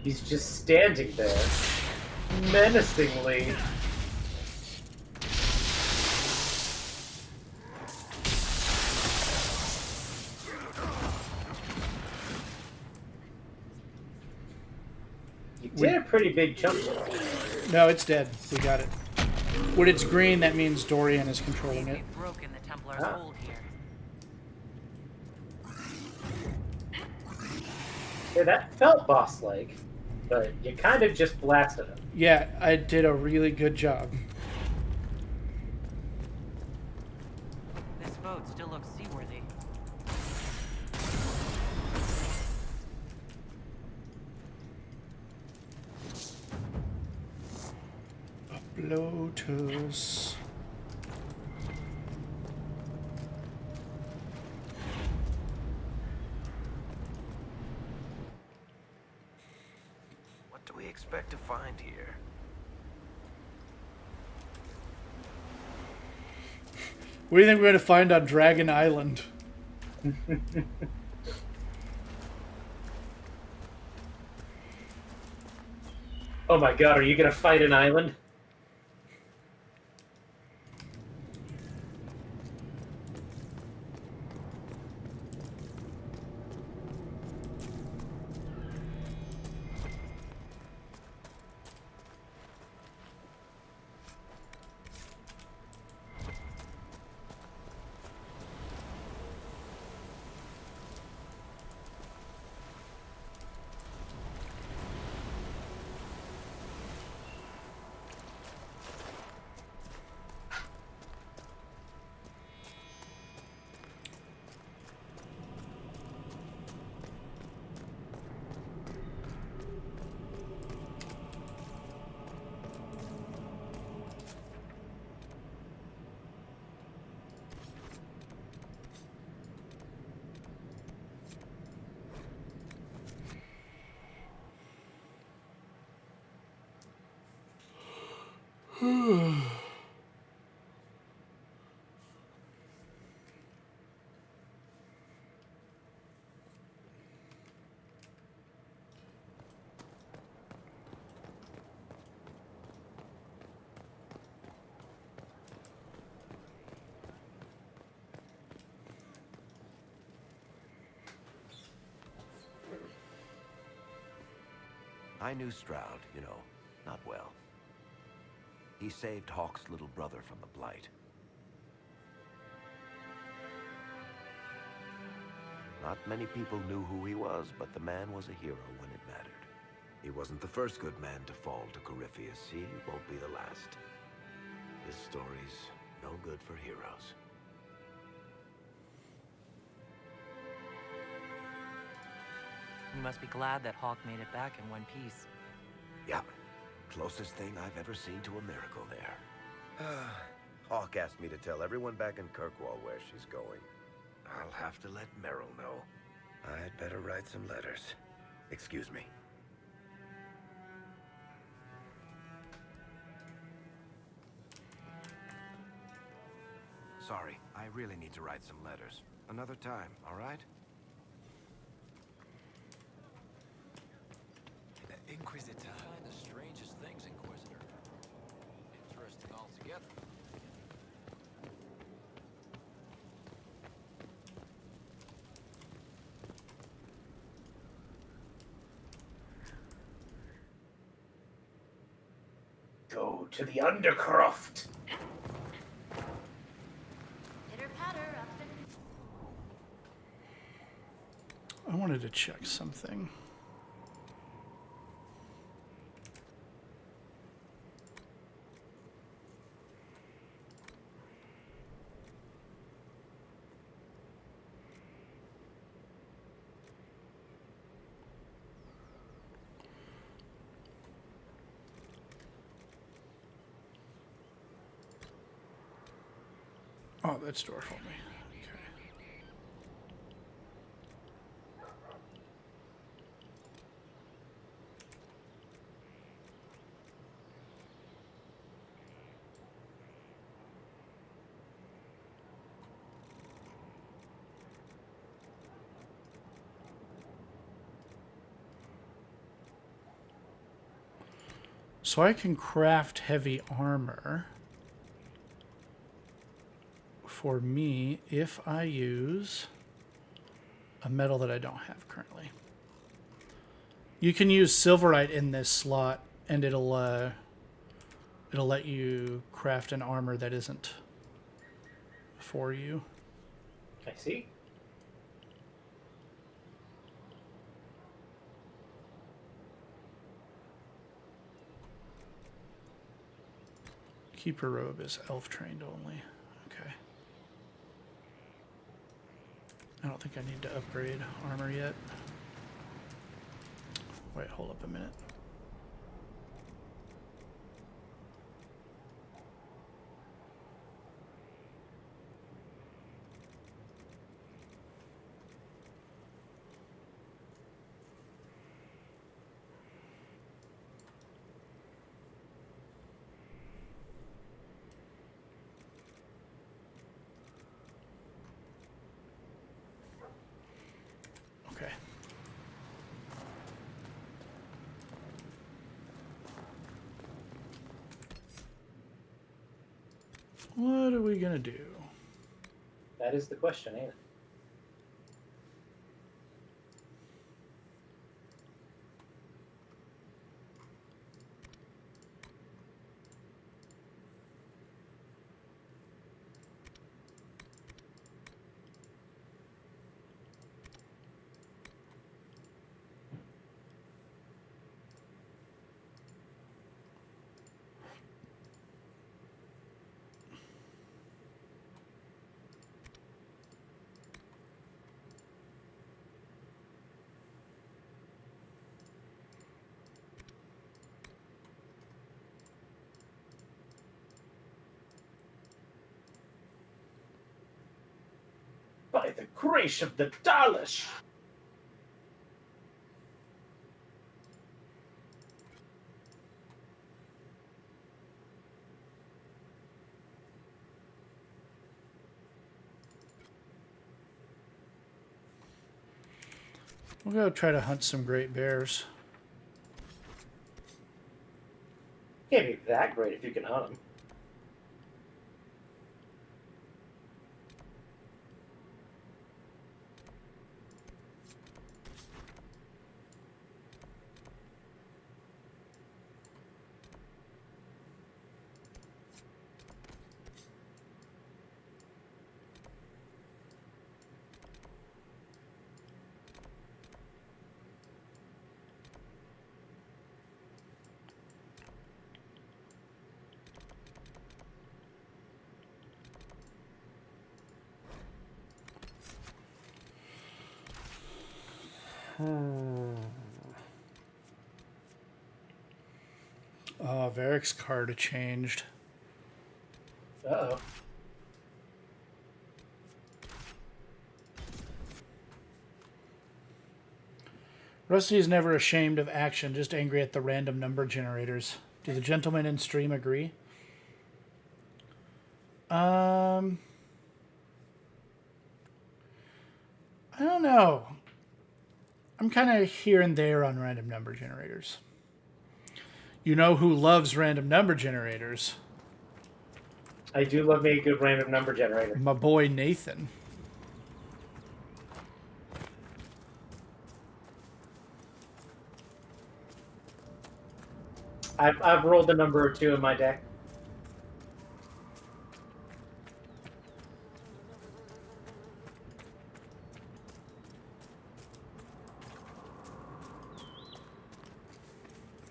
He's just standing there, menacingly. You did a pretty big jump. No, it's dead. We got it. When it's green, that means Dorian is controlling it. We've broken the Templar's hold here. Yeah, that felt boss-like, but you kind of just blasted him. Yeah, I did a really good job. This boat still looks seaworthy. Lotus. What do we expect to find here? What do you think we're going to find on Dragon Island? Oh my god, are you gonna fight an island? I knew Stroud, you know, not well. He saved Hawk's little brother from the Blight. Not many people knew who he was, but the man was a hero when it mattered. He wasn't the first good man to fall to Corypheus. He won't be the last. This story's no good for heroes. You must be glad that Hawk made it back in one piece. Yeah, closest thing I've ever seen to a miracle there. Hawk asked me to tell everyone back in Kirkwall where she's going. I'll have to let Merrill know. I'd better write some letters. Excuse me. Sorry, I really need to write some letters. Another time, all right? Inquisitor. Kind of strangest things, Inquisitor. Interesting altogether. go to the Undercroft. I wanted to check something. Oh, that's door for me. Okay. So I can craft heavy armor for me if I use a metal that I don't have currently. You can use silverite in this slot, and it'll let you craft an armor that isn't for you. I see. Keeper robe is elf trained only. Okay. I don't think I need to upgrade armor yet. Wait, hold up a minute. Okay. What are we gonna do? That is the question, ain't it? By the grace of the Dalish! We'll go try to hunt some great bears. Can't be that great if you can hunt them. Oh, Varric's card changed. Uh-oh. Rusty is never ashamed of action, just angry at the random number generators. Do the gentlemen in stream agree? I don't know. I'm kind of here and there on random number generators. You know who loves random number generators? I do love me a good random number generator. My boy Nathan. I've rolled a number or two in my deck.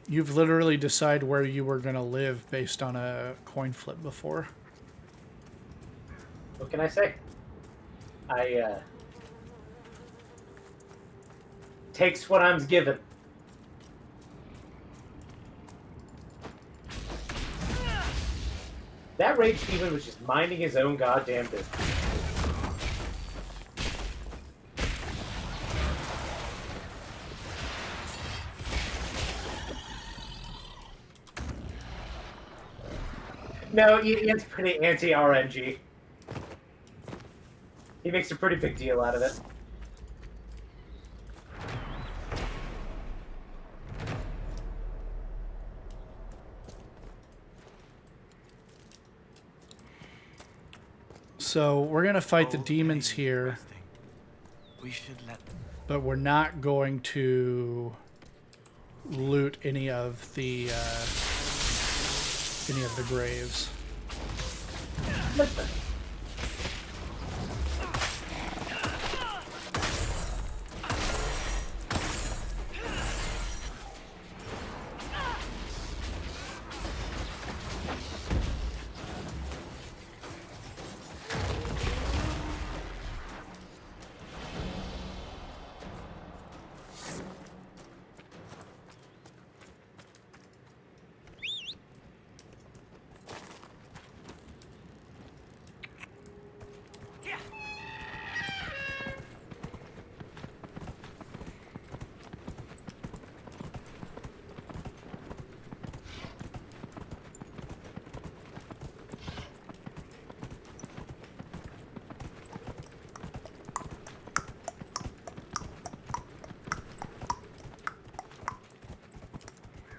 You've literally decided where you were going to live based on a coin flip before. What can I say? Takes what I'm given. That Rage Demon was just minding his own goddamn business. No, Ian's pretty anti-RNG. He makes a pretty big deal out of it. So we're going to fight the demons here, We should let them. but we're not going to loot any of the graves.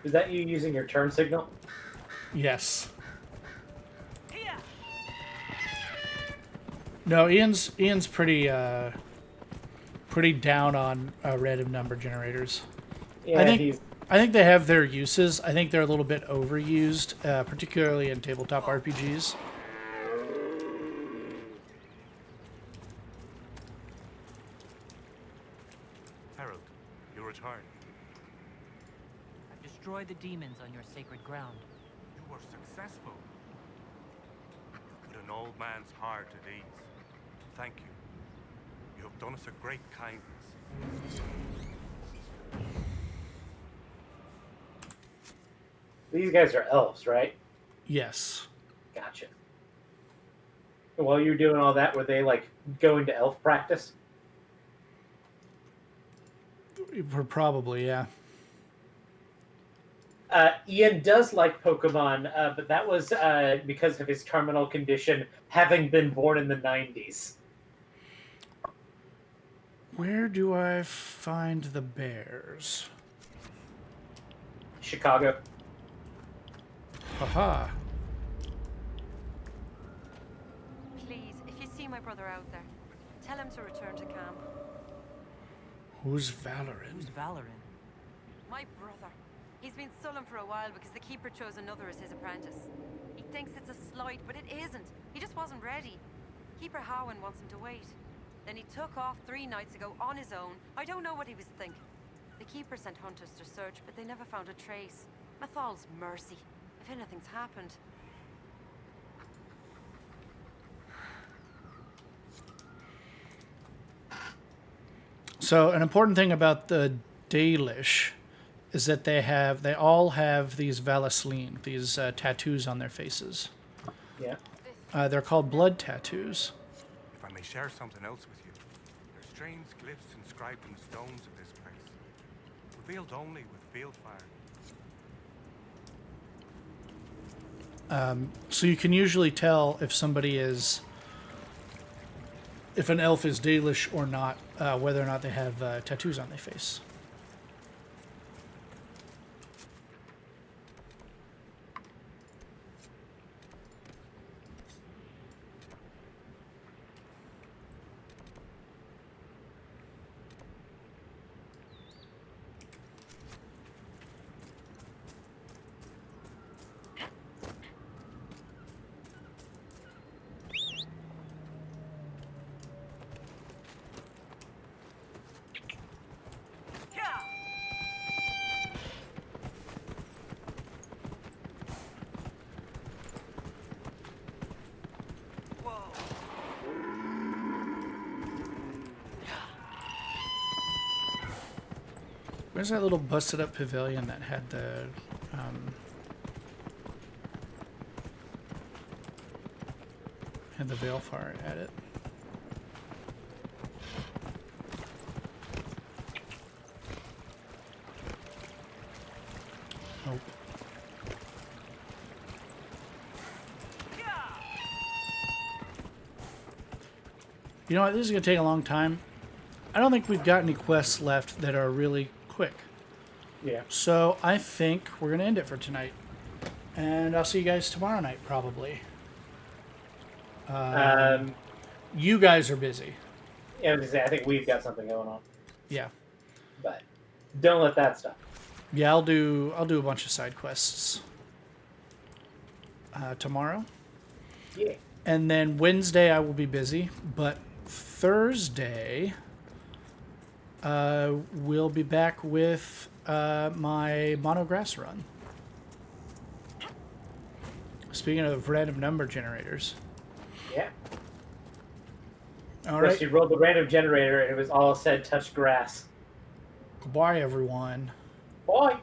Is that you using your turn signal? Yes. No, Ian's pretty pretty down on random number generators. Yeah, I think they have their uses. I think they're a little bit overused, particularly in tabletop RPGs. Harold, you return. I've destroyed the demons on your sacred ground. You were successful. Put an old man's heart at ease. Thank you. You have done us a great kindness. These guys are elves, right? Yes. Gotcha. While you were doing all that, were they like going to elf practice? Probably, yeah. Ian does like Pokemon, but that was because of his terminal condition, having been born in the 90s. Where do I find the bears? Chicago. Haha. Please, if you see my brother out there, tell him to return to camp. Who's Valorin? Who's Valorin? My brother. He's been sullen for a while because the Keeper chose another as his apprentice. He thinks it's a slight, but it isn't. He just wasn't ready. Keeper Howen wants him to wait. Then he took off 3 nights ago on his own. I don't know what he was thinking. The Keeper sent hunters to search, but they never found a trace. Mathal's mercy, if anything's happened. So an important thing about the Dalish is that they all have these Valasleen, these tattoos on their faces. Yeah. They're called blood tattoos. If I may share something else with you, there are strange glyphs inscribed in the stones of this place, revealed only with field fire. So you can usually tell if somebody is, if an elf is Dalish or not, whether or not they have tattoos on their face. Where's that little busted up pavilion that had the Veilfire at it? Nope. You know what? This is going to take a long time. I don't think we've got any quests left that are really quick. Yeah. So I think we're going to end it for tonight. And I'll see you guys tomorrow night, probably. You guys are busy. Yeah, I was gonna say, I think we've got something going on. Yeah. But don't let that stop. Yeah, I'll do a bunch of side quests tomorrow. Yeah. And then Wednesday I will be busy, but Thursday we'll be back with my monograss run. Speaking of random number generators. Yeah. All right. She rolled the random generator and it was all said touch grass. Goodbye, everyone. Bye.